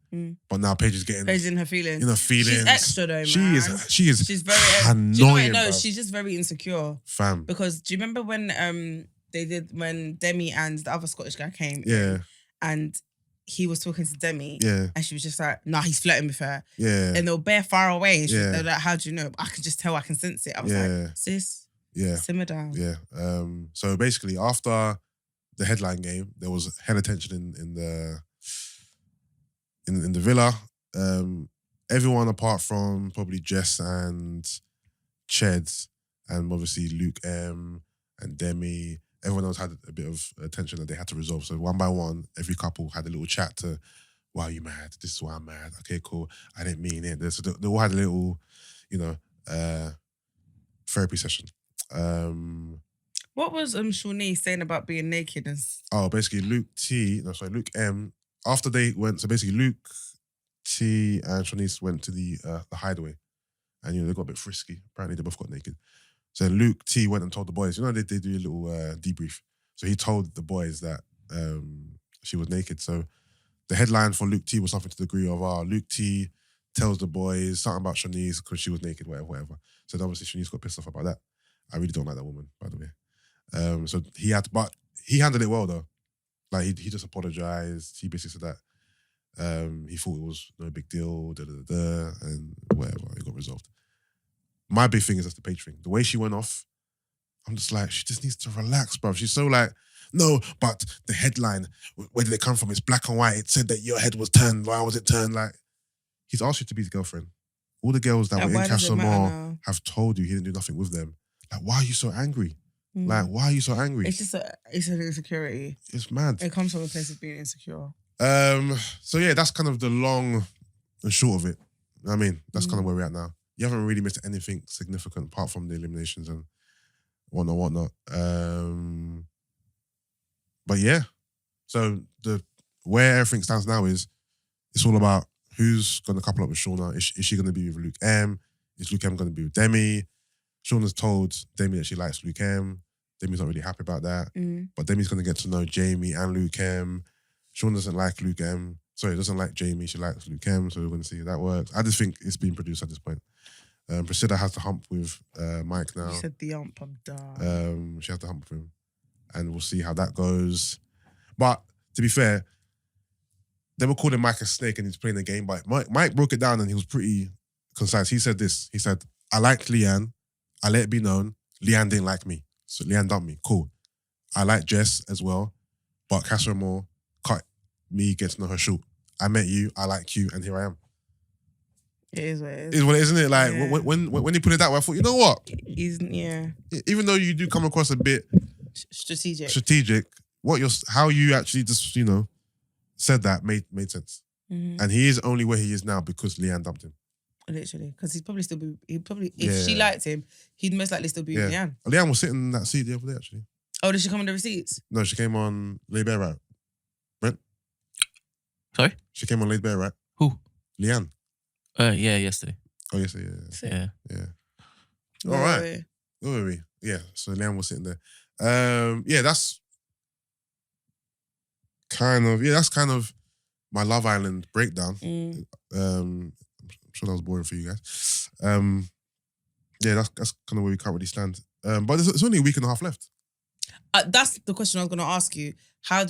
But now Paige is getting... Paige in her feelings. She's extra though, man. She's very annoying, do you know what I know? bro. She's just very insecure. Fam. Because do you remember when when Demi and the other Scottish guy came? Yeah. And he was talking to Demi. Yeah. And she was just like, nah, he's flirting with her. Yeah. And they were bare far away. And Yeah. they were like, how do you know? I can just tell, I can sense it. I was like, sis, simmer down. Yeah. So basically, after the headline game, there was hella tension in the villa. Everyone apart from probably Jess and Ched, and obviously Luke M and Demi, everyone else had a bit of tension that they had to resolve. So one by one, every couple had a little chat to, why are you mad? This is why I'm mad. Okay, cool. I didn't mean it. So they all had a little, therapy session. What was Shawnee saying about being naked? Basically Luke M, after they went, so basically Luke T and Shanice went to the hideaway, and they got a bit frisky. Apparently they both got naked. So Luke T went and told the boys, they do a little debrief. So he told the boys that she was naked. So the headline for Luke T was something to the degree of, Luke T tells the boys something about Shanice because she was naked, whatever. So obviously Shanice got pissed off about that. I really don't like that woman, by the way. So he handled it well though. Like he just apologized. He basically said that he thought it was no big deal, and whatever. It got resolved. My big thing is just the page thing. The way she went off, I'm just like, she just needs to relax, bruv. She's so like, no, but the headline, where did it come from? It's black and white. It said that your head was turned. Why was it turned? Like, he's asked you to be his girlfriend. All the girls that were in Castle Mall have told you he didn't do nothing with them. Like, why are you so angry? Like, why are you so angry? It's just it's an insecurity. It's mad. It comes from a place of being insecure. So yeah, that's kind of the long and short of it. I mean, that's kind of where we're at now. You haven't really missed anything significant apart from the eliminations and whatnot. But yeah, so where everything stands now is it's all about who's going to couple up with Shauna. Is she going to be with Luke M? Is Luke M going to be with Demi? Shauna's told Demi that she likes Luke M. Demi's not really happy about that. But Demi's going to get to know Jamie and Luke M. Shauna doesn't like Luke M. Sorry, doesn't like Jamie. She likes Luke M. So we're going to see if that works. I just think it's being produced at this point. Priscilla has to hump with Mike now. You said the hump, I'm done. She has to hump with him. And we'll see how that goes. But to be fair, they were calling Mike a snake and he's playing the game. But Mike broke it down and he was pretty concise. He said this. He said, I liked Leanne. I let it be known. Leanne didn't like me. So Leanne dumped me. Cool. I like Jess as well. But Casa Moore cut me, get to know her short. I met you. I like you. And here I am. It is what it is. It is what it is, isn't it? Like, when he put it that way, I thought, you know what? Even though you do come across a bit strategic, how you actually just, said that made sense. And he is only where he is now because Leanne dumped him. Literally. Because if she liked him, he'd most likely still be with Leanne. Leanne was sitting in that seat the other day, actually. Oh, did she come on the receipts? No, she came on Laid Bare Right. Brent? Sorry? She came on Laid Bare Right. Who? Leanne. Yeah, yesterday. Oh, yesterday, Yeah. All right. Where were we? Yeah, so Leanne was sitting there. That's kind of my Love Island breakdown. I'm sure that was boring for you guys. That's kind of where we currently stand. But there's only a week and a half left. That's the question I was going to ask you. How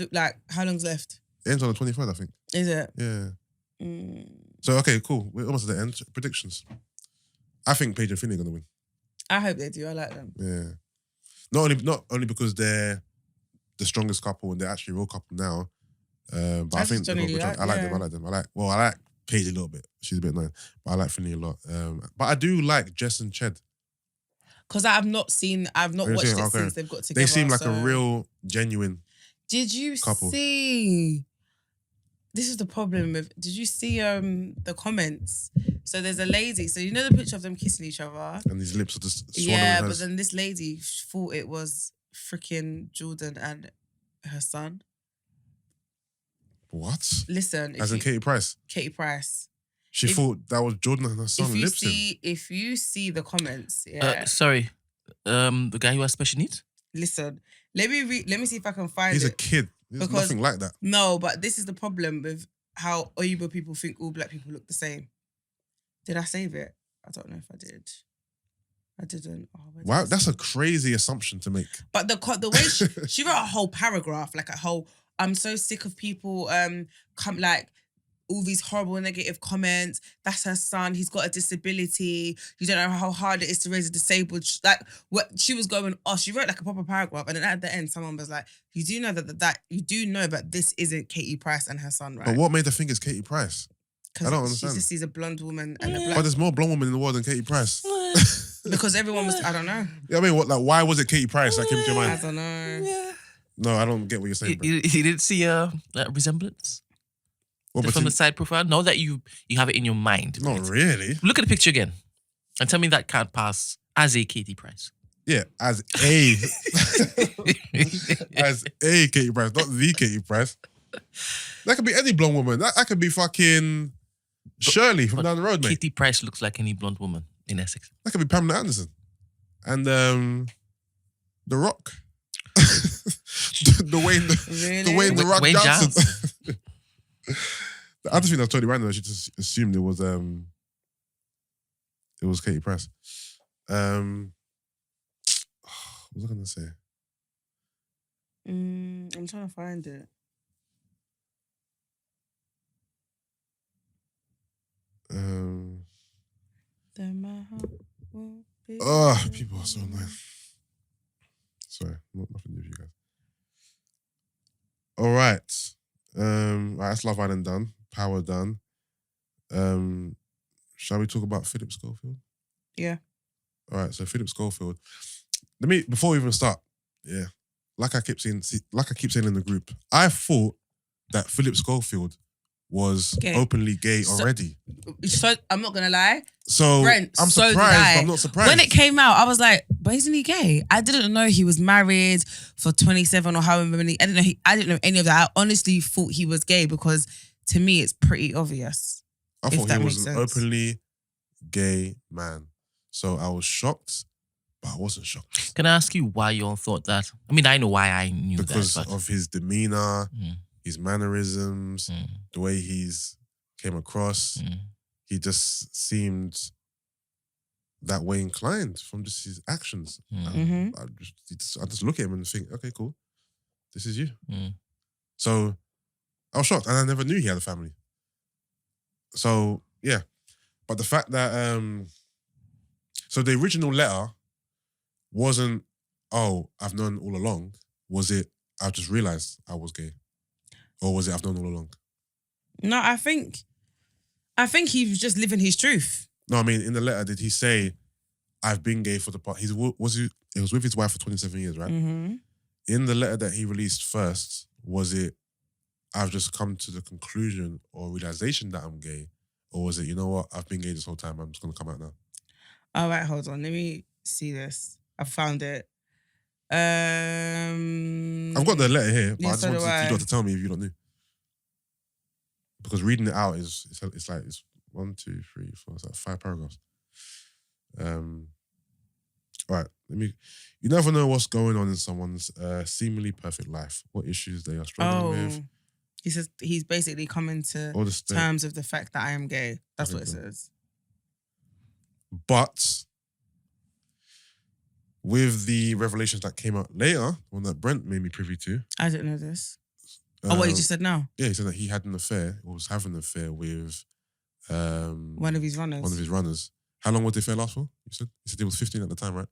long's left? It ends on the 23rd, I think. Is it? Yeah. So, okay, cool. We're almost at the end. Predictions. I think Paige and Finley are going to win. I hope they do. I like them. Yeah. Not only because they're the strongest couple and they're actually a real couple now, but I think I like them. I like Paige a little bit. She's a bit annoying. But I like Finley a lot. But I do like Jess and Ched. Because I've not watched it since they've got together. They seem like a real, genuine Did you couple. See? This is the problem with... Did you see the comments? So there's a lady. So you know the picture of them kissing each other? And these lips are just swollen. Yeah, but then this lady thought it was freaking Jordan and her son. What? Listen. As in Katie Price? Katie Price. She thought that was Jordan and her son lipsing. If you see the comments, sorry, the guy who has special needs? Listen, let me see if I can find He's it. a kid. There's nothing like that. No, but this is the problem with how Oyibo people think all black people look the same. Did I save it? I don't know if I did. I didn't. Wow, that's a crazy assumption to make. But the way she wrote a whole paragraph, like a whole I'm so sick of people come like all these horrible negative comments. That's her son. He's got a disability. You don't know how hard it is to raise a disabled. Like what she was going off. She wrote like a proper paragraph, and then at the end, someone was like, "You do know that you do know that this isn't Katie Price and her son, right?" But what made her think it's Katie Price? I don't understand. She just sees a blonde woman and a But black. there's more blonde women in the world than Katie Price. Because everyone was. I don't know. Yeah, I mean, what? Like, why was it Katie Price that came to your I mind? don't know. No, I don't get what you're saying. You didn't see a resemblance from the side profile? Now that you have it in your mind. Not right? really. Look at the picture again and tell me that can't pass as a Katie Price. Yeah, as a Katie Price, not the Katie Price. That could be any blonde woman. That could be fucking Shirley from down the road, mate. Katie Price looks like any blonde woman in Essex. That could be Pamela Anderson. And The Rock. Dwayne The Rock Wayne Johnson. I just think that's totally random. I should just assumed it was Katie Price. What was I gonna say? I'm trying to find it. People are so annoying. Sorry, nothing to do with you guys. All right. That's Love Island done. Power done. Shall we talk about Phillip Schofield? Yeah. All right, so Phillip Schofield. Before we even start, yeah, like I keep saying in the group, I thought that Phillip Schofield was Gay. openly gay already. So I'm not gonna lie. So Brent, I'm so surprised, did I. but I'm not surprised. When it came out, I was like, but isn't he gay? I didn't know he was married for 27 or however many. I didn't know any of that. I honestly thought he was gay because to me it's pretty obvious. I if thought that he makes was an sense. openly gay man. So I was shocked, but I wasn't shocked. Can I ask you why you all thought that? I mean, I know why I knew Because that. of his demeanor, his mannerisms, the way he's came across. He just seemed that way inclined from just his actions. I just look at him and think, okay, cool. This is you. So I was shocked, and I never knew he had a family. So yeah, but the fact that so the original letter wasn't, oh, I've known all along. Was it, I just realized I was gay, or was it I've known all along? No, I think he was just living his truth. No, I mean in the letter, did he say, I've been gay for the past? It was with his wife for 27 years, right? Mm-hmm. In the letter that he released first, was it, I've just come to the conclusion or realization that I'm gay? Or was it, you know what, I've been gay this whole time, I'm just going to come out now? All right, hold on. Let me see this. I found it. I've got the letter here, but Yeah, I just so do wanted I. you to tell me if you don't know. Because reading it out it's like, it's 1, 2, 3, 4, it's like 5 paragraphs. All right, you never know what's going on in someone's seemingly perfect life, what issues they are struggling with. He says he's basically coming to All the state. terms of the fact that I am gay. That's Okay, what it cool. says. But with the revelations that came out later, one that Brent made me privy to. I didn't know this. What you just said now? Yeah, he said that he had an affair, or was having an affair with One of his runners. one of his runners. How long would the affair last for? You said he was 15 at the time, right?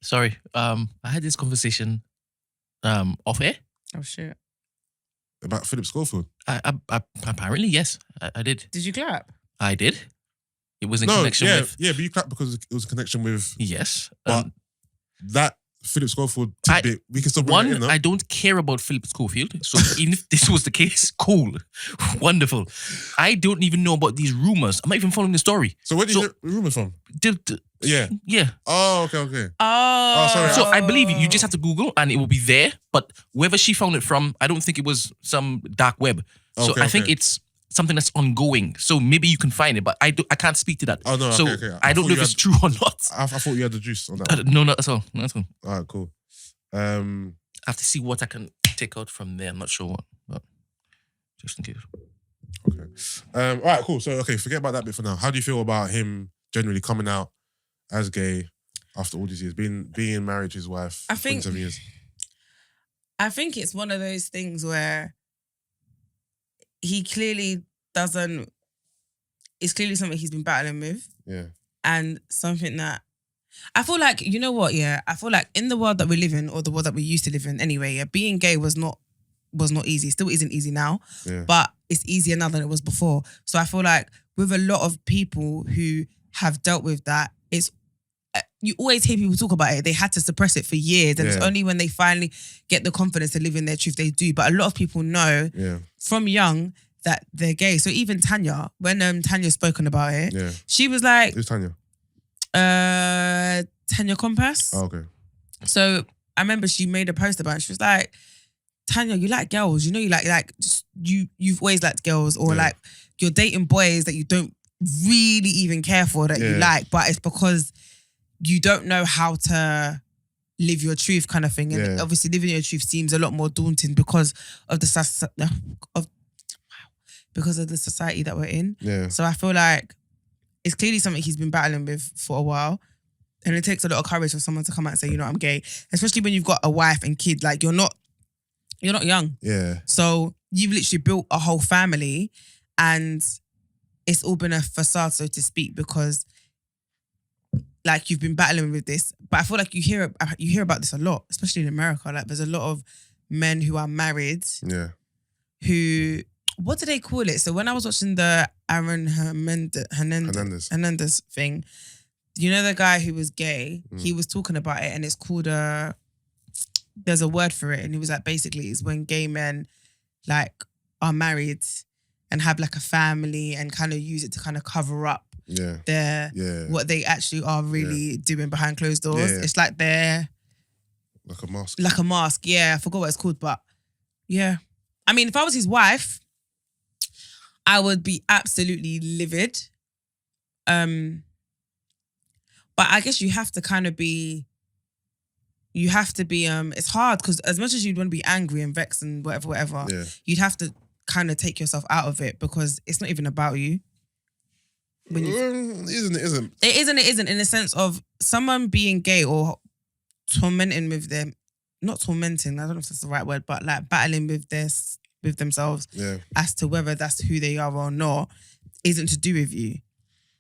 Sorry, I had this conversation off air. Oh shit. About Phillip Schofield. I apparently, yes, I did. Did you clap? I did. It was in connection with... but you clapped because it was a connection with Yes. But that Phillip Schofield tidbit, we can still bring it in, no? I don't care about Phillip Schofield. So even if this was the case, cool. Wonderful. I don't even know about these rumors. I'm not even following the story. So where did you get rumors from? Yeah. Yeah. Oh, okay. Oh, sorry. So I believe you just have to Google and it will be there. But wherever she found it from, I don't think it was some dark web. So Okay, I think okay. it's something that's ongoing. So maybe you can find it, but I can't speak to that. Oh, no, so okay. I don't thought know you if it's had- true or not. I thought you had the juice on that. No, not at all. Not at all. All right, cool. I have to see what I can take out from there. I'm not sure what, but just in case. Okay. All right, cool. So, okay, forget about that bit for now. How do you feel about him generally coming out as gay after all these years, being married to his wife I for think- 27 years? I think it's one of those things where he clearly doesn't. It's clearly something he's been battling with. Yeah. And something that I feel like, you know what, yeah? I feel like in the world that we live in, or the world that we used to live in anyway, yeah, being gay was not easy. Still isn't easy now. Yeah. But it's easier now than it was before. So I feel like with a lot of people who have dealt with that, it's you always hear people talk about it. They had to suppress it for years. And it's only when they finally get the confidence to live in their truth they do. But a lot of people know from young that they're gay. So even Tanya, when Tanya's spoken about it, she was like... Who's Tanya? Tanya Compass. Oh, okay. So I remember she made a post about it. She was like, Tanya, you like girls. You know, you like just, you've always liked girls, or like you're dating boys that you don't really even care for that you like, but it's because you don't know how to live your truth kind of thing. And obviously living your truth seems a lot more daunting because of the society that we're in. Yeah. So I feel like it's clearly something he's been battling with for a while. And it takes a lot of courage for someone to come out and say, you know, I'm gay. Especially when you've got a wife and kid. Like, you're not young. Yeah. So you've literally built a whole family, and it's all been a facade, so to speak, because like you've been battling with this. But I feel like you hear about this a lot, especially in America. Like there's a lot of men who are married. Yeah. Who... What do they call it? So when I was watching the Aaron Hernandez thing, you know the guy who was gay? He was talking about it, and it's called there's a word for it, and he was like, basically it's when gay men like are married and have like a family and kind of use it to kind of cover up what they actually are really doing behind closed doors. Yeah. It's like they're like a mask. Like a mask, yeah. I forgot what it's called, but yeah. I mean, if I was his wife, I would be absolutely livid. But I guess you have to kind of be... it's hard because as much as you'd want to be angry and vexed and whatever, you'd have to kind of take yourself out of it because it's not even about you. It isn't. It isn't in the sense of someone being gay or tormenting with them, not tormenting, I don't know if that's the right word, but like battling with themselves as to whether that's who they are or not, isn't to do with you,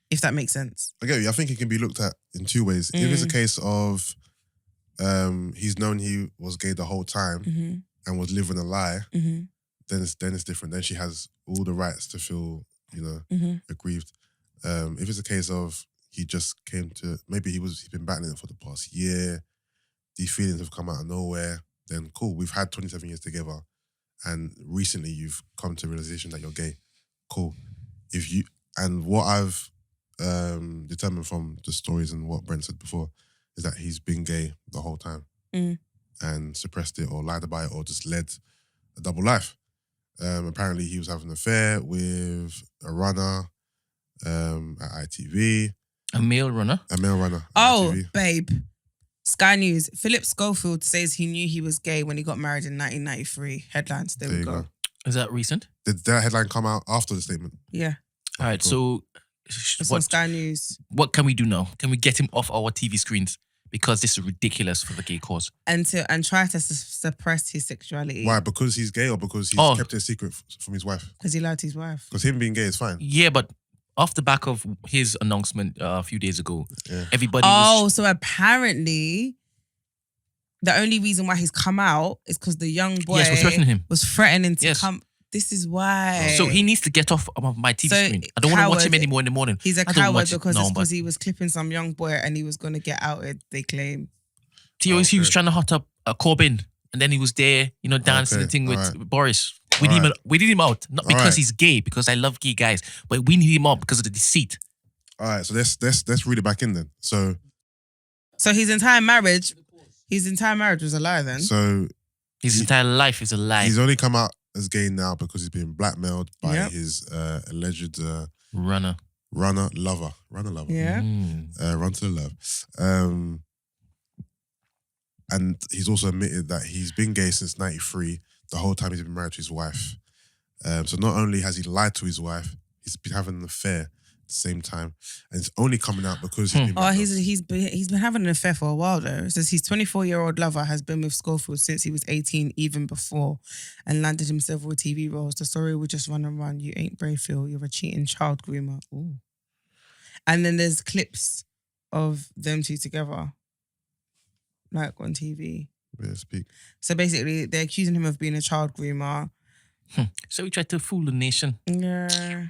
if that makes sense. I get you. I think it can be looked at in two ways. If it's a case of he's known he was gay the whole time and was living a lie, then it's different. Then she has all the rights to feel, aggrieved. If it's a case of he just came to, maybe he's been battling it for the past year, these feelings have come out of nowhere, then cool. We've had 27 years together, and recently you've come to a realization that you're gay. Cool. And what I've determined from the stories and what Brent said before is that he's been gay the whole time and suppressed it or lied about it or just led a double life. Apparently he was having an affair with a runner at ITV. A male runner? A male runner. Oh, ITV. Babe. Sky News. Phillip Schofield says he knew he was gay when he got married in 1993. Headlines. There we go. Is that recent? Did that headline come out after the statement? Yeah. All right, cool. It's on Sky News. What can we do now? Can we get him off our TV screens? Because this is ridiculous for the gay cause. And try to suppress his sexuality. Why? Because he's gay or because he's kept it a secret from his wife? Because he lied to his wife. Because him being gay is fine. Yeah, but off the back of his announcement a few days ago, everybody so apparently the only reason why he's come out is because the young boy was threatening to come. This is why. So he needs to get off of my TV screen. I don't want to watch him anymore in the morning. He's a coward because he was clipping some young boy and he was going to get outed, they claim. He was trying to hot up Corbyn, and then he was there, dancing the thing with Boris. We need him out. Not because he's gay, because I love gay guys, but we need him out because of the deceit. All right, so let's read it back in then. So his entire marriage was a lie then? So his entire life is a lie. He's only come out as gay now because he's been blackmailed by his alleged runner lover. Yeah. Run to the love. And he's also admitted that he's been gay since 93, the whole time he's been married to his wife. So not only has he lied to his wife, he's been having an affair. same time, and it's only coming out because he's been. Oh, he's been having an affair for a while though. It says his 24-year-old lover has been with Schofield since he was 18, even before, and landed him several TV roles. The story would just run and run. You ain't brave, Phil. You're a cheating child groomer. Ooh. And then there's clips of them two together, like on TV. Yeah, speak. So basically, they're accusing him of being a child groomer. So he tried to fool the nation. Yeah.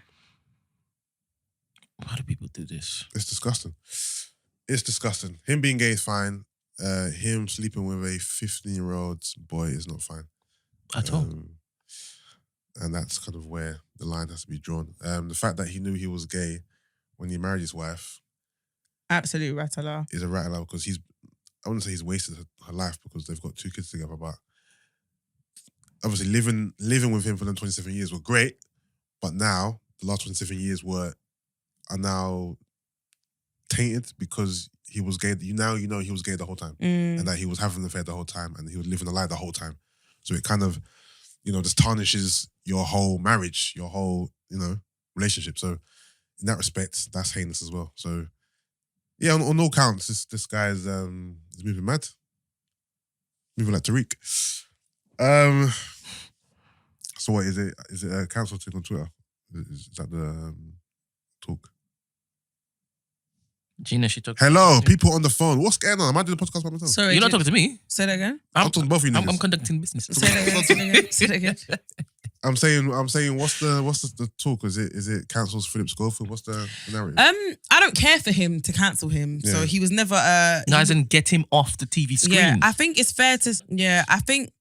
How do people do this? It's disgusting. It's disgusting. Him being gay is fine. Him sleeping with a 15-year-old boy is not fine. At all. And that's kind of where the line has to be drawn. The fact that he knew he was gay when he married his wife. Absolute rattler. Is a rattler because I wouldn't say he's wasted her life because they've got 2 kids together, but obviously living with him for them 27 years were great, but now the last 27 years are now tainted because he was gay. You know he was gay the whole time and that he was having an affair the whole time and he was living a lie the whole time. So it kind of, just tarnishes your whole marriage, your whole, relationship. So in that respect, that's heinous as well. So yeah, on all counts, this guy is moving mad. Moving like Tariq. So what is it? Is it a council thing on Twitter? Is that the talk? Gina, she talked. Hello, people on the phone. What's going on? Am I doing the podcast by myself? Sorry, You're not talking to me. Say that again. I'm talking to both of you. I'm conducting business. Say that again. Say that again. Say that again. I'm saying, what's the talk? Is it council's Phillip Schofield? What's the narrative? I don't care for him to cancel him. Yeah. So he was never. No, as in get him off the TV screen. Yeah, I think it's fair to. Yeah, I think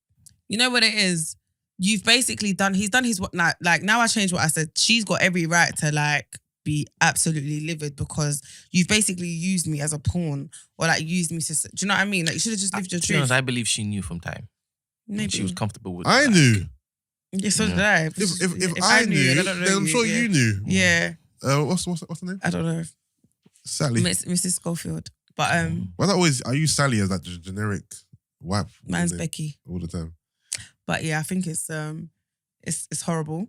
you know what it is. You've basically done. He's done his what? Like now, I changed what I said. She's got every right to be absolutely livid because you've basically used me as a pawn or used me to. Do you know what I mean? You should have just lived your To be honest, truth. I believe she knew from time. Maybe She was comfortable with. I knew. Yeah, so did I. If I knew, I don't know then I'm sure you knew. Yeah, What's the name? I don't know. Sally. Mrs. Schofield. But Why not always? I use Sally as that generic wipe. mine's Becky. All the time. But yeah, I think it's horrible.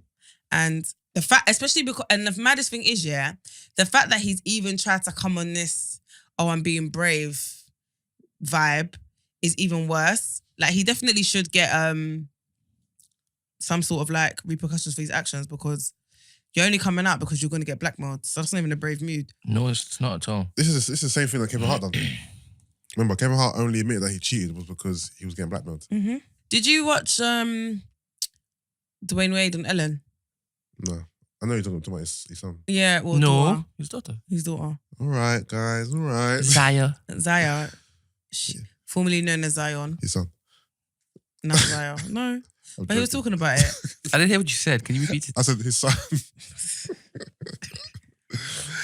And the fact, especially because, and the maddest thing is, the fact that he's even tried to come on this, I'm being brave vibe is even worse. He definitely should get some sort of repercussions for his actions because you're only coming out because you're going to get blackmailed. So that's not even a brave mood. No, it's not at all. This is the same thing that Kevin Hart done. Remember, Kevin Hart only admitted that he cheated was because he was getting blackmailed. Mm-hmm. Did you watch Dwayne Wade on Ellen? No. I know you're talking about his son. Yeah, well, No, daughter. his daughter. His daughter. All right, guys. All right. Zaya. Zaya. Formerly known as Zion. His son. Not Zaya. No. I'm But he was joking. talking about it. I didn't hear what you said. Can you repeat it? I said his son.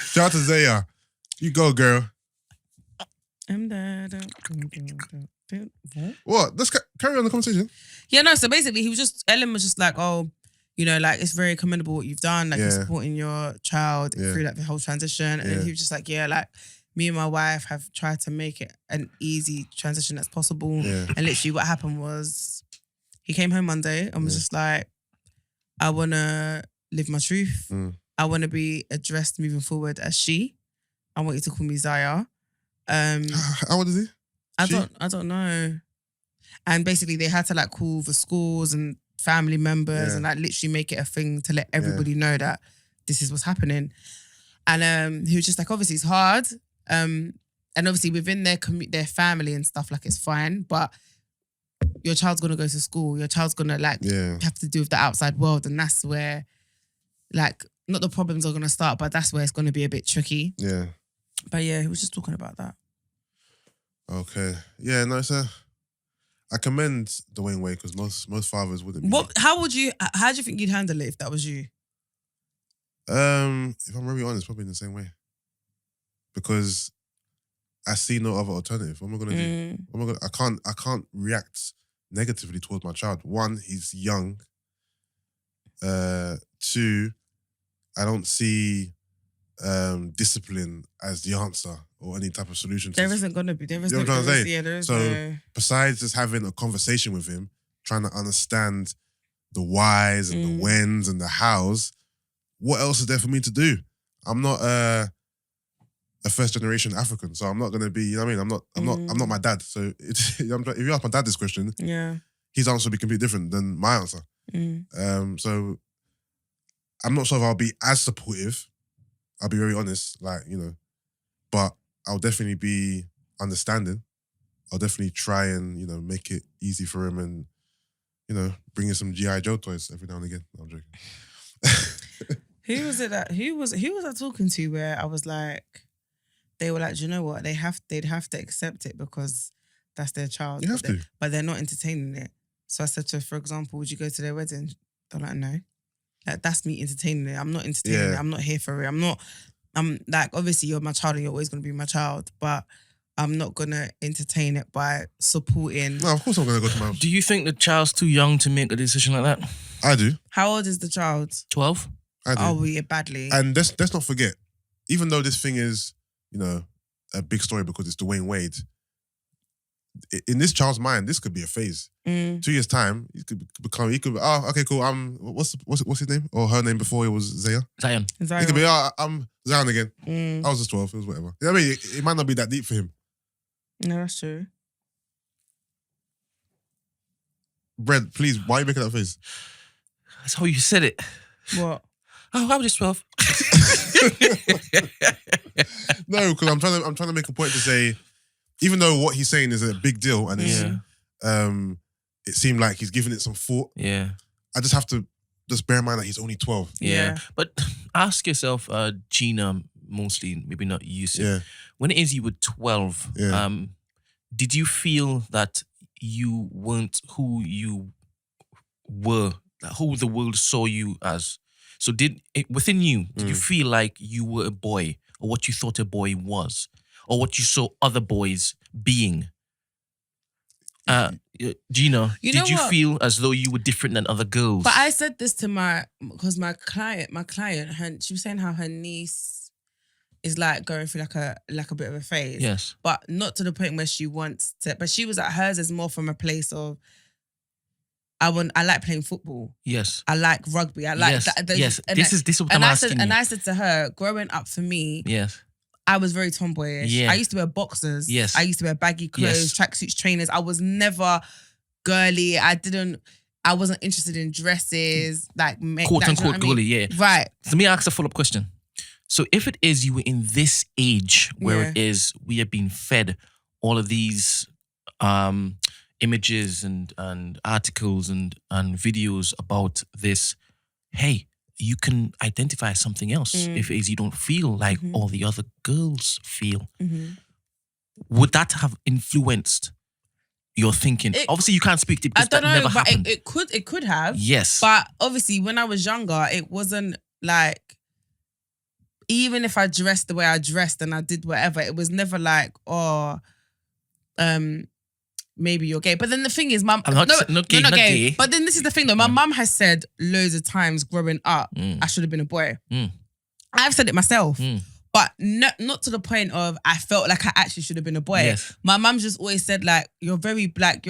Shout out to Zaya. You go, girl. What? Let's carry on the conversation. Yeah, no, so basically Ellen was just it's very commendable what you've done, you're supporting your child through the whole transition. And then he was just me and my wife have tried to make it an easy transition as possible. Yeah. And literally what happened was he came home Monday and was just I want to live my truth. I want to be addressed moving forward as she. I want you to call me Zaya. How old is he? I don't know. And basically they had to call the schools and family members and literally make it a thing to let everybody know that this is what's happening. And he was just obviously it's hard. And obviously within their family and stuff, it's fine. But your child's gonna go to school. Your child's gonna have to do with the outside world, and that's where not the problems are gonna start, but that's where it's gonna be a bit tricky. Yeah. But yeah, he was just talking about that. Okay. Yeah, no, I commend Dwayne Wade because most fathers wouldn't be. How do you think you'd handle it if that was you? If I'm really honest, probably in the same way. Because I see no other alternative. What am I gonna do? What am I can't react negatively towards my child. One, he's young. Two, I don't see discipline as the answer or any type of solution. There isn't gonna be. There is You know no. what I'm trying to say? Yeah, there is So no. besides just having a conversation with him, trying to understand the whys and the whens and the hows, what else is there for me to do? I'm not a first generation African, so I'm not gonna be. You know what I mean? I'm not my dad. So if you ask my dad this question, his answer will be completely different than my answer. So I'm not sure if I'll be as supportive. I'll be very honest, like, you know, but I'll definitely be understanding. I'll definitely try and, you know, make it easy for him and, you know, bring in some G.I. Joe toys every now and again. No, I'm joking. Who was I talking to where I was like, they were like, do you know what? They'd have to accept it because that's their child. You have to. But they're not entertaining it. So I said to her, for example, would you go to their wedding? They're like, no. Like, that's me entertaining it. I'm not entertaining it. I'm not here for it. I'm like, obviously you're my child and you're always going to be my child, but I'm not going to entertain it by supporting. No, of course I'm going to go to my house. Do you think the child's too young to make a decision like that? I do. How old is the child? 12? I do. Oh, yeah, badly. And let's not forget, even though this thing is, you know, a big story because it's Dwayne Wade, in this child's mind, this could be a phase. 2 years' time, he could oh, okay, cool. What's his name? Or her name before it was Zaya? Zion. He could be, I'm Zion again. I was just 12, it was whatever. You know what I mean? It might not be that deep for him. No, that's true. Brent, please, why are you making that face? That's how you said it. What? Oh, I was just 12. No, because I'm trying to make a point to say, even though what he's saying is a big deal and it seemed like he's giving it some thought. Yeah. I just have to just bear in mind that he's only 12. Yeah. But ask yourself, Gina, mostly, maybe not Yusuff. Yeah. When it is you were 12, did you feel that you weren't who you were, who the world saw you as? So within you, did you feel like you were a boy, or what you thought a boy was, or what you saw other boys being? Gina, did you feel as though you were different than other girls? But I said this to my client, she was saying how her niece is like going through like a bit of a phase. Yes. But not to the point where she wants to, but she was at hers is more from a place of, I like playing football. Yes. I like rugby. I like that. Yes. This is what I'm asking you. And I said to her, growing up for me, yes, I was very tomboyish. Yeah. I used to wear boxers. Yes. I used to wear baggy clothes, tracksuits, trainers. I was never girly. I wasn't interested in dresses, like quote unquote girly. Yeah. Right. Let me ask a follow-up question. So if it is you were in this age where it is we are being fed all of these images and articles and videos about this, hey, you can identify something else if it is you don't feel like all the other girls feel. Would that have influenced your thinking? Obviously, you can't speak to it because that never happened. It could have. Yes. But obviously, when I was younger, it wasn't like, even if I dressed the way I dressed and I did whatever, it was never like, maybe you're gay. But then the thing is, not gay. But then this is the thing though. My mum has said loads of times growing up, I should have been a boy. I've said it myself. But not to the point of I felt like I actually should have been a boy. Yes. My mum just always said like, you're very black.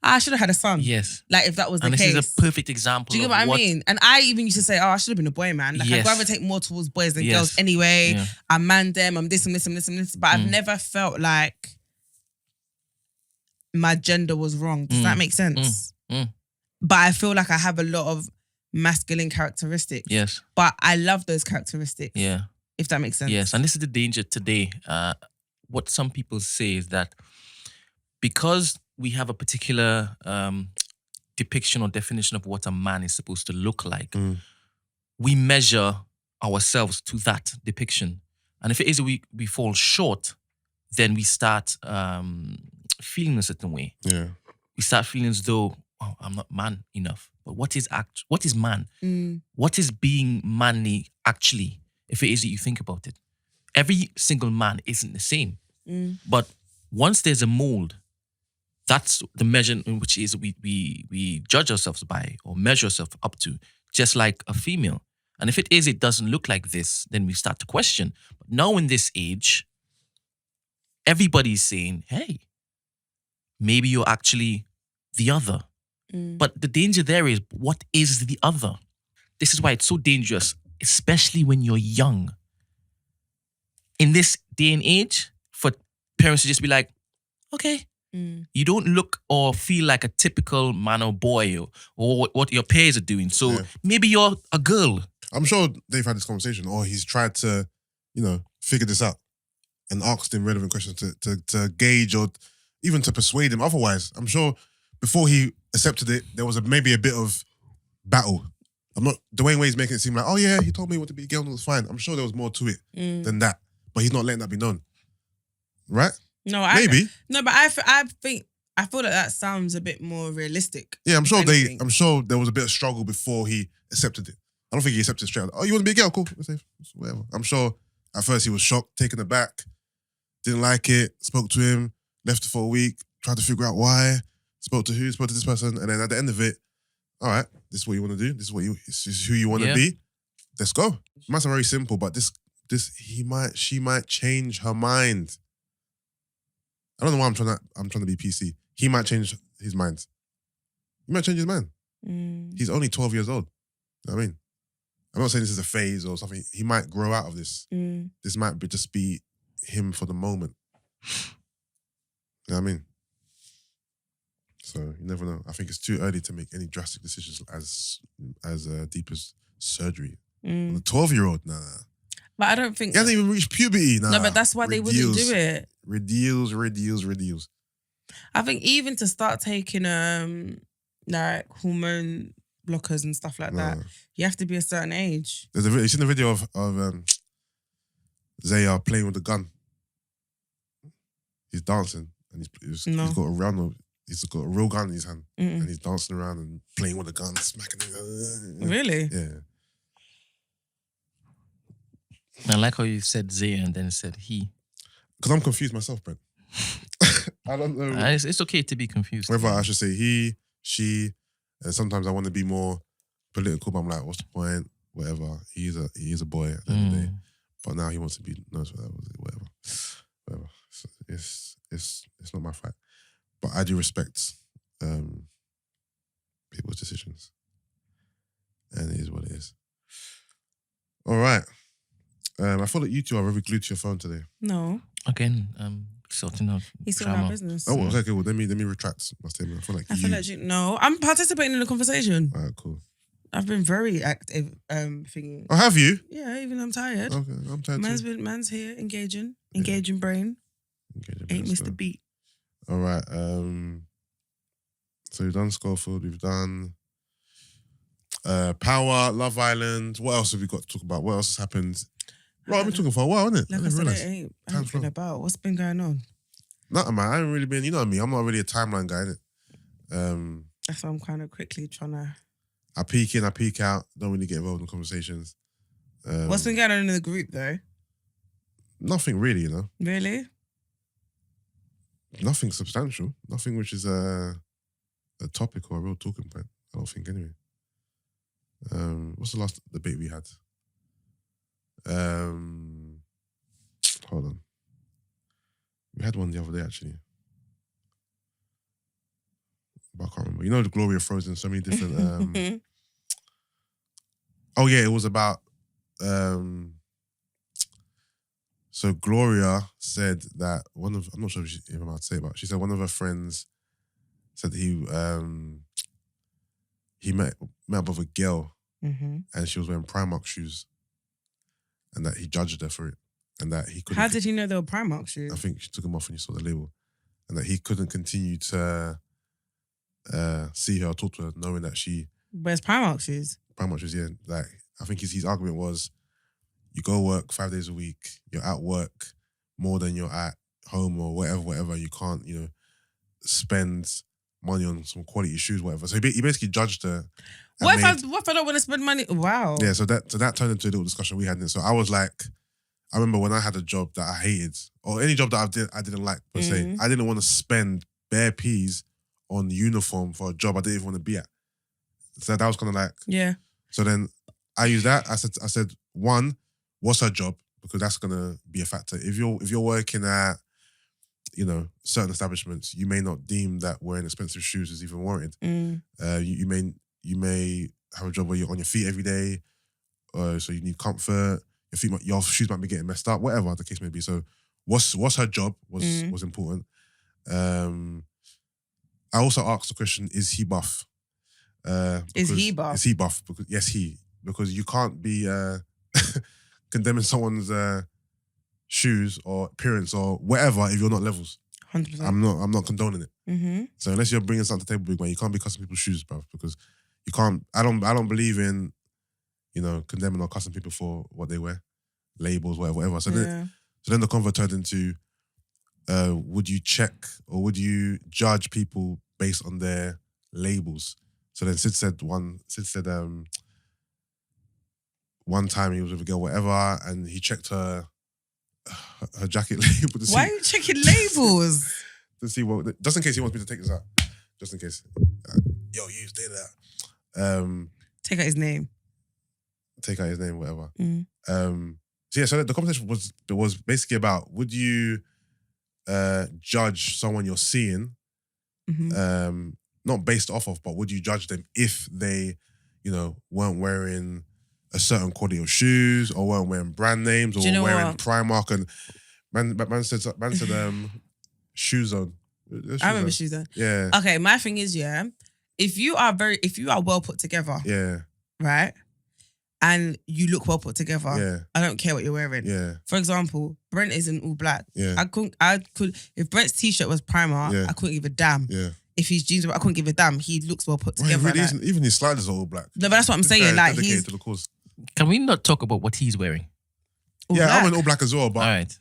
I should have had a son. Yes. Like if that was the case. And this is a perfect example. Do you get what I mean? And I even used to say, I should have been a boy, man. Like I gravitate more towards boys than girls anyway. Yeah. I man them, I'm this and this and this and this. But I've never felt like my gender was wrong. Does that make sense? But I feel like I have a lot of masculine characteristics. Yes. But I love those characteristics. Yeah. If that makes sense. Yes. And this is the danger today. What some people say is that because we have a particular depiction or definition of what a man is supposed to look like, we measure ourselves to that depiction. And if it is we fall short, then we start feeling a certain way. Yeah. We start feeling as though, oh, I'm not man enough. But what is man? What is being manly actually? If it is that you think about it, every single man isn't the same. But once there's a mold, that's the measure in which is we judge ourselves by or measure ourselves up to, just like a female. And if it is, it doesn't look like this, then we start to question. But now in this age, everybody's saying, hey, maybe you're actually the other. But the danger there is, what is the other? This is why it's so dangerous, especially when you're young. in this day and age, for parents to just be like, okay, you don't look or feel like a typical man or boy or what your peers are doing. So maybe you're a girl. I'm sure they've had this conversation, or he's tried to, figure this out and asked him relevant questions to gauge or even to persuade him. Otherwise, I'm sure before he accepted it, there was maybe a bit of battle. Dwayne Wade's making it seem like, oh yeah, he told me what to be a girl and it was fine. I'm sure there was more to it than that, but he's not letting that be known, right? No, but I feel that sounds a bit more realistic. Yeah, I'm sure there was a bit of struggle before he accepted it. I don't think he accepted it straight. Oh, you want to be a girl? Cool. Whatever. I'm sure at first he was shocked, taken aback, didn't like it, spoke to him, left for a week, tried to figure out why, spoke to this person, and then at the end of it, all right, this is what you want to do. This is who you want to be. Let's go. It might sound very simple, but she might change her mind. I don't know why I'm trying to be PC. He might change his mind. He might change his mind. He's only 12 years old. You know what I mean? I'm not saying this is a phase or something. He might grow out of this. This might just be him for the moment. You know what I mean? So you never know. I think it's too early to make any drastic decisions as deep as surgery. On a 12-year-old, nah. But I don't think... He hasn't even reached puberty, nah. No, but that's why they wouldn't do it. Reduce. I think even to start taking like hormone blockers and stuff like that, you have to be a certain age. You seen the video of Zaya playing with a gun? He's dancing and he's got a real gun in his hand and he's dancing around and playing with a gun, smacking it. Really? Yeah. I like how you said Zaya and then said he. Because I'm confused myself, Brent. I don't know. It's okay to be confused. Whether I should say he, she, and sometimes I want to be more political, but I'm like, what's the point? Whatever. He is a boy at the end of the day. But now he wants to be, whatever. It's not my fight. But I do respect people's decisions. And it is what it is. All right. I feel like you two are very glued to your phone today. No. Again, sorting out He's sorting out business. Oh, okay, cool. Let me retract my statement. I feel like no, I'm participating in the conversation. All right, cool. I've been very active thinking. Oh, have you? Yeah, even I'm tired. Okay, I'm tired Man's here, engaging brain. Ain't missed the beat. All right. So we've done Schofield, we've done Power, Love Island. What else have we got to talk about? What else has happened? Right, I've been talking for a while, isn't it? Like I said, it ain't anything about what's been going on. Nothing, man. I haven't really been, you know me, I'm not really a timeline guy, innit? That's why I'm kind of quickly trying to... I peek in, I peek out, don't really get involved in conversations. What's been going on in the group, though? Nothing really, Really? Nothing substantial. Nothing which is a topic or a real talking point. I don't think, anyway. What's the last debate we had? Hold on. We had one the other day, actually. But I can't remember. You know the Gloria throws in so many different... Oh, yeah, it was about... So Gloria said that I'm not sure if I'm allowed to say, but she said one of her friends said that he met up with a girl and she was wearing Primark shoes and that he judged her for it and that he couldn't... How did he know they were Primark shoes? I think she took them off when you saw the label and that he couldn't continue to see her or talk to her knowing that she... Where's Primark shoes? Primark shoes, yeah. Like, I think his argument was you go work 5 days a week, you're at work more than you're at home or whatever. You can't, spend money on some quality shoes, whatever. So he basically judged her. What if I don't want to spend money? Wow. Yeah, so that turned into a little discussion we had. So I was like, I remember when I had a job that I hated, or any job that I didn't like per se, I didn't want to spend bare peas on uniform for a job I didn't even want to be at. So that was kind of like... Yeah. So then I used that. I said, one, what's her job? Because that's gonna be a factor. If you're working at, certain establishments, you may not deem that wearing expensive shoes is even warranted. You may have a job where you're on your feet every day, so you need comfort. your shoes might be getting messed up, whatever the case may be. So what's her job was important. I also asked the question, is he buff? Is he buff? Is he buff? Because yes, because you can't be condemning someone's shoes or appearance or whatever if you're not levels. 100%. I'm not condoning it. So unless you're bringing something to the table, big man, you can't be cussing people's shoes, bruv, because you can't. I don't believe in, condemning or cussing people for what they wear, labels, whatever. So then the convo turned into, would you check or would you judge people based on their labels? So then Sid said one time he was with a girl, whatever, and he checked her jacket label to see. Why are you checking labels? To see what, just in case he wants me to take this out. Just in case. Yo, you stay there. Take out his name. Take out his name, whatever. So the conversation was basically about, would you judge someone you're seeing, not based off of, but would you judge them if they, weren't wearing a certain quality of shoes or weren't wearing brand names or wearing Primark, and man said Shoe Zone. I remember Shoe Zone. Yeah. Okay, my thing is, if you are well put together, right, and you look well put together, I don't care what you're wearing. Yeah. For example, Brent is in all black. Yeah. I could if Brent's t-shirt was Primark, I couldn't give a damn. Yeah. If his jeans were, I couldn't give a damn. He looks well put together. Well, he really isn't. Even his sliders are all black. No, but that's what I'm saying. Like he's to the cause. Can we not talk about what he's wearing? I went all black as well, but all right.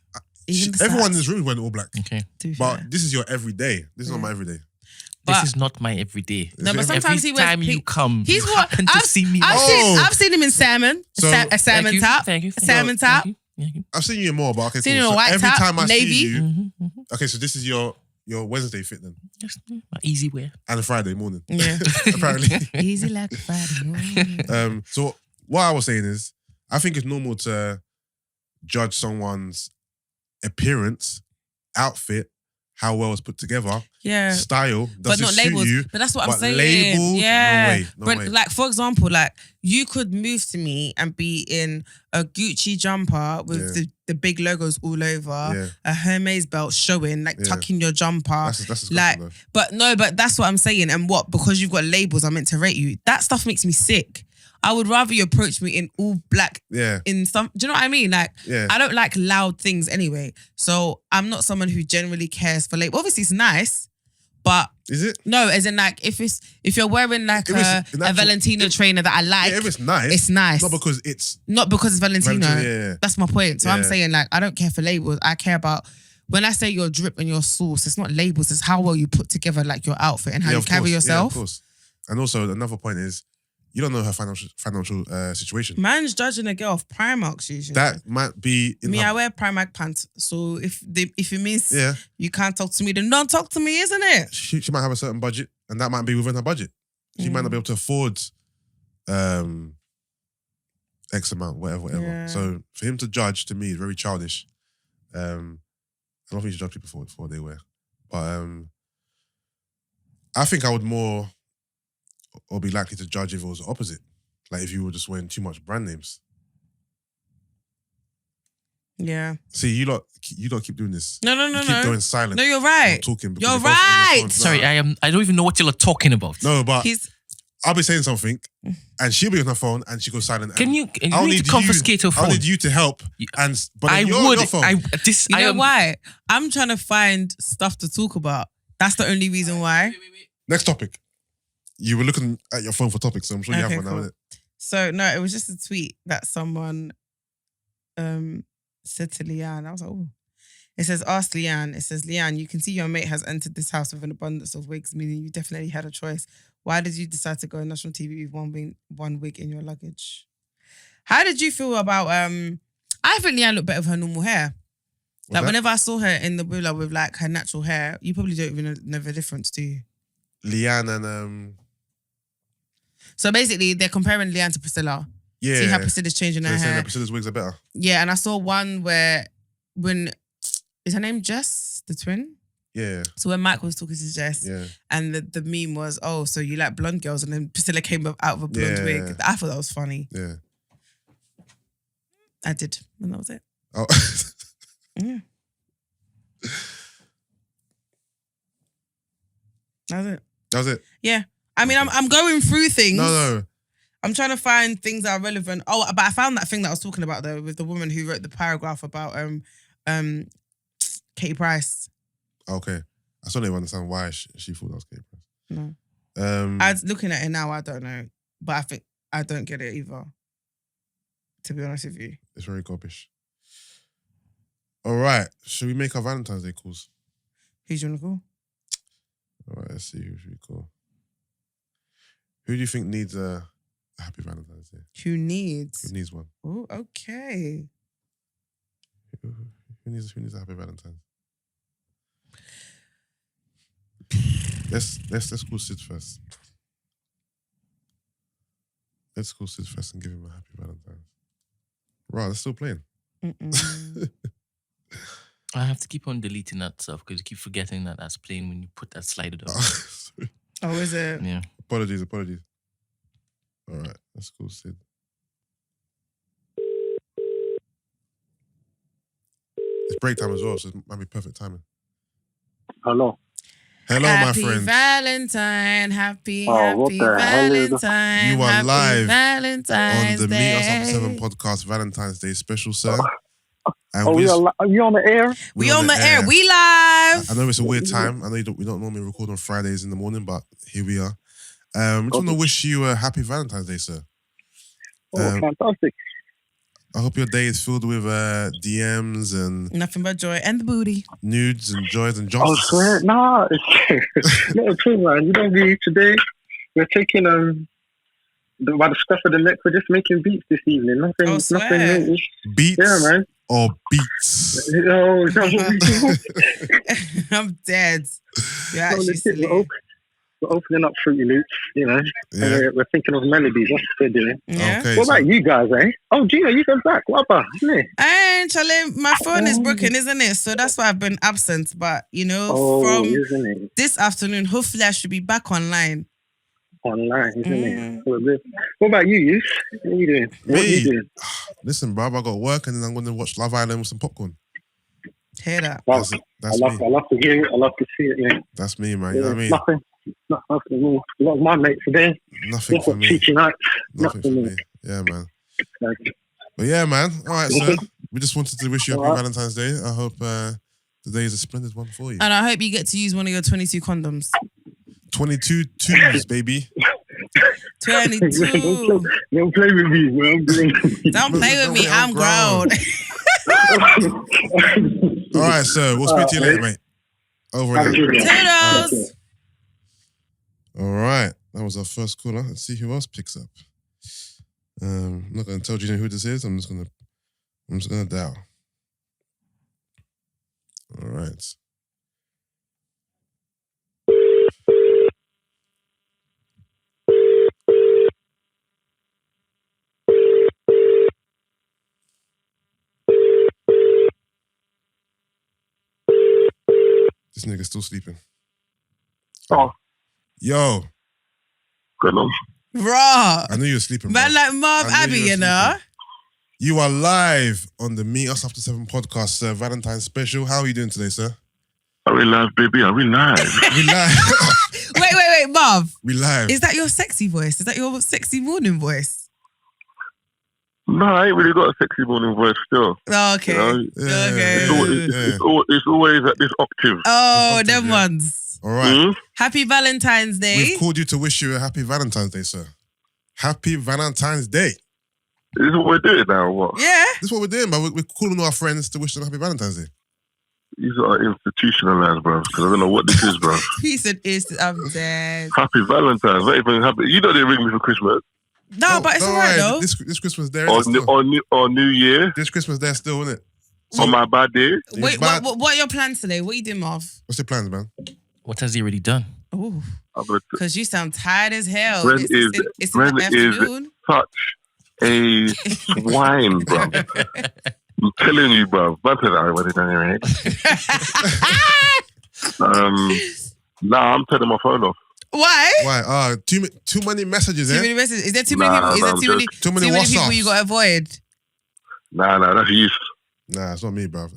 Everyone in this room is wearing all black. Okay. But this is your everyday. This is not my everyday. This is not my everyday. No, but sometimes every he wears time you come, he's you what happen to see me. I've seen him in salmon, a salmon top, Thank you. a salmon top. I've seen you in more, but okay, Seen cool. you in a white every top, time I navy. see you, okay, so this is your Wednesday fit then, Easy wear, and a Friday morning. Yeah, apparently. Easy like a Friday morning. So what I was saying is, I think it's normal to judge someone's appearance, outfit, how well it's put together, style, does but not it suit labels. you? But that's what I'm saying. Labels, no way. Like for example, like you could move to me and be in a Gucci jumper with the big logos all over, a Hermes belt showing, like tucking your jumper. That's like, though. but that's what I'm saying. And because you've got labels, I'm meant to rate you. That stuff makes me sick. I would rather you approach me in all black. Yeah. In some, do you know what I mean? Like, I don't like loud things anyway. So I'm not someone who generally cares for label. Obviously, it's nice, but is it? No, as in like if you're wearing like a Valentino trainer that I like, if it's nice, not because it's Valentino. That's my point. So I'm saying like I don't care for labels. I care about. When I say your drip and your sauce, it's not labels. It's how well you put together like your outfit and how you carry yourself. Yeah, of course. And also another point is, you don't know her financial situation. Man's judging a girl off Primark usually. That might be... I wear Primark pants. So if it means you can't talk to me, then don't talk to me, isn't it? She might have a certain budget and that might be within her budget. She might not be able to afford X amount, whatever. Yeah. So for him to judge, to me, is very childish. I don't think you should judge people for what they wear. But I think I would more... or be likely to judge if it was the opposite. Like if you were just wearing too much brand names. Yeah. See, you lot keep doing this. No. You keep going silent. No, you're right. Talking. You're right. Sorry, I don't even know what you're talking about. No, but I'll be saying something and she'll be on her phone and she goes silent. Can you need to confiscate her phone? I need you to help. But I you're would. On your phone. Why? I'm trying to find stuff to talk about. That's the only reason why. Next topic. You were looking at your phone for topics, so I'm sure you have one now, isn't it? So, no, it was just a tweet that someone said to Leanne. I was like, oh. It says, ask Leanne. It says, Leanne, you can see your mate has entered this house with an abundance of wigs, meaning you definitely had a choice. Why did you decide to go on national TV with one wig in your luggage? How did you feel about... I think Leanne looked better with her normal hair. Like, whenever I saw her in the villa with, like, her natural hair, you probably don't even know the difference, do you? Leanne and... So basically, they're comparing Leanne to Priscilla. Yeah. See how Priscilla's changing her hair. Priscilla's wigs are better. Yeah, and I saw one where is her name Jess, the twin? Yeah. So when Mike was talking to Jess, and the meme was, oh, so you like blonde girls, and then Priscilla came out of a blonde wig. I thought that was funny. Yeah. I did, and that was it. Oh. Yeah. That was it. That was it. Yeah. I mean, I'm going through things. No. I'm trying to find things that are relevant. Oh, but I found that thing that I was talking about though with the woman who wrote the paragraph about Katie Price. Okay. I still don't even understand why she thought that was Katie Price. No. I was looking at it now, I don't know. But I think I don't get it either. To be honest with you. It's very gobbish. All right. Should we make our Valentine's Day calls? Who do you want to call? All right, let's see who should we call. Who do you think needs a Happy Valentine's Day? Who needs? Who needs one? Oh, okay. Who needs a Happy Valentine's? Let's call Sid first. Let's call Sid first and give him a Happy Valentine's. Right, they're still playing. I have to keep on deleting that stuff because you keep forgetting that that's playing when you put that slider down. Oh, is it? Yeah. Apologies. All right, let's call Sid. It's break time as well, so it might be perfect timing. Hello. Hello, Happy my friend. Valentine, happy what the hell is that? Valentine. You are happy live Valentine's on the Day. Meet Us After 7 podcast Valentine's Day special, sir. And Are you on the air? We on the air. We live. I know it's a weird time. I know we don't normally record on Fridays in the morning, but here we are. I just want to wish you a happy Valentine's Day, sir. Fantastic. I hope your day is filled with DMs and Nothing but joy and the booty. nudes and joys and I Johnsons. swear, nah, it's not at all, man. You know, today we're taking by the scruff of the neck. We're just making beats this evening. Nothing new. Beats Yeah, man. or beats? Oh, is that what we do? I'm dead. You're actually silly. We're opening up Fruity Loops, you know. Yeah. And we're thinking of melodies. That's what we're doing. Yeah. Okay, Okay. What about you guys, eh? Oh, Gina, you come back. What about? Isn't it? And Charlie, my phone is broken, isn't it? So that's why I've been absent. But you know, from isn't it? this afternoon, hopefully I should be back online. Online, isn't it? What about you, Yus? What are you doing? What are you doing? Listen, bruv, I got work and then I'm going to watch Love Island with some popcorn. Hear that? Wow. That's I me. love to hear it. I love to see it. Yeah. That's me, man. You know what I mean? Nothing for me. A lot of my mates today. Nothing for me. Cheeky nights. Nothing for me. Yeah, man. But yeah, man. All right, sir. We just wanted to wish you a happy Valentine's Day. I hope the day is a splendid one for you. And I hope you get to use one of your 22 condoms. 22 twos, baby. 22. Don't play with me, man. Don't play with me. I'm grown. All right, sir. We'll speak to you later, mate. Over and out. Toodles. All right. That was our first caller. Let's see who else picks up. I'm not going to tell Gina who this is. I'm just going to dial. All right. This nigga's still sleeping. Oh. Yo. Good on. Raw. I knew you were sleeping, Man, bro. like Marvin Abbey, you know? You are live on the Meet Us After 7 podcast, sir. Valentine's special. How are you doing today, sir? Are we live, baby? Are we live? We live. Wait, Marv. We live. Is that your sexy voice? Is that your sexy morning voice? No, I ain't really got a sexy morning voice still. Oh, okay. You know? Okay. It's always at this octave. Oh, It's them octave, ones. All right. Hmm? Happy Valentine's Day. We've called you to wish you a happy Valentine's Day, sir. Happy Valentine's Day. This is what we're doing now, or what? Yeah. This is what we're doing, but we're calling our friends to wish them a happy Valentine's Day. These are institutionalized, bro. Because I don't know what this is, bro. He said, I'm dead. Happy Valentine's. Not even happy. You know they ring me for Christmas. No, but it's don't alright worry. though. This Christmas there, Or isn't it? New Year. This Christmas there still, isn't it? On my bad day. Wait, bad. what are your plans today? What are you doing, Marv? What's your plans, man? What has he already done? Oh, I'm going to because you sound tired as hell. Ren It's is in the afternoon. such a swine, bro. I'm telling you, bro. That's what I want to do, I'm turning my phone off. Why? Why? Too many messages, Too eh? many messages. Is there too many people? Is there too many Too many people WhatsApps. you got to avoid? Nah, that's Yus. Nah, it's not me, bruv.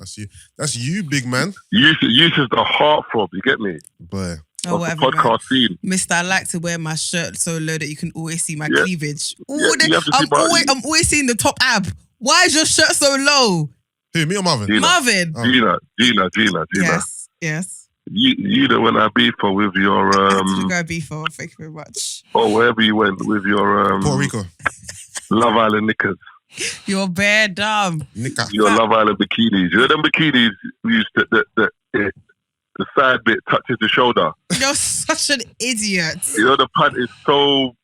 That's you, big man. Yus is the heartthrob. You get me? Boy. Oh, Of whatever, the podcast scene. Mister, I like to wear my shirt so low that you can always see my Yeah. cleavage. Yeah, you have to see I'm always seeing the top ab. Why is your shirt so low? Who, me or Marvin? Gina. Marvin. Oh. Gina. Yes. You know when I beef her with your You go before. Thank you very much. or wherever you went with your Puerto Rico. Love Island knickers, You're bare dumb. Nika. your Love Island bikinis. You know them bikinis we used to the side bit touches the shoulder. You're such an idiot. You know the pant is so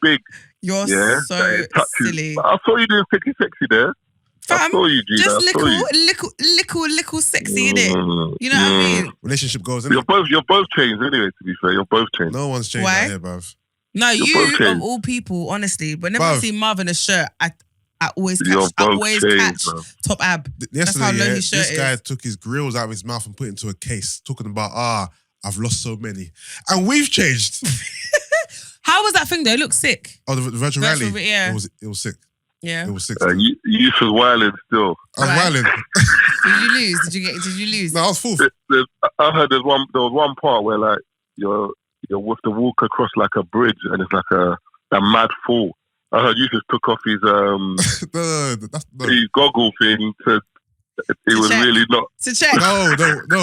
big. You're Yeah, so that it touches. silly. I saw you doing sexy there. I Fam, saw you, Gina. just I saw you. little sexy, innit? You know what I mean? Relationship goals, You're innit? both changed anyway. To be fair, you're both changed. No one's changed Why? out here, bruv. No, You're you both of changed. all people, honestly. Whenever I Bruv. see Marvin in a shirt, I always You're catch both changed, man. top ab. Yesterday, how low yeah, his shirt this guy is. took his grills out of his mouth and put it into a case, talking about, I've lost so many. And we've changed. How was that thing though? It looked sick. Oh, the virtual Virtual, rally. yeah. It was sick. Yeah. It was sick. You was wilding still. I was Right. wilding. Did you lose? Did you lose? No, I was fourth. I heard there was one part where like you're with the walk across like a bridge and it's like a mad fall. I heard you just took off his No. his goggle thing to it was check. really not. To check. No.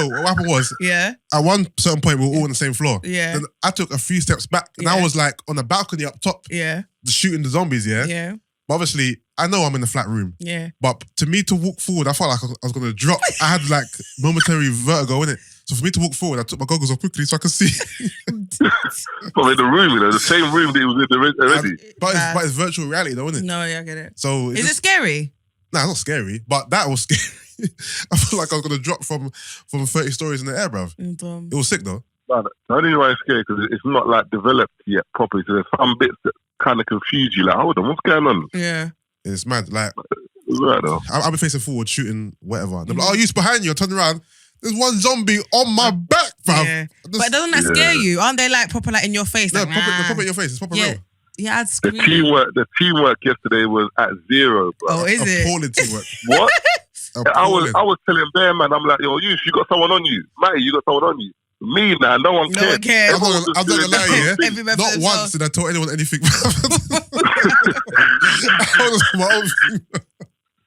What happened was, Yeah. at one certain point, we were all on the same floor. Yeah. Then I took a few steps back, and I Yeah. was like on the balcony up top, Yeah. shooting the zombies, yeah? Yeah. But obviously, I know I'm in the flat room. Yeah. But to me to walk forward, I felt like I was going to drop. I had like momentary vertigo, innit? So for me to walk forward, I took my goggles off quickly so I could see. Well, in the room, the same room that he was in already. But it's virtual reality though, isn't it? No, yeah, I get it. So Is it scary? Nah, it's not scary, but that was scary. I felt like I was going to drop from 30 stories in the air, bruv. Dumb. It was sick though. No, the only reason why it's scary because it's not like developed yet properly. So there's some bits that kind of confuse you. Like, hold on, what's going on? Yeah. It's mad. Like, It's right though. I'll be facing forward, shooting whatever. They're like, you's behind you. I turn around. There's one zombie on my back, bruv. Yeah. Just- But doesn't that scare you? Aren't they like proper like in your face? no, Like, proper in your face. It's proper Yeah. real. Yeah, I'd The scream. teamwork yesterday was at 0, bro. Oh, is it? Appalling teamwork. What? I Appalling. was telling Bear Man, I'm like, yo, you got someone on you. Matty, you got someone on you. Me, nah, no one No cares. one cares. I'm not gonna lie, yeah. Every man for Not themselves. once did I tell anyone anything. I was on my own thing.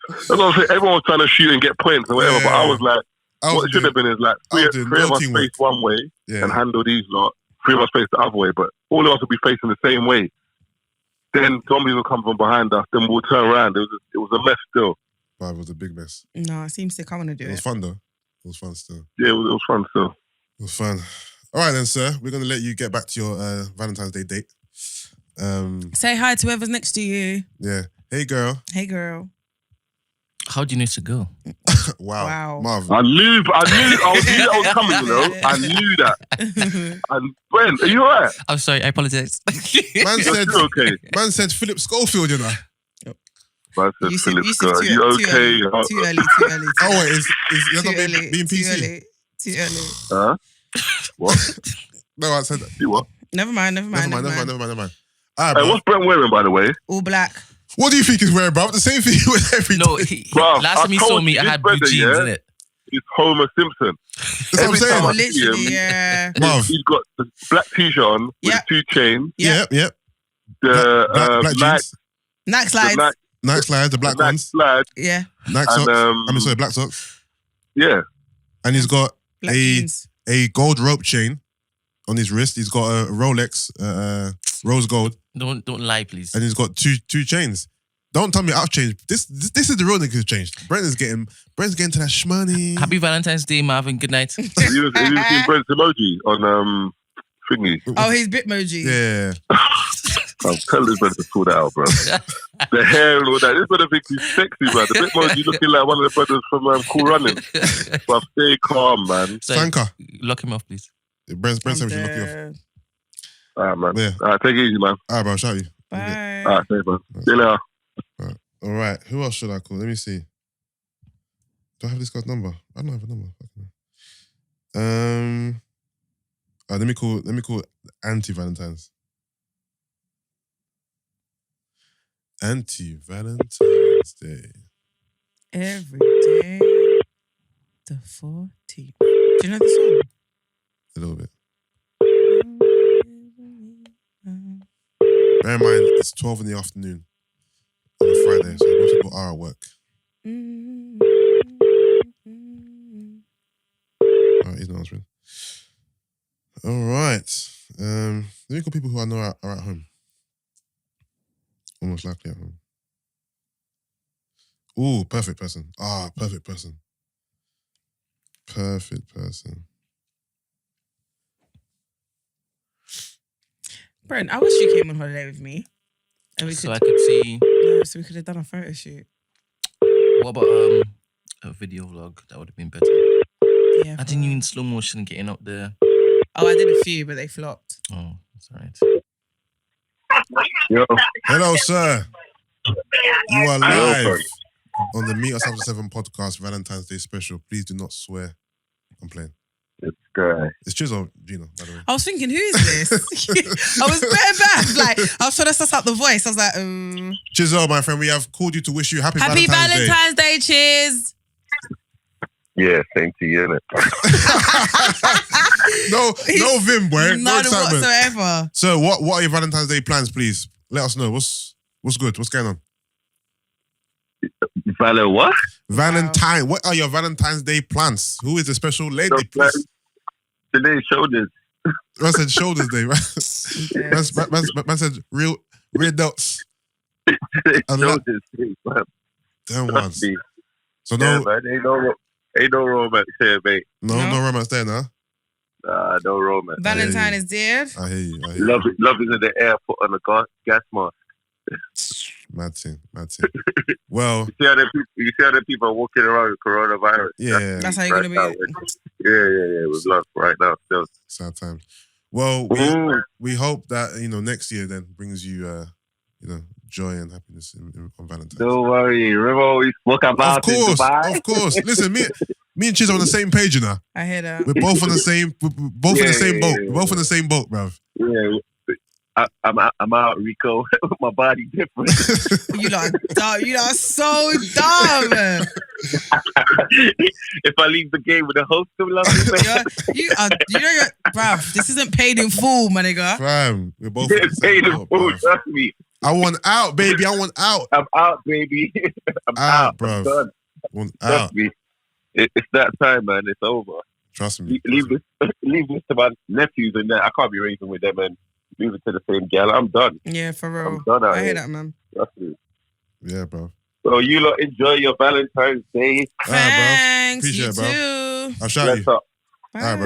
That's what I'm saying. Everyone was trying to shoot and get points or whatever, but I was like, what it should have been is like I was three doing of no us teamwork. face one way Yeah. and handle these lot. 3 of us face the other way, but all of us will be facing the same way. Then zombies will come from behind us. Then we'll turn around. It was a mess still. But it was a big mess. No, it seems sick. I want to do It was it. fun though. It was fun still. Yeah, it was fun still. It was fun. All right then, sir. We're gonna let you get back to your Valentine's Day date. Say hi to whoever's next to you. Yeah. Hey girl. Hey, girl. How do you need to go? Wow. Wow. Marv. I knew that was coming, you know. I knew that. And Brent, are you alright? I'm sorry, I apologize. Man said, You're okay. man said Phillip Schofield, you know. Man said, Yusuf, Phillip Yusuf, Scott, too you early, okay? Too early. Too early. Oh wait, is that Too not early. being Too PC? early. Too early. Huh? What? No, I said that. You what? Never mind. Never mind. All right, Hey, bro. what's Brent wearing, by the way? All black. What do you think he's wearing, bro? The same thing he wears every day. No, Bruv, last I time he saw told me, you, I this had blue brother, jeans yeah? in it. He's Homer Simpson. That's what I'm Every time saying. I see him, Literally, yeah. Marv. he's got the black t-shirt on with Yeah. the 2 chains, Yeah. Yep. the Black Nike, jeans, Nike slides. the Nike slides, the black Nike ones, slide, Yeah. Nike and socks. Black socks. yeah. And he's got Black jeans. a gold rope chain on his wrist. He's got a Rolex, rose gold, Don't lie, please. and he's got two chains. Don't tell me I've changed. This is the real nigga who's changed. Brent's getting to that shmoney. Happy Valentine's Day, Marvin. Good night. Have you seen Brent's emoji on thingy? Oh, his Bitmoji. Yeah. I'm telling this brother to pull that out, bro. The hair and all that. This brother thinks he's sexy, bro. The Bitmoji looking like one of the brothers from Cool Running. But stay calm, man. Sorry, Sanka. lock him off, please. Brent said we should lock you off. All right, man. Yeah. All right, take it easy, man. All right, bro. Shout you. Bye. All right, stay, man. See you later. All right. Who else should I call? Let me see. Do I have this guy's number? I don't have a number. Let me call anti-Valentine's. Anti-Valentine's Day. Every day, the 14th. Do you know the song? A little bit. Bear in mind, it's 12 in the afternoon on a Friday, so most people are at work. Oh, he's not answering. All right. Let me call people who I know are at home. Almost likely at home. Ooh, perfect person. Perfect person. Perfect person. Brent, I wish you came on holiday with me. And we So I could see. so we could have done a photo shoot. What about a video vlog? That would have been better. Yeah. I didn't even slow motion getting up there. Oh, I did a few, but they flopped. Oh, that's all right. Yo, Hello, sir. You are live on the Meet Us After 7 podcast, Valentine's Day special. Please do not swear. Complain. it's good. It's Chiso, Gina, by the way. I was thinking, who is this? I was better back. Like, I was trying to suss out the voice. I was like, Chiso, my friend, we have called you to wish you happy Happy Valentine's Day. Valentine's Day, cheers. Yeah, same to you, innit? No vim, boy. No None excitement. whatsoever. So, what are your Valentine's Day plans, please? Let us know. What's good? What's going on? Valor what? Valentine. What are your Valentine's Day plans? Who is the special lady, No please? plans. Today's shoulders. Man said shoulders day, right? Man said real dots. Shoulders, man. Damn Trust ones. me. So Yeah, no man. Ain't no romance here, mate. no romance there, nah? Nah, no romance. Valentine is dead. I hear you. Love is in the air, put on a gas mask. Mad thing. Well, You see how the people are walking around with coronavirus? yeah, That's how you're going to be. Yeah, with love right now still. sad times. Well, we hope that next year then brings you joy and happiness on Valentine's. Don't worry, remember we spoke about in Dubai? Of course. Listen, me and Chiz are on the same page, you know. I hear that. We're both on the same. We're both in the same boat. yeah. We're both in the same boat, bruv. Yeah, I'm out, Rico. My body different. You lot are dumb. You lot are so dumb. If I leave the game with the host still love me, Bruv, this isn't paid in full, my nigga. Fam, we're both in the Get same paid in boat, full, bruv. trust me. I want out, baby. I want out. I'm out, baby. I'm out, bruv. I'm done. I want Trust out. me. It's that time, man. It's over. Trust me. Leave this to my nephews and that. I can't be raising with them and move it to the same girl. I'm done. Yeah, for real. I'm done out I hear here. that, man. Trust me. Yeah, bro. So you lot enjoy your Valentine's Day. Thanks. Appreciate You it, bro. too. I'll shout Let's you. up. Bye. Alright,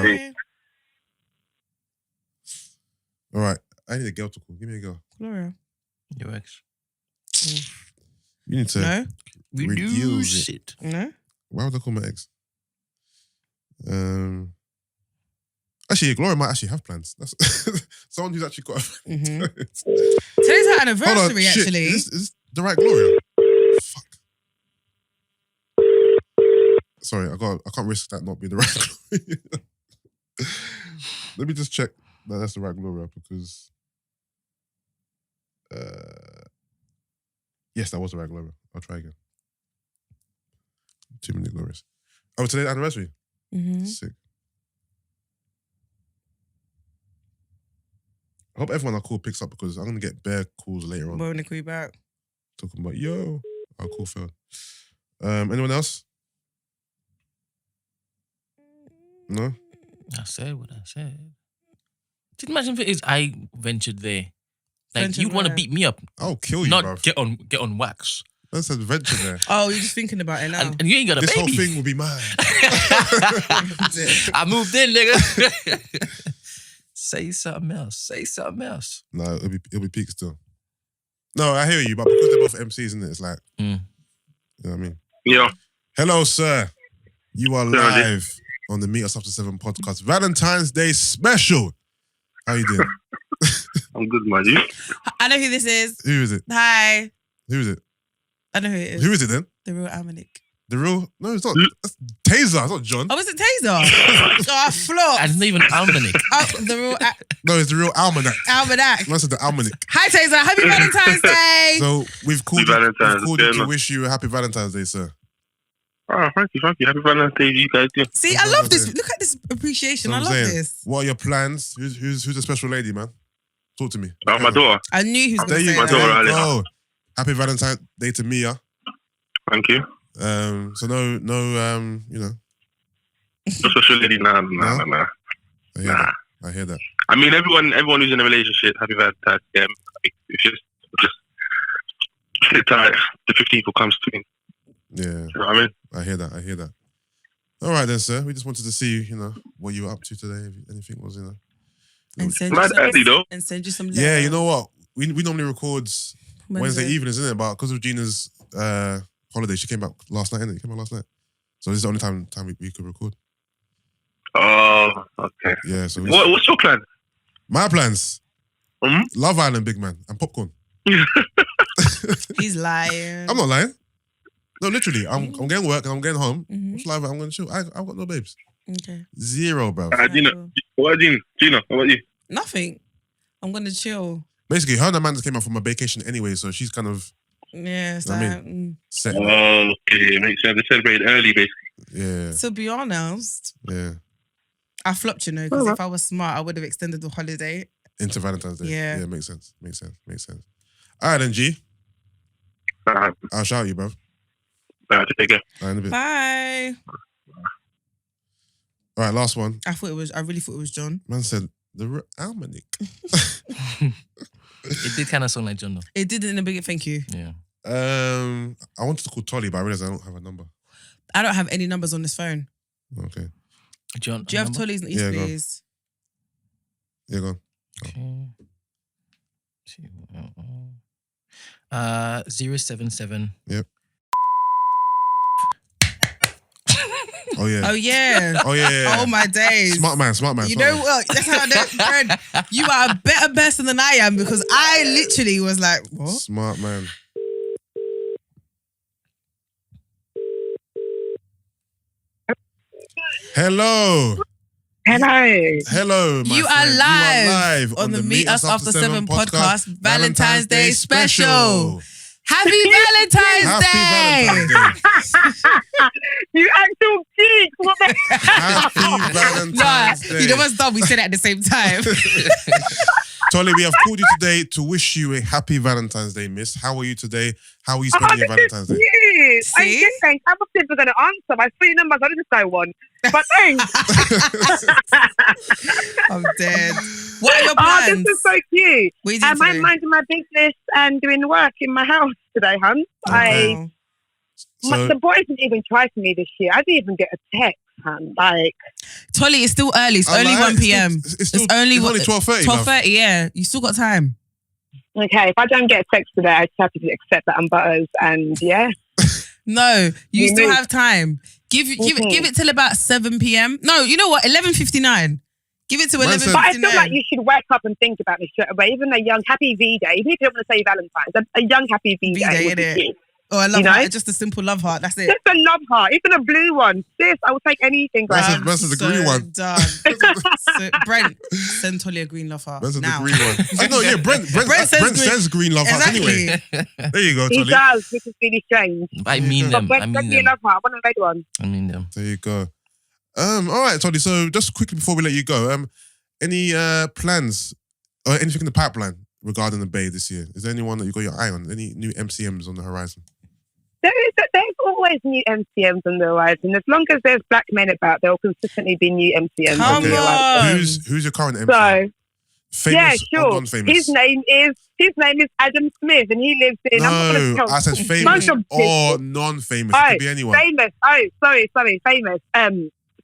bro. All right. I need a girl to call. Give me a girl. Gloria. Your ex. You need to No? reduce it. No? Why would I call my ex? Actually, Gloria might actually have plans. That's someone who's actually got. Mm-hmm. Today's her Hold on, anniversary, shit. actually. Is this the right Gloria? Fuck. Sorry, I can't risk that not being the right Gloria. Let me just check that that's the right Gloria because. Yes, that was the right Gloria. I'll try again. Too many Glorias. Oh, today's anniversary. Mm-hmm. Sick. I hope everyone I call picks up because I'm gonna get bare calls later on. We're going to call you back. Talking about I'll call Phil. Anyone else? No? I said what I said. Did you imagine if it is I ventured there? Like Ventured you want to where? beat me up, I'll kill you, not bruv. get on wax. That's adventure there. Oh, you're just thinking about it now. And you ain't got a This whole baby. thing will be mine. I moved in, nigga. Say something else. No, it'll be peak still. No, I hear you, but because they're both MCs, isn't it? It's like, you know what I mean? Yeah. Hello, sir. You are Hello, live on the Meet Us After 7 podcast. Valentine's Day special. How you doing? I'm good, man. You? I know who this is. Who is it? Hi. Who is it? I know who it is. Who is it then? The real Almanac. The real? No, it's not. That's Tazer. It's not John. Oh, was it Tazer? Oh, flop. And it's not even almanac. Oh, the real No, it's the real Almanac. Almanac. That's the Almanac. Hi, Tazer. Happy Valentine's Day. So we've called Happy you Valentine's to Day. wish you a happy Valentine's Day, sir. Oh, thank you. Happy Valentine's Day, you guys. Yeah. See, I love this. Look at this appreciation. I love this. What are your plans? Who's the special lady, man? Talk to me. Oh, my daughter. I knew he was There going to you say my daughter, that. Ali. go. Happy Valentine's Day to Mia. Thank you. So no, you know. No special lady, nah. I hear that. I mean, everyone who's in a relationship, happy Valentine's Day. It's just sit tight. The 15th will come soon. Yeah. You know what I mean? I hear that. All right then, sir. We just wanted to see, you know, what you were up to today. If anything was, you know. And send Mad early, though. you some Yeah, letters. you know what? We normally record Wednesday evenings, isn't it? But because of Gina's holiday, she came back last night, innit? She came back last night. So this is the only time we could record. Oh, okay. Yeah. So What's your plan? my plans? Hmm? Love Island, big man, and popcorn. He's lying. I'm not lying. No, literally. I'm getting work and I'm getting home. What's live? I'm going to chill. I've got no babes. Okay. Zero, bro. Gina, what about you? Nothing. I'm going to chill. Basically, her and Amanda came out from a vacation anyway, so she's kind of Yeah, it's I like, set. Oh, okay. Makes sense. They celebrated early, basically. Yeah. to be honest, Yeah. I flopped, you know, because if I was smart, I would have extended the holiday. Into Valentine's Day. Yeah. Yeah, makes sense. All right then, G. I'll shout you, bro. Take care. All right, in a bit. Bye. All right, last one. I really thought it was John. Man said the Almanac. It did kind of sound like John, though. It did in the beginning. Thank you. Yeah. I wanted to call Tolly, but I realized I don't have a number. I don't have any numbers on this phone. Okay. John, Do you have Tolly's? Yes, Yeah, go on. please. Yeah, go on. Okay. 077. Yep. Oh yeah. Oh yeah. Oh yeah. Oh my days. Smart man. You know what? That's how I know, friend. You are a better person than I am because I literally was like, what? Smart man. Hello. Hello. My You friend. are live on the Meet Us After 7 podcast Valentine's Day special. Happy Valentine's Day! Happy Valentine's Day. You actual geek. What the Happy Valentine's Day. You know what's dumb? We said it at the same time. Tolly, we have called you today to wish you a happy Valentine's Day, miss. How are you today? How are you spending your Valentine's Day? Cute. See? I did think I was never going to answer. My 3 numbers, I didn't say one. But thanks. I'm dead. What are your Oh, plans? this is so cute. What are you doing I'm today? minding my business and doing work in my house today, hun. Wow. So, The boys didn't even try for me this year. I didn't even get a text, hun. Like, Tolly, it's still early. It's I'm only like, 1 p.m. It's only 12:30. 12:30, yeah. You still got time. okay, if I don't get a text today, I just have to accept that I'm butters. And yeah. No, you You still move. have time. Give it till about 7 p.m. No, you know what? 11:59. Give it to Man 11:59. said- But I feel like you should wake up and think about this straight away. Even a young happy V-Day, even if you don't want to say Valentine's, a young happy V-Day V-Day, would be innit? cute. Oh, I love You know? heart. Just a simple love heart. That's it. Just a love heart, even a blue one. Sis, I will take anything. That's Girl. a- That's the green one. Done. So, Brent, send Tolly a green love heart. That's the now. green one. I know, yeah, Brent says green love heart Exactly. anyway. There you go, He Tolly. does, which is really strange. I mean them. But I when mean you them. love heart, I want a red one. I mean them. There you go. All right, Tolly. So just quickly before we let you go, any plans or anything in the pipeline regarding the Bay this year? Is there anyone that you got your eye on? Any new MCMs on the horizon? There's always new MCMs on the horizon. As long as there's black men about, there will consistently be new MCMs Come on the Okay. horizon. on. Who's your current MC? So, Famous yeah, or sure. non-famous? His name is Adam Smith, and he lives in. I'm not No, going to I said famous Bunch of or non-famous. It could be anyone. famous. Oh, sorry, famous.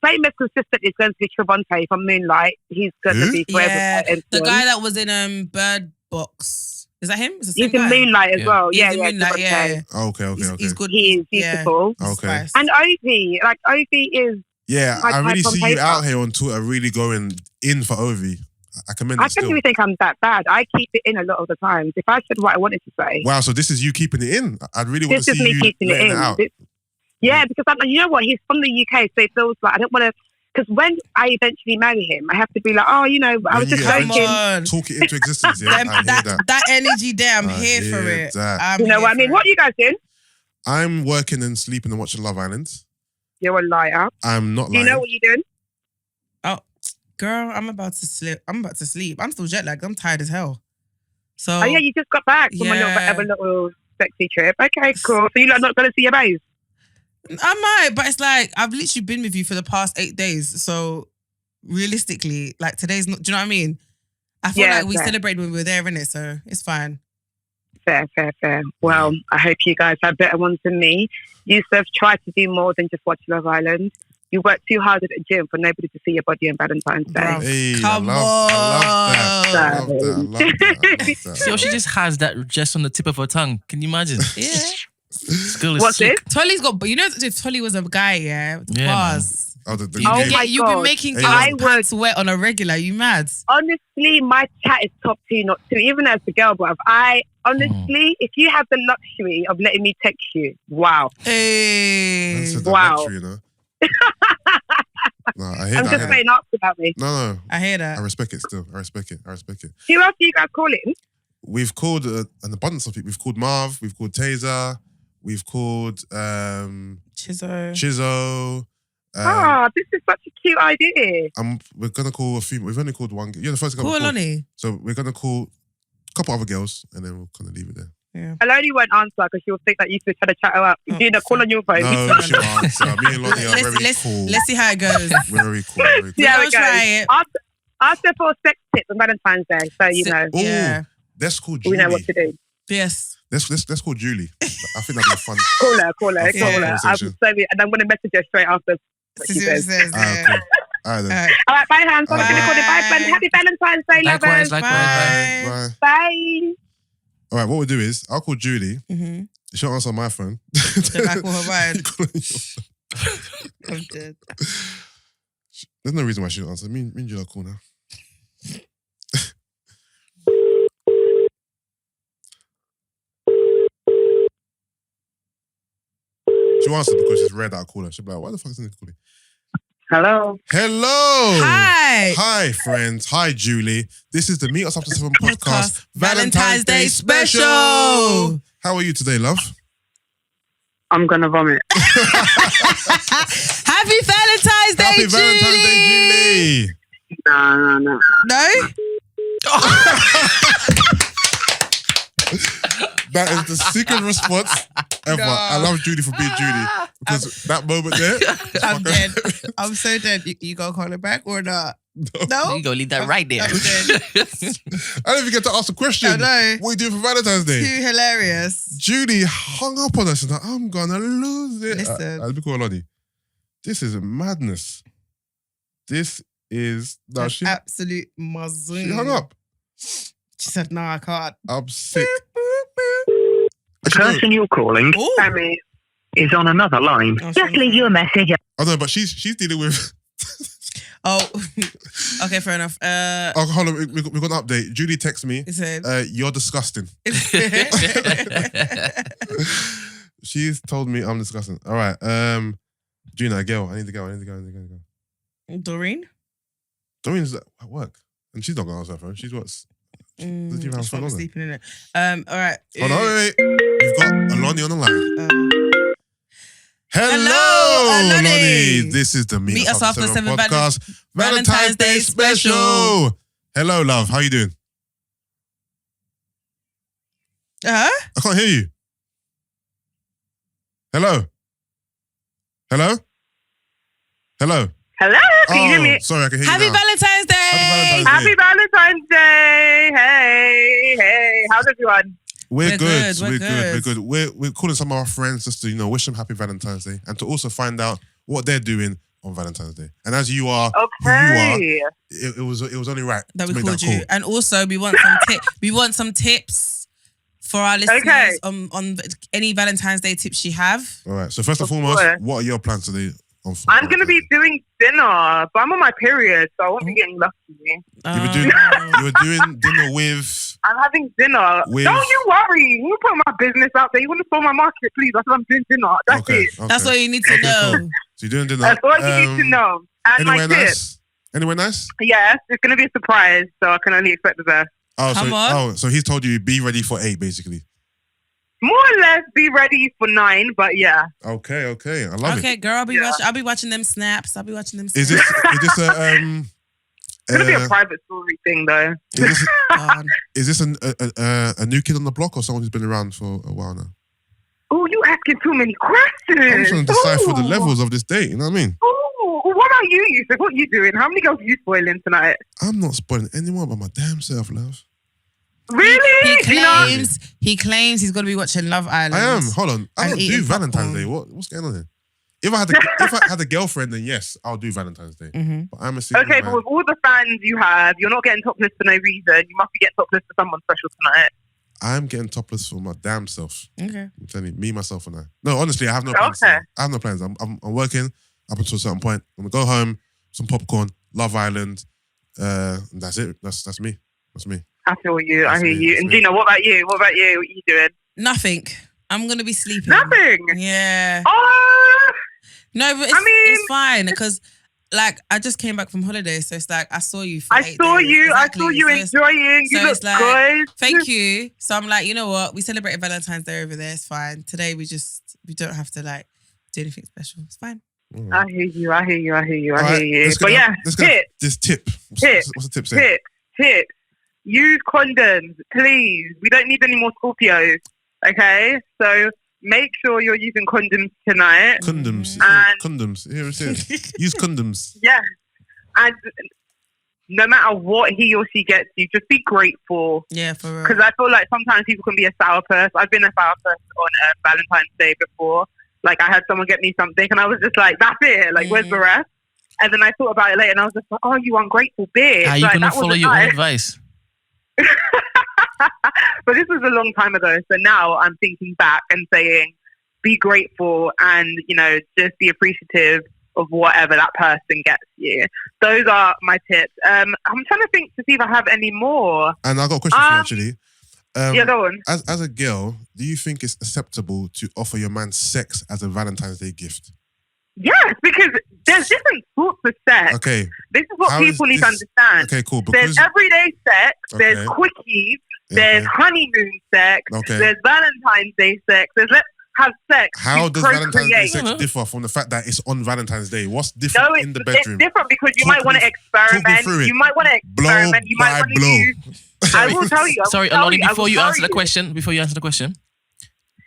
Famous consistent is going to be Trevante from Moonlight. He's going Who? to be forever. Yeah, my the MCM. guy that was in Bird Box. Is that him? Is the He's same in guy? Moonlight as Yeah. well. He's Yeah, in yeah, Moonlight, Trevante. yeah. Okay. He's good. He is Yeah. beautiful. He's Okay. spice. And Ovi, Ovi is. Yeah, My I really type on see you paper. out here on Twitter really going in for Ovi. I commend I it don't still. even think I'm that bad. I keep it in a lot of the times. If I said what I wanted to say, Wow, so this is you keeping it in. I'd really want this to is see me you keeping it letting in. it out. Yeah, because you know what? He's from the UK, so it feels like I don't want to. Because when I eventually marry him, I have to be like, oh, you know, I was When just you Come joking. on. Talk it into existence, yeah? I hear that. That energy there, I'm I here for hear it. that. I'm You know here what I mean? for What it. are you guys doing? I'm working and sleeping and watching Love Island. You're a liar. I'm not Do you lying. know what you're doing? Oh, girl, I'm about to sleep. I'm still jet lagged. I'm tired as hell. So. Oh yeah, you just got back from a little sexy trip. Okay, cool. So you're not going to see your bays? I might, but it's like I've literally been with you for the past 8 days. So realistically, like today's not. Do you know what I mean? I feel like we celebrated when we were there, innit? So it's fine. Fair. Well, I hope you guys have better ones than me. Yusuff, try to do more than just watch Love Island. You work too hard at the gym for nobody to see your body on Valentine's Day. Hey, Come I love that. So she just has that just on the tip of her tongue. Can you imagine? Yeah. What's it? Tolly's got, you know, if Tolly was a guy, bars. You've been making pants wet on a regular. You mad? Honestly, my chat is top 2, not 2. Even as a girl, bruv. If you have the luxury of letting me text you, wow. Hey. That's wow. Luxury, you know? No, I hear I'm that. just saying up about me. No. I hear that. I respect it still. I respect it. Who else are you guys calling? We've called an abundance of people. We've called Marv. We've called Tazer. We've called Chiso. This is such a cute idea. We're gonna call a few. We've only called one. You're the first guy. Call Oloni. So we're gonna call a couple other girls, and then we'll kind of leave it there. Yeah. Oloni won't answer because she'll think that you should try to chat her up. Gina, call on your phone. No, she'll answer. Me and Lonnie are very cool. Let's see how it goes. We're very cool. Very cool. Yeah, We'll try it. Ask her for sex tips on Valentine's Day, so you know. Yeah. Let's call Julie. We know what to do. Yes. Let's call Julie. I think that'd be fun. Call her. And I'm going to message her straight after. See what she says. Okay. All right, then. All right, bye, Hans. I'm going to call it. Bye, friend. Happy Valentine's Day, lovers. Likewise. Bye. All right, what we'll do is I'll call Julie. Mm-hmm. She'll answer on my phone. Then I call her mine. I'm dead. There's no reason why she don't answer. Me and Julie are cool now. She'll answer because she's rare that I call her. She'll be like, why the fuck is this calling? Hello. Hi, friends. Hi, Julie. This is the Meet Us After 7 podcast Valentine's Day special. How are you today, love? I'm going to vomit. Happy Valentine's Day, Happy Valentine's Day, Julie. No. No? That is the secret response ever. No. I love Julie for being Julie because that moment there. I'm dead. I'm so dead. You gonna call it back or not? No? You gonna leave that right there. I'm dead. I didn't even get to ask a question. I know. What are you doing for Valentine's Day? Too hilarious. Julie hung up on us and like, I'm gonna lose it. Listen. Let me call Oloni. This is madness. This is she absolute muzzle. She hung up. She said, "No, I can't. I'm sick." The person you're calling is on another line. Just leave you a message. Oh no, but she's dealing with. Oh, okay, fair enough. Hold on, we got an update. Julie texted me. It said, "You're disgusting." She's told me I'm disgusting. All right, Gina, girl, I need to go. Doreen? Doreen's at work, and she's not gonna answer her phone. She's what's. She's probably sleeping in it. All right. Hold on, wait. We've got Oloni on the line. Hello, Oloni. This is the Meet Us After 7 podcast Valentine's Day special. Hello, love. How you doing? I can't hear you. Hello. Hello. Hello, can you hear me? Sorry, I can hear you Happy now. Valentine's Day. Happy Valentine's Day. Hey. How's everyone? We're good. We're calling some of our friends just to, wish them happy Valentine's Day and to also find out what they're doing on Valentine's Day. And as you are, who you are, it was only right that to we make called that call. you. And also, we want some we want some tips for our listeners on any Valentine's Day tips you have. All right. So first and foremost, what are your plans today? I'm going to be doing dinner, but I'm on my period, so I won't be getting lucky. You were doing dinner with... I'm having dinner. Don't you worry. You put my business out there. You want to spoil my market, please. That's what I'm doing dinner. That's it. Okay. That's all you need to know. Cool. So you're doing dinner. That's all you need to know. And anywhere my nice? Anywhere nice? Yes, it's going to be a surprise, so I can only expect the best. So he's told you be ready for 8, basically. more or less be ready for 9, but yeah. Okay. I love it. Okay, girl, I'll be watching them snaps. Is this a It's gonna be a private story thing though. Is this a new kid on the block or someone who's been around for a while now? Oh, you asking too many questions. I'm trying to decipher the levels of this date, you know what I mean? Oh, what about you, Yusuff? What are you doing? How many girls are you spoiling tonight? I'm not spoiling anyone but my damn self, love. Really? He claims he's going to be watching Love Island. I am. Hold on. I don't do Valentine's Day. What's going on here? If I had a girlfriend, then yes, I'll do Valentine's Day. Mm-hmm. But I'm a single Okay, man. but with all the fans you have, you're not getting topless for no reason. You must be getting topless for someone special tonight. I'm getting topless for my damn self. Okay. I'm telling you, me, myself, and I. No, honestly, I have no plans. Okay. I have no plans. I'm working up until a certain point. I'm gonna go home, some popcorn, Love Island. And that's it. That's me. That's me. I feel you. I That's hear me, you. that's And me. Gina, what about you? What are you doing? Nothing. I'm going to be sleeping. Nothing. Yeah. Oh. No, but it's fine because like I just came back from holiday, so it's like I saw you for 8 saw days. you. Exactly. I saw you enjoying. You look good. Thank you. So I'm like, you know what? We celebrated Valentine's Day over there. It's fine. Today we don't have to like do anything special. It's fine. I hear you. All right, But yeah, let's go. This tip. What's the tip say? Tip. Use condoms, please. We don't need any more Scorpios. Okay, so make sure you're using condoms tonight. Condoms. And Condoms. Here it is. Use condoms. yeah, and no matter what he or she gets you, just be grateful. Yeah, for real. Because I feel like sometimes people can be a sourpuss. I've been a sourpuss on Valentine's Day before. Like I had someone get me something, and I was just like, "That's it. Like, where's the rest?" And then I thought about it later, and I was just like, "Oh, you ungrateful bitch!" Are you like, gonna follow your own advice? But this was a long time ago, so now I'm thinking back and saying, be grateful and, you know, just be appreciative of whatever that person gets you. Those are my tips. I'm trying to think to see if I have any more. And I got a question for you actually. Yeah, go on. As a girl, do you think it's acceptable to offer your man sex as a Valentine's Day gift? Yes, because there's different sorts of sex. Okay. This is what people need to understand. Okay, cool. There's everyday sex, there's Okay. quickies, there's honeymoon sex, Okay. there's Valentine's Day sex, there's let's have sex. How to does Valentine's Day procreate. sex differ from the fact that it's on Valentine's Day? What's different No, in the bedroom? it's different because you Talk might want me- to experiment. talk me through it. You might want to experiment. You might by want to blow. use. I will tell you. Sorry, Oloni, before you answer the question,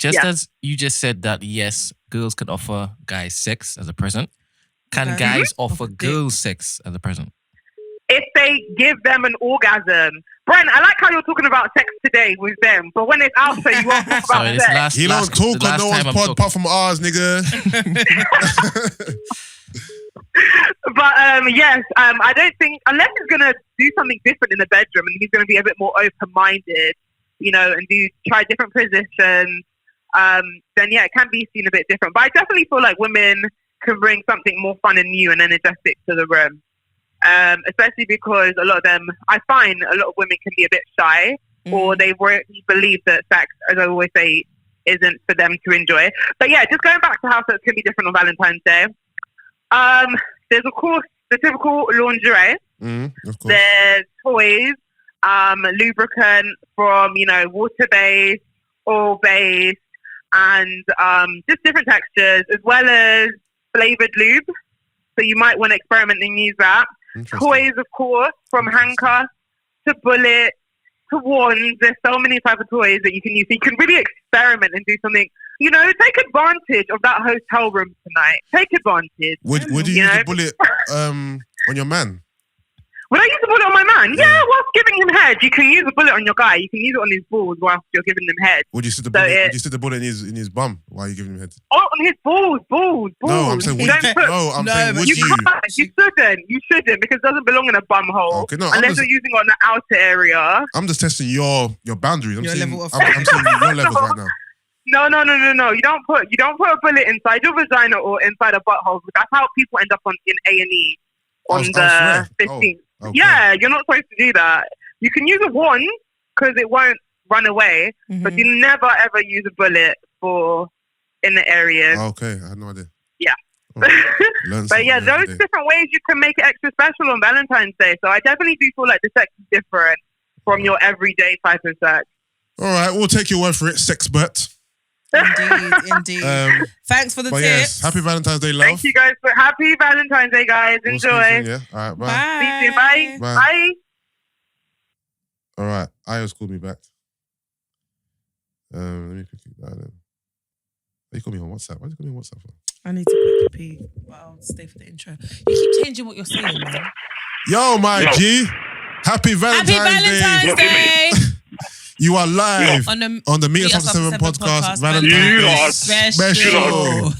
just Yeah. as you just said that, yes, girls can offer guys sex as a present, can Okay. guys offer girls sex as a present? If they give them an orgasm. Brent, I like how you're talking about sex today with them, but when it's out, so you won't talk Sorry, about this sex. He don't talk on no one's pod apart from ours, nigga. But yes, I don't think, unless he's going to do something different in the bedroom and he's going to be a bit more open-minded, you know, and try different positions, then yeah, it can be seen a bit different. But I definitely feel like women can bring something more fun and new and energetic to the room. Especially because a lot of them, I find a lot of women can be a bit shy or they really believe that sex, as I always say, isn't for them to enjoy. But yeah, just going back to how sex can be different on Valentine's Day. There's, of course, the typical lingerie. Of course. There's toys, lubricant from, you know, water-based, oil-based, and just different textures, as well as flavored lube. So you might want to experiment and use that. Toys, of course, from handcuffs to bullets to wands. There's so many types of toys that you can use. So you can really experiment and do something. You know, take advantage of that hotel room tonight. Take advantage. Would you use a bullet on your man? Would I use a bullet on my man? Yeah, whilst giving him head. You can use a bullet on your guy. You can use it on his balls whilst you're giving him head. Would you stick the bullet? Would you stick the bullet in his bum while you giving him head? Oh, on his balls. No, I'm saying would you? Saying would you? You shouldn't because it doesn't belong in a bum hole. Okay, no, unless you're using it on the outer area. I'm just testing your boundaries. I'm Your saying level of- I'm saying your levels right now. No. You don't put a bullet inside your vagina or inside a butthole. That's how people end up in A&E on the 15th. Okay. Yeah, you're not supposed to do that. You can use a wand because it won't run away, but you never ever use a bullet in the areas. Okay, I had no idea. Yeah. Learn But yeah, something those every day. different ways you can make it extra special on Valentine's Day. So I definitely do feel like the sex is different from your everyday type of sex. All right, we'll take your word for it, sexpert. Indeed. Thanks for the But tips. yes, happy Valentine's Day, love. Thank you guys. Happy Valentine's Day, guys. We'll Enjoy. speak soon, yeah. All right, bye. Bye. See you. Bye. Bye. Bye. All right, Io's called me back. Let me quickly. He called me on WhatsApp. Why did he call me on WhatsApp for? I need to quickly pee, but I'll stay for the intro. You keep changing what you're saying, man. Yo, my G. Happy Valentine's Day. You are live on the Meet Us After 7 podcast. Valentine's Day special.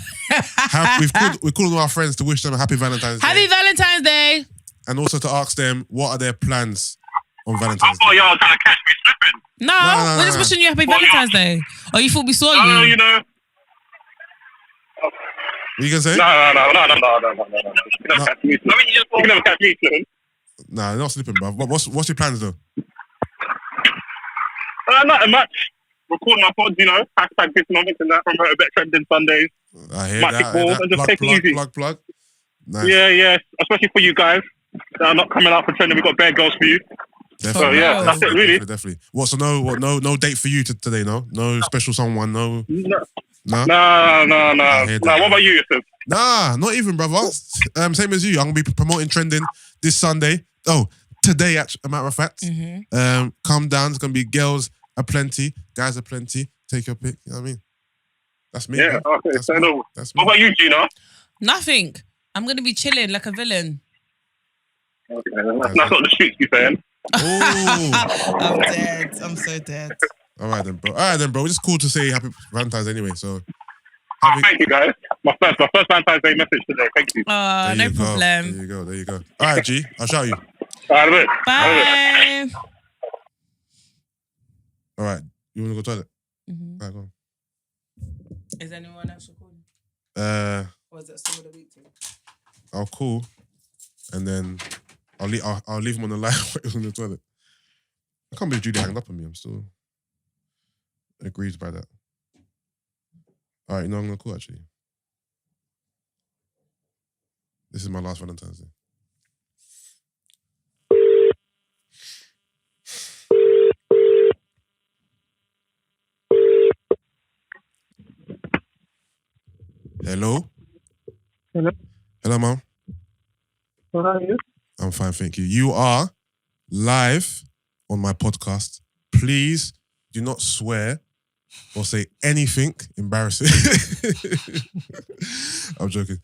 We called all our friends to wish them a happy Valentine's Day. Happy Valentine's Day. And also to ask them what are their plans on Valentine's Day. Oh, y'all trying to catch me slipping. No, we're just wishing you happy Valentine's Day. Oh, you thought we saw you? You know. What you gonna say? No. You never catch me slipping. You never catch me slipping. Nah, not slipping, bro. What's your plans though? Nothing much. Recording my pods, you know, hashtag Economics and that from Trendin Sundays. I hear Magic that. balls and just take it easy. Plug. Nice. Yeah. Especially for you guys that are not coming out for Trendin. We've got bare girls for you. Definitely. So yeah, that's it really. Definitely. What? So no date for you today? No special someone. No. No. What about you, Yusuff? Nah, not even, brother. Same as you. I'm gonna be promoting Trendin this Sunday. Oh, today, as a matter of fact. Come down. It's gonna be girls aplenty, guys aplenty. Take your pick. You know what I mean? That's me. Yeah. Man. Okay. That's me. That's me. What about you, Gina? Nothing. I'm gonna be chilling like a villain. Okay, that's not the streets you saying. Oh. I'm dead. I'm so dead. All right then, bro. It's just cool to say happy Valentine's anyway. So. Thank you, guys. My first Valentine's Day message today. Thank you. No problem. There you go. All right, G. I'll shout you. All right, Bye. All right. You want to go toilet? Mm-hmm. All right, go on. Is anyone else recording? Or is that still the week thing? I'll call, and then I'll leave him on the line while he's in the toilet. I can't believe Judy hanged up on me. I'm still aggrieved by that. All right, I'm gonna call actually. This is my last Valentine's Day. Hello? Hello, Mom. How are you? I'm fine, thank you. You are live on my podcast. Please do not swear or say anything embarrassing. I'm joking.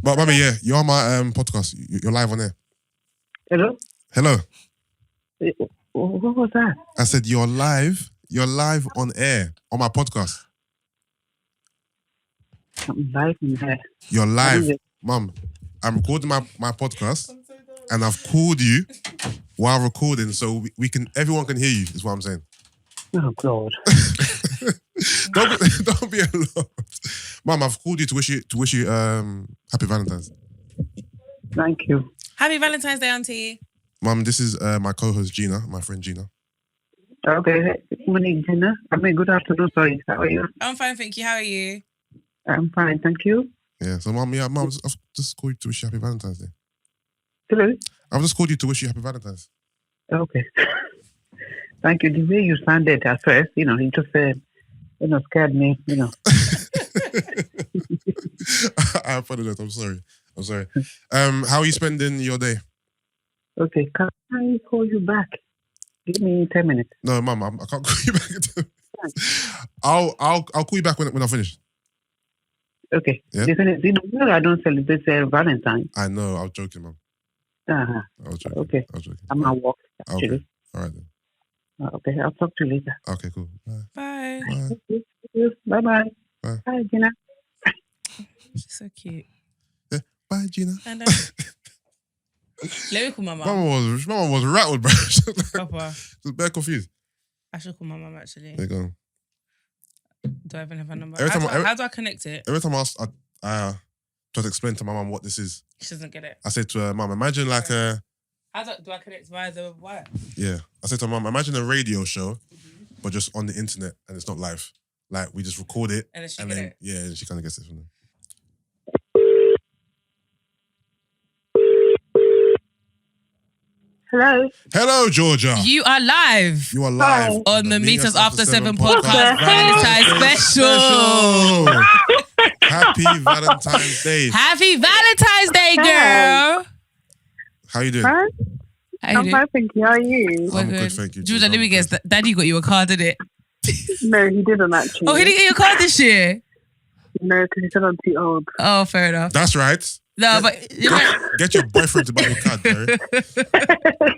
But, Mommy, yeah, you're on my podcast. You're live on air. Hello? Hello. What was that? I said you're live. You're live on air on my podcast. I'm live in here. You're live. Mum, I'm recording my podcast and I've called you while recording so everyone can hear you, is what I'm saying. Oh, God. Don't be alarmed. Mum, I've called you to wish you happy Valentine's. Thank you. Happy Valentine's Day, Auntie. Mum, this is my co-host Gina, my friend Gina. Okay. Good morning, Gina. Good afternoon, sorry. How are you? I'm fine, thank you. How are you? I'm fine, thank you. Yeah, so Mum, I've just called you to wish you happy Valentine's Day. Hello? I've just called you to wish you happy Valentine's. Okay. Thank you. The way you sounded at first, it just scared me, I apologize. I'm sorry. How are you spending your day? Okay, can I call you back? Give me 10 minutes. No, Mum, I can't call you back. I'll call you back when I finish. Okay. Yeah? I don't celebrate Valentine. I know. I was joking, Mum. Uh-huh. I was joking. Okay. I'm at work, actually. Okay. All right then. Okay, I'll talk to you later. Okay, cool. Bye. Bye-bye. Bye. Bye, Gina. She's so cute. Yeah. Bye, Gina. And let me call my mum. Mama was rattled, bro. Papa. She was very confused. I should call my mum actually. There you go. Do I even have her number? Every How do I connect it? Every time I try to explain to my mum what this is, She doesn't get it. I said to her, Mum, imagine like a... Do I connect via the wire? Yeah. I said to her, Mum, imagine a radio show, but just on the internet and it's not live. Like, we just record it. And then she and get then, it. yeah, and she kind of gets it from there. Hello. Hello, Georgia. You are live. You are live on the Meet Us After 7 podcast Valentine's special. Happy Valentine's Day. Happy Valentine's Day, girl. How you doing? Huh? I'm fine, thank you. How are you? I'm good, thank you. Georgia, let me guess. Daddy got you a card, didn't it? No, he didn't actually. Oh, he didn't get you a card this year? No, because he said I'm too old. Oh, fair enough. That's right. No, Get your boyfriend to buy you a card,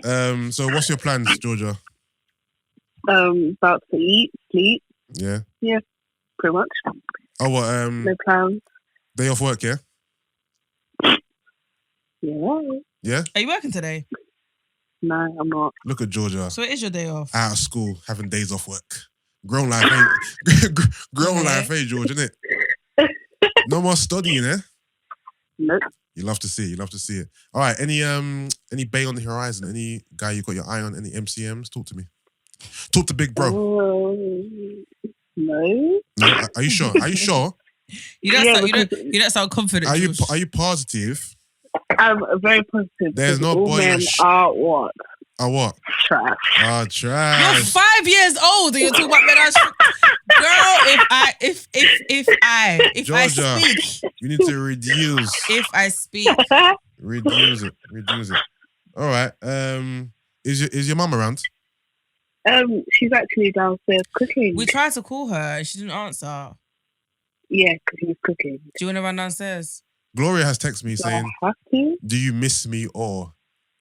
Barry. So what's your plans, Georgia? About to eat, sleep. Yeah. Yeah, pretty much. Oh, what? No plans. Day off work, yeah? Yeah. Yeah? Are you working today? No, I'm not. Look at Georgia. So it is your day off. Out of school, having days off work. Grown life, grown life, George, isn't it? No more studying, eh? Nope. You love to see it. You love to see it. All right. Any bay on the horizon? Any guy you got your eye on? Any MCMs? Talk to me. Talk to Big Bro. No. No. Are you sure? Are you sure? You don't sound confident. Are you positive? I'm very positive. There's no all boy. men are what? Are what? Trash. Oh, trash. You're 5 years old and you're talking about men. Girl, if I Georgia, speak, you need to reduce. If I speak, reduce it. All right. Is your mum around? She's actually downstairs cooking. we tried to call her and she didn't answer. Yeah, because she's cooking. Do you want to run downstairs? Gloria has texted me saying, have to? "Do you miss me or?"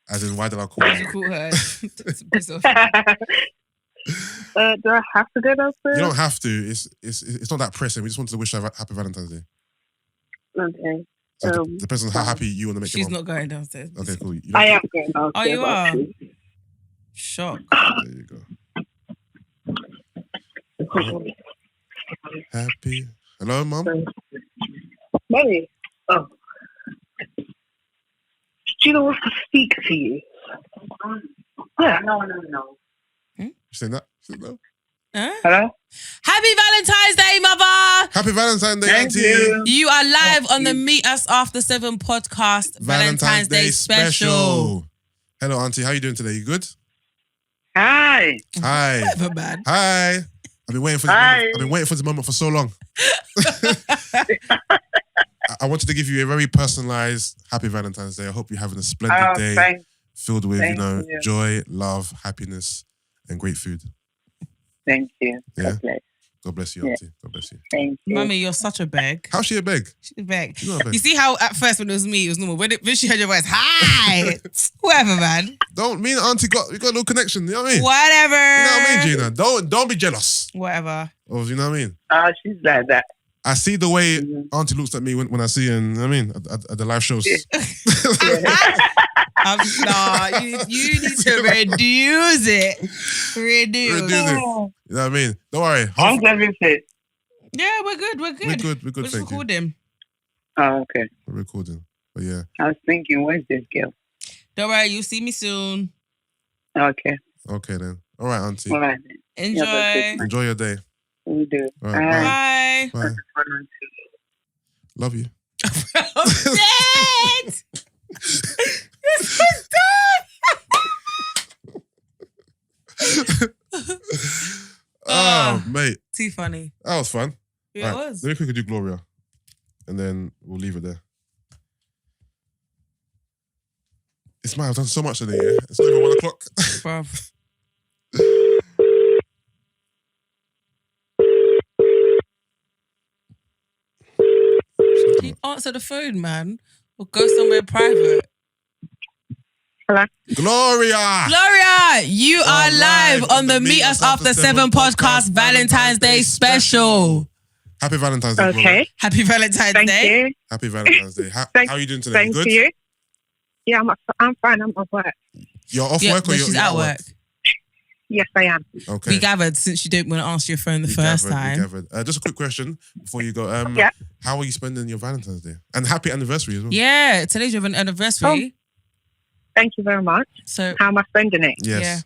As in, why did I call Did you? you call her? To piss off. Do I have to go downstairs? You don't have to. It's not that pressing. We just wanted to wish her happy Valentine's Day. Okay. So it depends on how happy you want to make your She's mom. not going downstairs. Okay, cool. I am going downstairs. Oh, you are? actually. Shock. There you go. Happy. Hello, Mum. Mommy. Oh. Gina wants to speak to you. Yeah. No. You saying that? No. Huh? Hello? Happy Valentine's Day, mother! Happy Valentine's Day, Thank Auntie. you. You are live on the Meet Us After 7 podcast Valentine's Day special. Hello, Auntie. How you doing today? You good? Hi. Hi. Never bad. Hi. I've been waiting for this Hi. moment. I've been waiting for this moment for so long. I wanted to give you a very personalized Happy Valentine's Day. I hope you're having a splendid day filled with, thank you. joy, love, happiness, and great food. Thank you. Yeah. God bless. God bless you, Auntie. God bless you. Thank you. Mummy, you're such a beg. How's she a beg? She's a beg. She's not a beg. You see how at first when it was me, it was normal. When she heard your voice, hi! Whatever, man. Me and Auntie we got a little connection. You know what I mean? Whatever. You know what I mean, Gina? Don't be jealous. Whatever. Oh, you know what I mean? She's like that. I see the way Auntie looks at me when I see her, and I mean, at the live shows. You need to reduce it. Reduce. Reduce it. You know what I mean? Don't worry. How's everything? Yeah, we're good. We're good. We're good. Just Thank you. record him. Oh, okay. We're recording. But yeah. I was thinking, where's this girl? Don't worry, you'll see me soon. Okay. Okay then. All right, Auntie. All right. Then. Enjoy. Yeah, Enjoy your day. We do. All right, Bye. Bye. Love you. I'm dead. You're so Oh, mate. Too funny. That was fun. Yeah, All right, it was. Let me quickly do Gloria. And then we'll leave it there. It's mad. I've done so much today, yeah? It's not even 1 o'clock. Bruv. Can you answer the phone, man? Or go somewhere private. Hello? Gloria! Gloria, you are live on the Meet Us After 7 podcast Valentine's Day special. Happy Valentine's Day, Gloria. Okay. Happy Valentine's Thank Day. you. Happy Valentine's Day. How are you doing today? Thank you good? you. Yeah, I'm fine. I'm at work. You're off Yeah, work or no, you're she's at work. Yes, I am. Okay. We gathered since you didn't want to answer your phone the first time. Just a quick question before you go. Yeah. How are you spending your Valentine's Day? And happy anniversary as well. Yeah, today's your anniversary. Thank you very much. So how am I spending it? Yes. Yeah.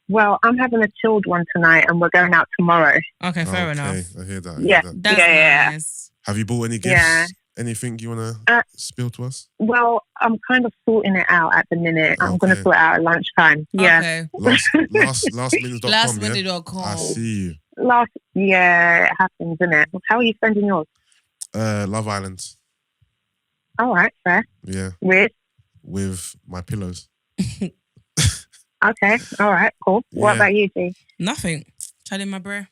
Well, I'm having a chilled one tonight and we're going out tomorrow. Okay, fair enough. I hear that. Yeah. That's Yeah. nice. Have you bought any gifts? Yeah. Anything you want to spill to us? Well, I'm kind of sorting it out at the minute. I'm going to sort it out at lunchtime. Yeah. Okay. Lastminute.com. Lastminute.com. I see you. Yeah, it happens, isn't it? How are you spending yours? Love Island. All right, fair. Yeah. With my pillows. Okay. All right. Cool. Yeah. What about you, G? Nothing. Chatting my bro.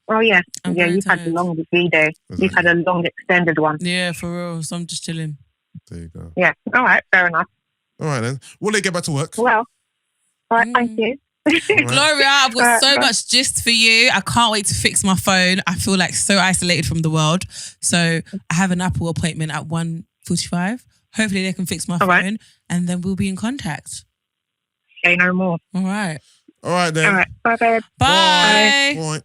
Oh yeah. I'm yeah. very You've had tired. a long V-Day. You've had a long extended one. Yeah, for real. So I'm just chilling. There you go. Yeah. All right. Fair enough. All right then. Will they get back to work? Well. All right. Thank you. Gloria, I've got so much gist for you. I can't wait to fix my phone. I feel like so isolated from the world. So I have an Apple appointment at 1:45. Hopefully they can fix my phone and then we'll be in contact. Say no more. All right. All right then. All right. Bye, babe. Bye. Bye.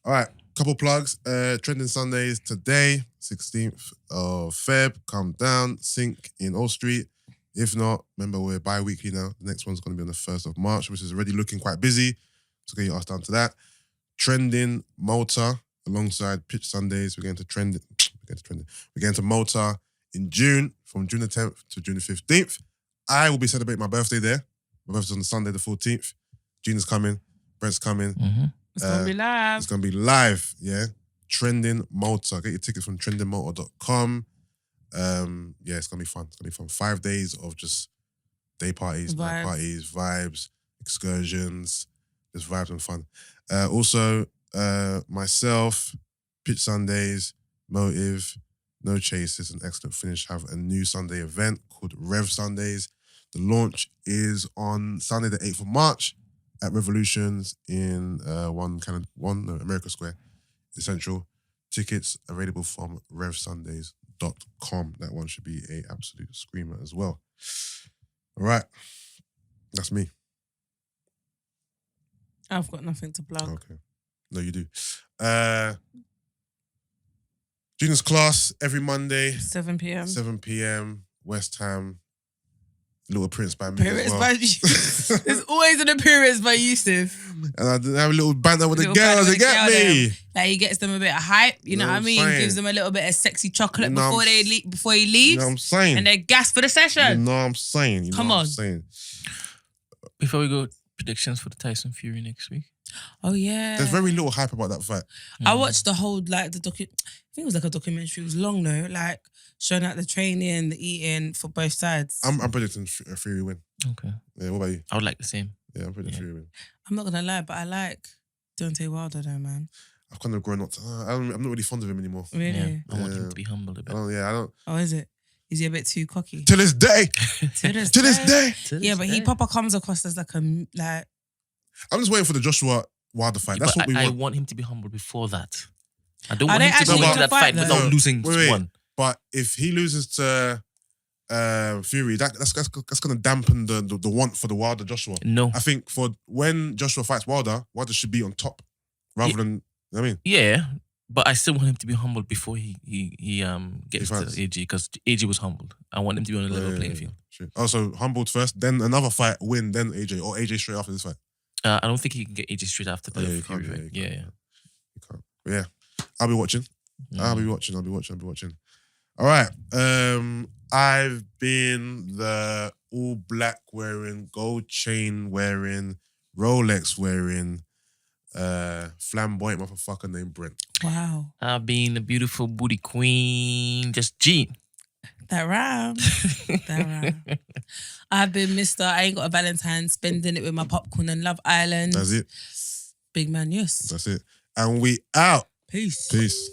All right. Couple plugs. Trendin Sundays today, 16th of Feb. Come down, sync in Old Street. If not, remember we're bi-weekly now. The next one's going to be on the 1st of March, which is already looking quite busy. So get your ass down to that. Trendin Malta alongside Pitch Sundays. We're going to Malta in June, from June the 10th to June the 15th. I will be celebrating my birthday there. My birthday's on the Sunday the 14th. Gina's coming. Brent's coming. Mm-hmm. It's going to be live. It's going to be live, yeah. Trendin Malta. Get your tickets from trendinmalta.com. Yeah, it's going to be fun. It's going to be fun. 5 days of just day parties, night parties, vibes, excursions, just vibes and fun. Also, myself, Pitch Sundays, Motive, No Chases, and Excellent Finish have a new Sunday event called Rev Sundays. The launch is on Sunday the 8th of March at Revolutions in America Square in Central. Tickets available from revsundays.com. That one should be an absolute screamer as well. All right. That's me. I've got nothing to plug. Okay. No, you do. Gina's class every Monday. 7 p.m. 7 p.m. West Ham. Little Prince by me Appearance as well. by Yusuf. There's always an appearance by Yusuf. And I have a little banter with the girls. They get me. Like he gets them a bit of hype. You know what I mean? saying? Gives them a little bit of sexy chocolate You know before before he leaves. You know what I'm saying? And they're gassed for the session. You know what I'm saying? You know Come what on. I'm saying? Before we go, predictions for the Tyson Fury next week. Oh yeah. There's very little hype about that fight. I watched the whole I think it was like a documentary. It was long though, like showing out the training, the eating for both sides. I'm predicting a Fury win. Okay. Yeah, what about you? I would like the same. Yeah, I'm predicting Fury win. I'm not gonna lie, but I like Deontay Wilder though, man. I've kind of grown up. I'm not really fond of him anymore. Really? Yeah, I want him to be humbled a bit. I don't. Oh, is it? Is he a bit too cocky? To this day. To this day. Yeah, but he proper comes across as like. I'm just waiting for the Joshua Wilder fight. That's what we want. I want him to be humbled before that. I don't Are want they him to actually go into gonna that fight fight, without though? losing Wait. one. But if he loses to Fury, that's going to dampen the want for the Wilder Joshua. No. I think for when Joshua fights Wilder should be on top rather than, you know what I mean? Yeah, but I still want him to be humbled before he gets He to fights. AG, because AG was humbled. I want him to be on a level playing field. Sure. Also, humbled first, then another fight, win, then AJ, or AJ straight after this fight. I don't think he can get AG straight after the Oh, yeah, you Fury can't, fight. yeah, you Yeah. You can't. But yeah, I'll be watching. Mm. I'll be watching. All right. I've been the all black wearing, gold chain wearing, Rolex wearing, flamboyant motherfucker named Brent. wow. I've been a beautiful booty queen, just G. That rhyme. I've been Mr. I ain't got a Valentine, spending it with my popcorn and Love Island. That's it. Big man, yes. That's it. And we out. Peace. Peace.